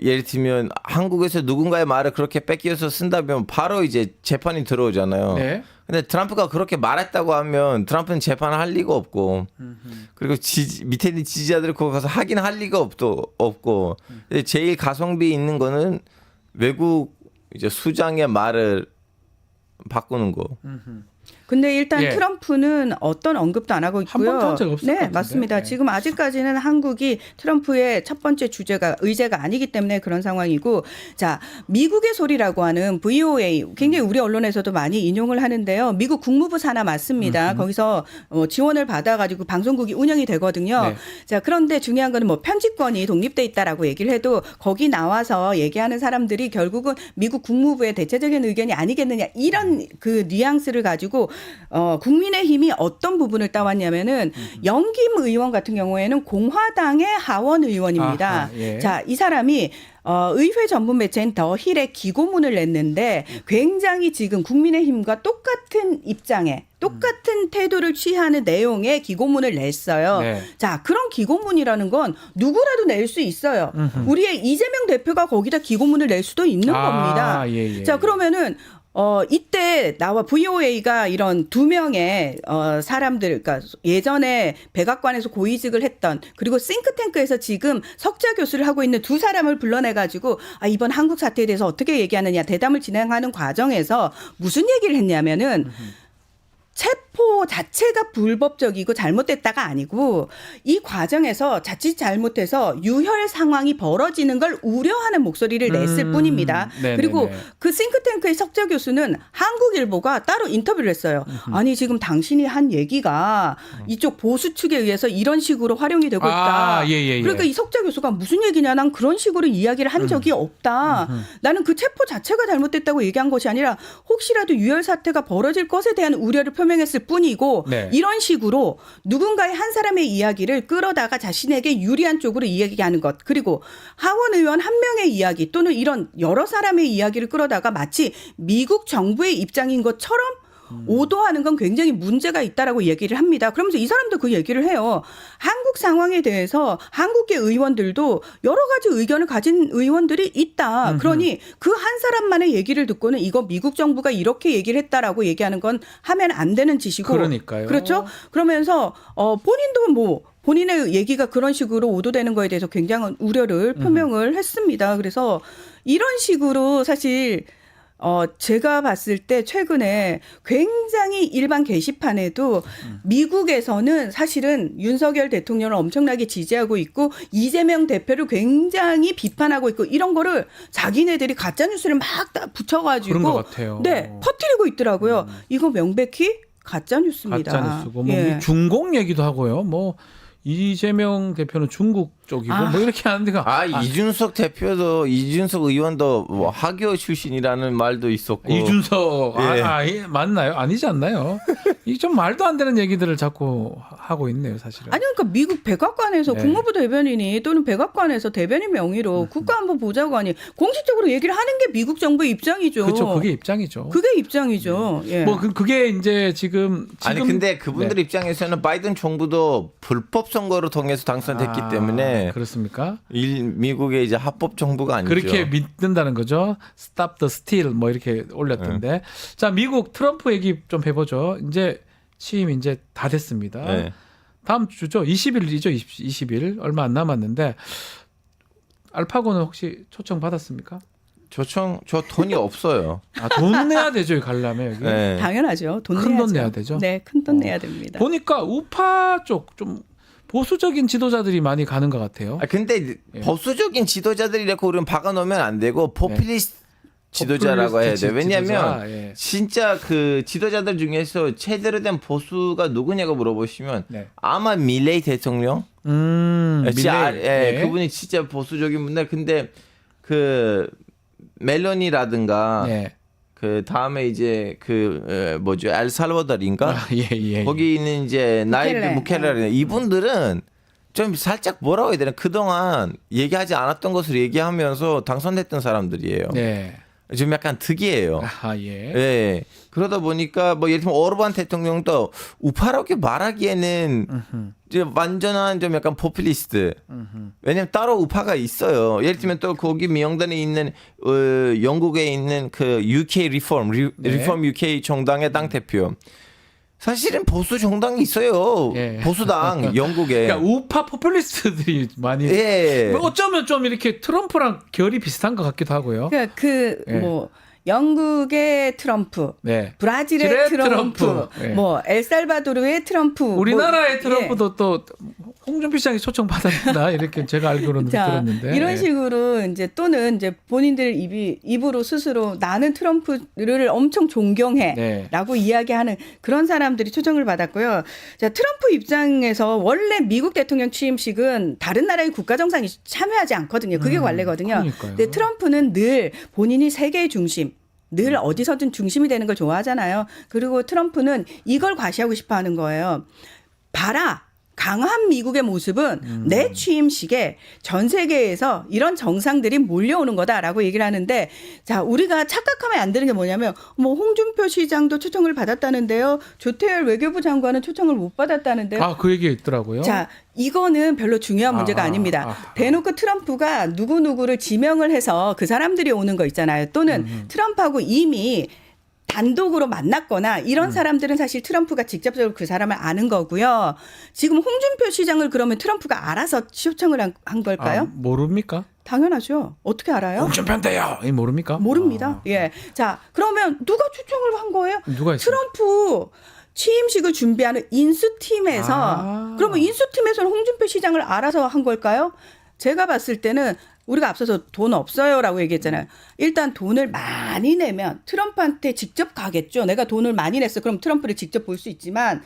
예를 들면 한국에서 누군가의 말을 그렇게 뺏겨서 쓴다면 바로 이제 재판이 들어오잖아요. 네. 근데 트럼프가 그렇게 말했다고 하면 트럼프는 재판을 할 리가 없고 그리고 밑에 있는 지지자들이 거기 가서 하긴 할 리가 없고 제일 가성비 있는 거는 외국 이제 수장의 말을 바꾸는 거. 근데 일단 예. 트럼프는 어떤 언급도 안 하고 있고요. 한 번도 한 적이 없을 것 네, 같은데. 맞습니다. 네. 지금 아직까지는 한국이 트럼프의 첫 번째 의제가 아니기 때문에 그런 상황이고, 자 미국의 소리라고 하는 VOA 굉장히 우리 언론에서도 많이 인용을 하는데요. 미국 국무부 산하 맞습니다. 거기서 지원을 받아가지고 방송국이 운영이 되거든요. 네. 자 그런데 중요한 거는 뭐 편집권이 독립돼 있다라고 얘기를 해도 거기 나와서 얘기하는 사람들이 결국은 미국 국무부의 대체적인 의견이 아니겠느냐 이런 그 뉘앙스를 가지고 국민의힘이 어떤 부분을 따왔냐면은 영김 의원 같은 경우에는 공화당의 하원 의원입니다. 아하, 예. 자, 이 사람이 의회 전문 매체인 더 힐에 기고문을 냈는데 굉장히 지금 국민의힘과 똑같은 입장에 똑같은 태도를 취하는 내용의 기고문을 냈어요. 네. 자, 그런 기고문이라는 건 누구라도 낼 수 있어요. 우리의 이재명 대표가 거기다 기고문을 낼 수도 있는 겁니다. 예, 예. 자, 그러면은 이때 나와 VOA가 이런 두 명의 사람들, 그러니까 예전에 백악관에서 고위직을 했던 그리고 싱크탱크에서 지금 석좌 교수를 하고 있는 두 사람을 불러내가지고 이번 한국 사태에 대해서 어떻게 얘기하느냐 대담을 진행하는 과정에서 무슨 얘기를 했냐면은 체포 자체가 불법적이고 잘못됐다가 아니고 이 과정에서 자칫 잘못해서 유혈 상황이 벌어지는 걸 우려하는 목소리를 냈을 뿐입니다. 네네네. 그리고 그 싱크탱크의 석좌 교수는 한국일보가 따로 인터뷰를 했어요. 아니 지금 당신이 한 얘기가 이쪽 보수 측에 의해서 이런 식으로 활용이 되고 있다. 예. 그러니까 이 석좌 교수가 무슨 얘기냐 난 그런 식으로 이야기를 한 적이 없다. 나는 그 체포 자체가 잘못됐다고 얘기한 것이 아니라 혹시라도 유혈 사태가 벌어질 것에 대한 우려를 표명했을 뿐이고 네. 이런 식으로 누군가의 한 사람의 이야기를 끌어다가 자신에게 유리한 쪽으로 이야기하는 것 그리고 하원 의원 한 명의 이야기 또는 이런 여러 사람의 이야기를 끌어다가 마치 미국 정부의 입장인 것처럼 오도하는 건 굉장히 문제가 있다라고 얘기를 합니다. 그러면서 이 사람도 그 얘기를 해요. 한국 상황에 대해서 한국의 의원들도 여러 가지 의견을 가진 의원들이 있다. 그러니 그 한 사람만의 얘기를 듣고는 이거 미국 정부가 이렇게 얘기를 했다라고 얘기하는 건 하면 안 되는 짓이고. 그러니까요. 그렇죠? 그러면서 본인도 뭐 본인의 얘기가 그런 식으로 오도되는 거에 대해서 굉장한 우려를 표명을 했습니다. 그래서 이런 식으로 사실 제가 봤을 때 최근에 굉장히 일반 게시판에도 미국에서는 사실은 윤석열 대통령을 엄청나게 지지하고 있고 이재명 대표를 굉장히 비판하고 있고 이런 거를 자기네들이 가짜 뉴스를 막 다 붙여가지고 그런 것 같아요. 네, 퍼뜨리고 있더라고요. 이거 명백히 가짜 뉴스입니다. 가짜 뉴스고 뭐 예. 중공 얘기도 하고요. 뭐 이재명 대표는 중국 쪽이고 뭐 이렇게 하는 데가 이준석 의원도 뭐 하교 출신이라는 말도 있었고. 이준석 예. 맞나요? 아니지 않나요? 이 좀 말도 안 되는 얘기들을 자꾸 하고 있네요, 사실은. 아니 그러니까 미국 백악관에서 네. 국무부 대변인이 또는 백악관에서 대변인 명의로 국가 안보 보좌관이 공식적으로 얘기를 하는 게 미국 정부의 입장이죠. 그렇죠. 그게 입장이죠. 그게 입장이죠. 예. 뭐 그게 이제 지금 아니 근데 그분들 입장에서는 바이든 정부도 불법 선거를 통해서 당선됐기 때문에 그렇습니까? 미국의 이제 합법 정부가 아니죠. 그렇게 믿는다는 거죠. Stop the steal 뭐 이렇게 올렸던데. 자, 미국 트럼프 얘기 좀 해보죠. 이제 취임 이제 다 됐습니다. 네. 다음 주죠. 20일이죠. 20일 얼마 안 남았는데 알파고는 혹시 초청 받았습니까? 저 돈이 없어요. 돈 내야 되죠. 가려면 여기. 네. 당연하죠. 돈 큰 내야죠. 돈 내야 되죠? 네, 큰 돈 내야 됩니다. 보니까 우파 쪽 좀 보수적인 지도자들이 많이 가는 것 같아요. 근데 예. 보수적인 지도자들이라고 우리는 박아놓으면 안 되고 포퓰리스트 지도자라고 해야 돼. 왜냐하면 지도자, 예. 진짜 그 지도자들 중에서 제대로 된 보수가 누구냐고 물어보시면 네. 아마 밀레이 대통령. 밀레이. 예. 그분이 진짜 보수적인 분들. 근데 그 멜로니라든가 네. 그 다음에 이제 그 뭐죠 엘살바도르인가 예. 거기 있는 이제 나이브 무켈레. 무켈레 이분들은 좀 살짝 뭐라고 해야 되나 그동안 얘기하지 않았던 것을 얘기하면서 당선됐던 사람들이에요. 네. 좀 약간 특이해요. 예. 예. 그러다 보니까 뭐 예를 들면 오르반 대통령도 우파라고 말하기에는 이제 완전한 좀 약간 포퓰리스트. 왜냐면 따로 우파가 있어요. 예를 들면 또 거기 명단에 있는 영국에 있는 그 UK 리폼 UK 정당의 당 대표. 사실은 보수 정당이 있어요. 예. 보수당 영국에. 그러니까 우파 포퓰리스트들이 많이. 예. 뭐 어쩌면 좀 이렇게 트럼프랑 결이 비슷한 것 같기도 하고요. 그러니까 예. 뭐 영국의 트럼프, 네. 브라질의 지레 트럼프, 트럼프. 예. 뭐 엘살바도르의 트럼프, 우리나라의 뭐, 트럼프도 또 홍준표 시장이 초청 받았나 이렇게 제가 알기로는 자, 들었는데. 이런 예. 식으로 이제 또는 이제 본인들 입으로 스스로 나는 트럼프를 엄청 존경해라고 네. 이야기하는 그런 사람들이 초청을 받았고요. 자, 트럼프 입장에서 원래 미국 대통령 취임식은 다른 나라의 국가 정상이 참여하지 않거든요. 그게 관례거든요. 그러니까요. 근데 트럼프는 늘 본인이 세계의 중심, 늘 어디서든 중심이 되는 걸 좋아하잖아요. 그리고 트럼프는 이걸 과시하고 싶어 하는 거예요. 봐라. 강한 미국의 모습은 내 취임식에 전 세계에서 이런 정상들이 몰려오는 거다라고 얘기를 하는데 자, 우리가 착각하면 안 되는 게 뭐냐면 뭐 홍준표 시장도 초청을 받았다는데요. 조태열 외교부 장관은 초청을 못 받았다는데요. 그 얘기 있더라고요. 자, 이거는 별로 중요한 문제가 아닙니다. 대놓고 트럼프가 누구누구를 지명을 해서 그 사람들이 오는 거 있잖아요. 또는 트럼프하고 이미 단독으로 만났거나 이런 사람들은 사실 트럼프가 직접적으로 그 사람을 아는 거고요. 지금 홍준표 시장을 그러면 트럼프가 알아서 초청을 한 걸까요? 모릅니까? 당연하죠. 어떻게 알아요? 홍준표인데요. 모릅니까? 모릅니다. 예. 자, 그러면 누가 초청을 한 거예요? 누가 했어요? 트럼프 취임식을 준비하는 인수팀에서 그러면 인수팀에서는 홍준표 시장을 알아서 한 걸까요? 제가 봤을 때는 우리가 앞서서 돈 없어요라고 얘기했잖아요. 일단 돈을 많이 내면 트럼프한테 직접 가겠죠. 내가 돈을 많이 냈어. 그럼 트럼프를 직접 볼 수 있지만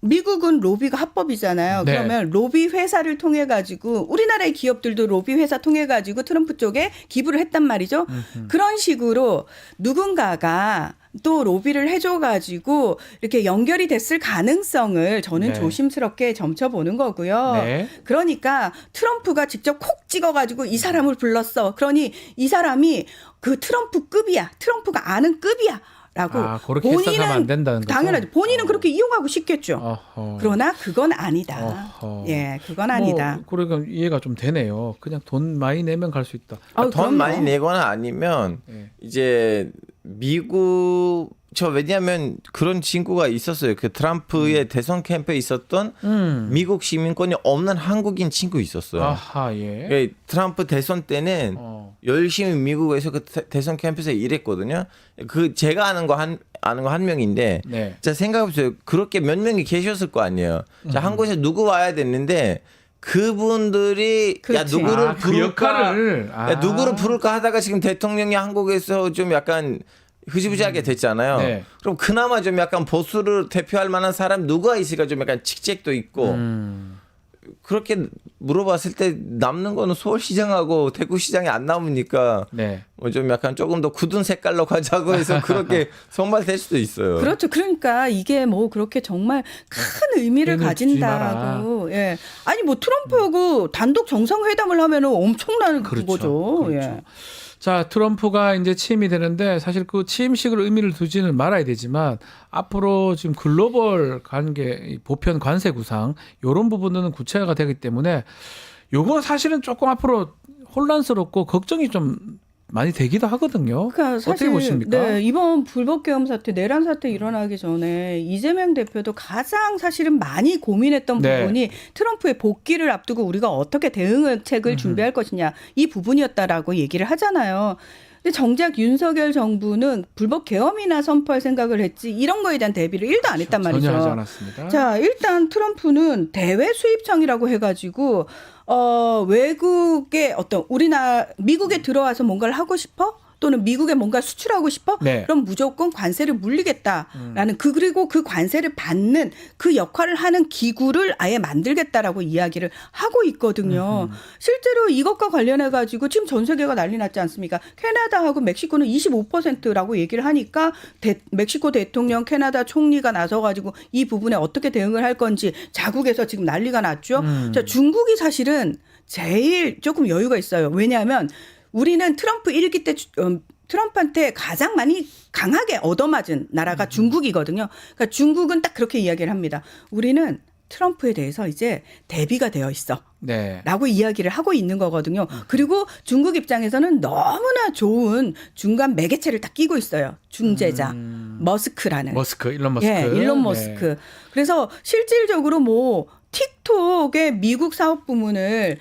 미국은 로비가 합법이잖아요. 네. 그러면 로비 회사를 통해 가지고 우리나라의 기업들도 로비 회사 통해 가지고 트럼프 쪽에 기부를 했단 말이죠. 그런 식으로 누군가가 또 로비를 해줘 가지고 이렇게 연결이 됐을 가능성을 저는 네. 조심스럽게 점쳐보는 거고요. 네. 그러니까 트럼프가 직접 콕 찍어가지고 이 사람을 불렀어. 그러니 이 사람이 그 트럼프급이야. 트럼프가 아는 급이야. 라고 그렇게 해석하면 안 된다는 거죠? 당연하죠. 본인은 그렇게 이용하고 싶겠죠. 어허. 그러나 그건 아니다. 어허. 예, 그건 아니다. 그러니까 이해가 좀 되네요. 그냥 돈 많이 내면 갈 수 있다. 아우, 돈 그럼요. 많이 내거나 아니면 예. 이제 미국 저 왜냐하면 그런 친구가 있었어요. 그 트럼프의 대선 캠프에 있었던 미국 시민권이 없는 한국인 친구 있었어요. 아하, 예. 그 트럼프 대선 때는 열심히 미국에서 그 대선 캠프에서 일했거든요. 그 제가 아는 거 한 명인데, 네. 자 생각해보세요. 그렇게 몇 명이 계셨을 거 아니에요. 자 한국에서 누구 와야 됐는데 그분들이 야 그렇지. 누구를 아, 그 부를까? 역할을. 야, 누구를 부를까 하다가 지금 대통령이 한국에서 좀 약간 흐지부지하게 됐잖아요. 네. 그럼 그나마 좀 약간 보수를 대표할 만한 사람 누가 있을까 좀 약간 직책도 있고 그렇게 물어봤을 때 남는 거는 서울시장하고 대구시장이 안 남으니까 네. 뭐 좀 약간 조금 더 굳은 색깔로 가자고 해서 그렇게 선발될 수도 있어요. 그렇죠. 그러니까 이게 뭐 그렇게 정말 큰 의미를 의미를 주지 가진다고. 예. 아니 뭐 트럼프하고 단독 정상회담을 하면은 엄청난 그렇죠. 거죠. 그렇죠. 예. 자, 트럼프가 이제 취임이 되는데 사실 그 취임식을 의미를 두지는 말아야 되지만 앞으로 지금 글로벌 관계 보편 관세 구상 이런 부분은 구체화가 되기 때문에 요건 사실은 조금 앞으로 혼란스럽고 걱정이 좀 많이 되기도 하거든요. 그러니까 사실 어떻게 보십니까? 네, 이번 불법계엄 사태, 내란 사태 일어나기 전에 이재명 대표도 가장 사실은 많이 고민했던 네. 부분이 트럼프의 복귀를 앞두고 우리가 어떻게 대응책을 준비할 것이냐 이 부분이었다라고 얘기를 하잖아요. 근데 정작 윤석열 정부는 불법계엄이나 선포할 생각을 했지 이런 거에 대한 대비를 1도 안 했단 말이죠. 전혀 하지 않았습니다. 자, 일단 트럼프는 대외 수입청이라고 해가지고 외국의 어떤 미국에 들어와서 뭔가를 하고 싶어? 또는 미국에 뭔가 수출하고 싶어? 네. 그럼 무조건 관세를 물리겠다라는 그리고 그 관세를 받는 그 역할을 하는 기구를 아예 만들겠다라고 이야기를 하고 있거든요. 실제로 이것과 관련해 가지고 지금 전 세계가 난리 났지 않습니까? 캐나다하고 멕시코는 25%라고 얘기를 하니까 멕시코 대통령, 캐나다 총리가 나서 가지고 이 부분에 어떻게 대응을 할 건지 자국에서 지금 난리가 났죠. 자, 중국이 사실은 제일 조금 여유가 있어요. 왜냐하면 우리는 트럼프 1기 때 트럼프한테 가장 많이 강하게 얻어맞은 나라가 중국이거든요. 그러니까 중국은 딱 그렇게 이야기를 합니다. 우리는 트럼프에 대해서 이제 대비가 되어 있어. 네. 라고 이야기를 하고 있는 거거든요. 그리고 중국 입장에서는 너무나 좋은 중간 매개체를 딱 끼고 있어요. 중재자. 머스크라는. 일론 머스크. 예, 일론 머스크. 네. 그래서 실질적으로 뭐 틱톡의 미국 사업 부문을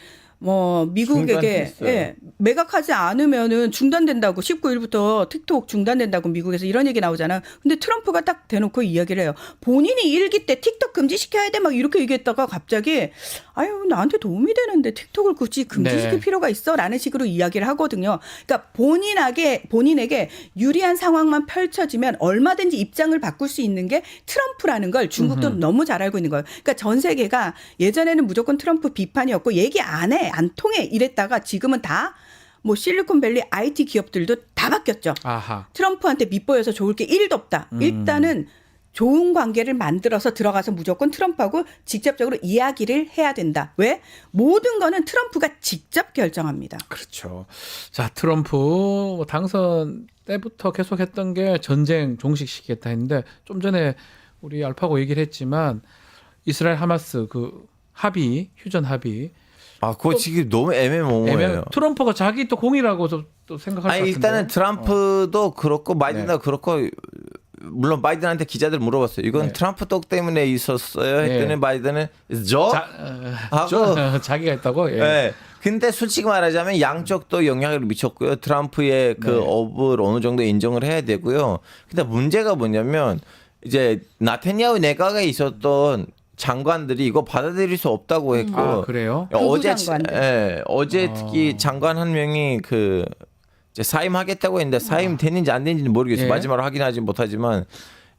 미국에게 중단했어요. 매각하지 않으면은 중단된다고 19일부터 틱톡 중단된다고 미국에서 이런 얘기 나오잖아요. 근데 트럼프가 딱 대놓고 이야기를 해요. 본인이 1기 때 틱톡 금지시켜야 돼 막 이렇게 얘기했다가 갑자기 아유 나한테 도움이 되는데 틱톡을 굳이 금지시킬 네. 필요가 있어라는 식으로 이야기를 하거든요. 그러니까 본인에게 유리한 상황만 펼쳐지면 얼마든지 입장을 바꿀 수 있는 게 트럼프라는 걸 중국도 너무 잘 알고 있는 거예요. 그러니까 전 세계가 예전에는 무조건 트럼프 비판이었고 얘기 안 해, 안 통해 이랬다가 지금은 다 뭐 실리콘밸리 IT 기업들도 다 바뀌었죠. 아하. 트럼프한테 밑보여서 좋을 게 1도 없다. 일단은 좋은 관계를 만들어서 들어가서 무조건 트럼프하고 직접적으로 이야기를 해야 된다. 왜? 모든 거는 트럼프가 직접 결정합니다. 그렇죠. 자, 트럼프 당선 때부터 계속했던 게 전쟁 종식시키겠다 했는데 좀 전에 우리 알파고 얘기를 했지만 이스라엘 하마스 그 합의, 휴전 합의. 아, 그거 지금 너무 애매모호해요. 트럼프가 자기 또 공이라고 또 생각할 것 아니 같은데. 일단은 트럼프도 그렇고 바이든도 그렇고 물론 바이든한테 기자들 물어봤어요. 이건 네. 트럼프 떡 때문에 있었어요. 했더니 네. 바이든은 하고 자기가 했다고. 예. 네. 근데 솔직히 말하자면 양쪽도 영향을 미쳤고요. 트럼프의 그 네. 업을 어느 정도 인정을 해야 되고요. 근데 문제가 뭐냐면 이제 나타냐후 내각에 있었던 장관들이 이거 받아들일 수 없다고 했고 아, 그래요? 어제 장관들. 어제 특히 장관 한 명이 그 이제 사임하겠다고 했는데 사임 됐는지 안 됐는지는 모르겠어요. 예. 마지막으로 확인하지 못하지만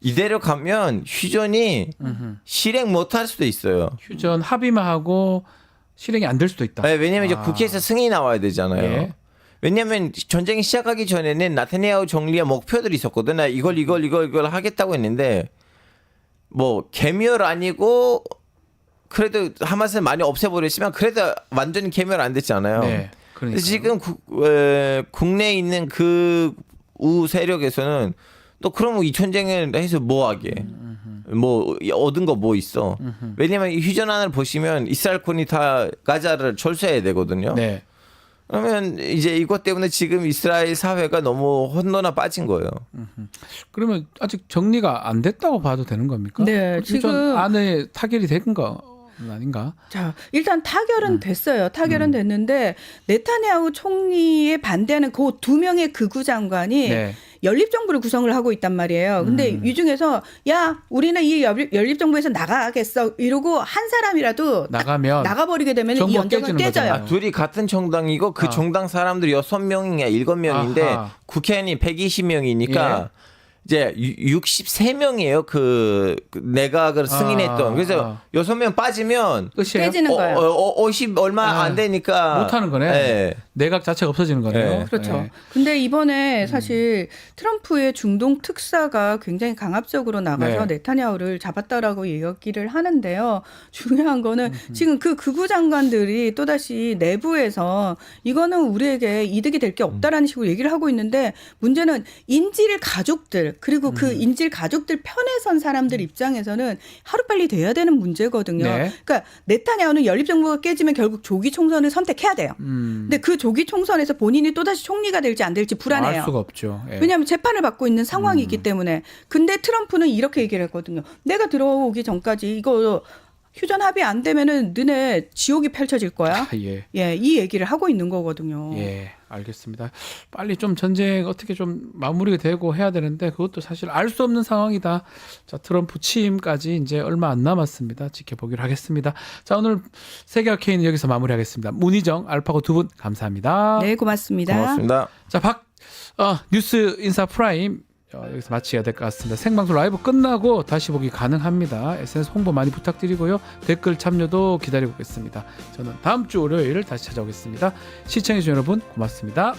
이대로 가면 휴전이 실행 못할 수도 있어요. 휴전 합의만 하고 실행이 안 될 수도 있다. 네, 왜냐하면 이제 국회에서 승인이 나와야 되잖아요. 예. 왜냐하면 전쟁이 시작하기 전에는 나타냐후 정리의 목표들이 있었거든. 나 이걸 하겠다고 했는데 뭐 개멸 아니고 그래도 하마스는 많이 없애버렸지만 그래도 완전히 개멸 안 됐잖아요. 네. 그러니까. 지금 국내에 있는 그 우 세력에서는 또 그러면 이 전쟁을 해서 뭐 하게? 뭐 얻은 거 뭐 있어? 왜냐면 이 휴전안을 보시면 이스라엘군이 다 가자를 철수해야 되거든요. 네. 그러면 이제 이것 때문에 지금 이스라엘 사회가 너무 혼돈에 빠진 거예요. 그러면 아직 정리가 안 됐다고 봐도 되는 겁니까? 네, 지금 안에 타결이 된 거 아닌가? 자, 일단 타결은 됐어요. 타결은 됐는데 네타냐후 총리에 반대하는 그 두 명의 극우 장관이 네. 연립정부를 구성을 하고 있단 말이에요. 근데 이 중에서 야, 우리는 이 연립정부에서 나가겠어 이러고 한 사람이라도 나가면 나가버리게 되면 이 정부가 연정은 깨지는 깨져요. 거잖아요. 둘이 같은 정당이고 그 정당 사람들이 6명이냐 7명인데 아하. 국회의원이 120명이니까 이제 63명이에요. 그 내각을 승인했던. 그래서 6명 빠지면 끝이에요. 깨지는 거예요. 50 얼마 안 되니까 못하는 거네. 네. 내각 자체가 없어지는 거네요. 네. 그렇죠. 네. 근데 이번에 사실 트럼프의 중동 특사가 굉장히 강압적으로 나가서 네. 네타냐후를 잡았다라고 얘기를 하는데요. 중요한 거는 지금 그 극우 장관들이 또다시 내부에서 이거는 우리에게 이득이 될 게 없다라는 식으로 얘기를 하고 있는데 문제는 인질 가족들 그리고 그 인질 가족들 편에 선 사람들 입장에서는 하루빨리 돼야 되는 문제거든요. 네. 그러니까 네타냐후는 연립정부가 깨지면 결국 조기 총선을 선택해야 돼요. 근데 그 조기 총선에서 본인이 또다시 총리가 될지 안 될지 불안해요. 알 수가 없죠. 예. 왜냐하면 재판을 받고 있는 상황이기 때문에. 근데 트럼프는 이렇게 얘기를 했거든요. 내가 들어오기 전까지 이거 휴전 합의 안 되면은 너네 지옥이 펼쳐질 거야. 아, 예. 예, 이 얘기를 하고 있는 거거든요. 예, 알겠습니다. 빨리 좀 전쟁 어떻게 좀 마무리가 되고 해야 되는데 그것도 사실 알 수 없는 상황이다. 자, 트럼프 취임까지 이제 얼마 안 남았습니다. 지켜보기로 하겠습니다. 자, 오늘 세계화 K는 여기서 마무리하겠습니다. 문희정, 알파고 두 분 감사합니다. 네, 고맙습니다. 고맙습니다. 자, 뉴스 인사 프라임 여기서 마치셔야 될 것 같습니다. 생방송 라이브 끝나고 다시 보기 가능합니다. SNS 홍보 많이 부탁드리고요. 댓글 참여도 기다리고 있겠습니다. 저는 다음 주 월요일 다시 찾아오겠습니다. 시청해주신 여러분 고맙습니다.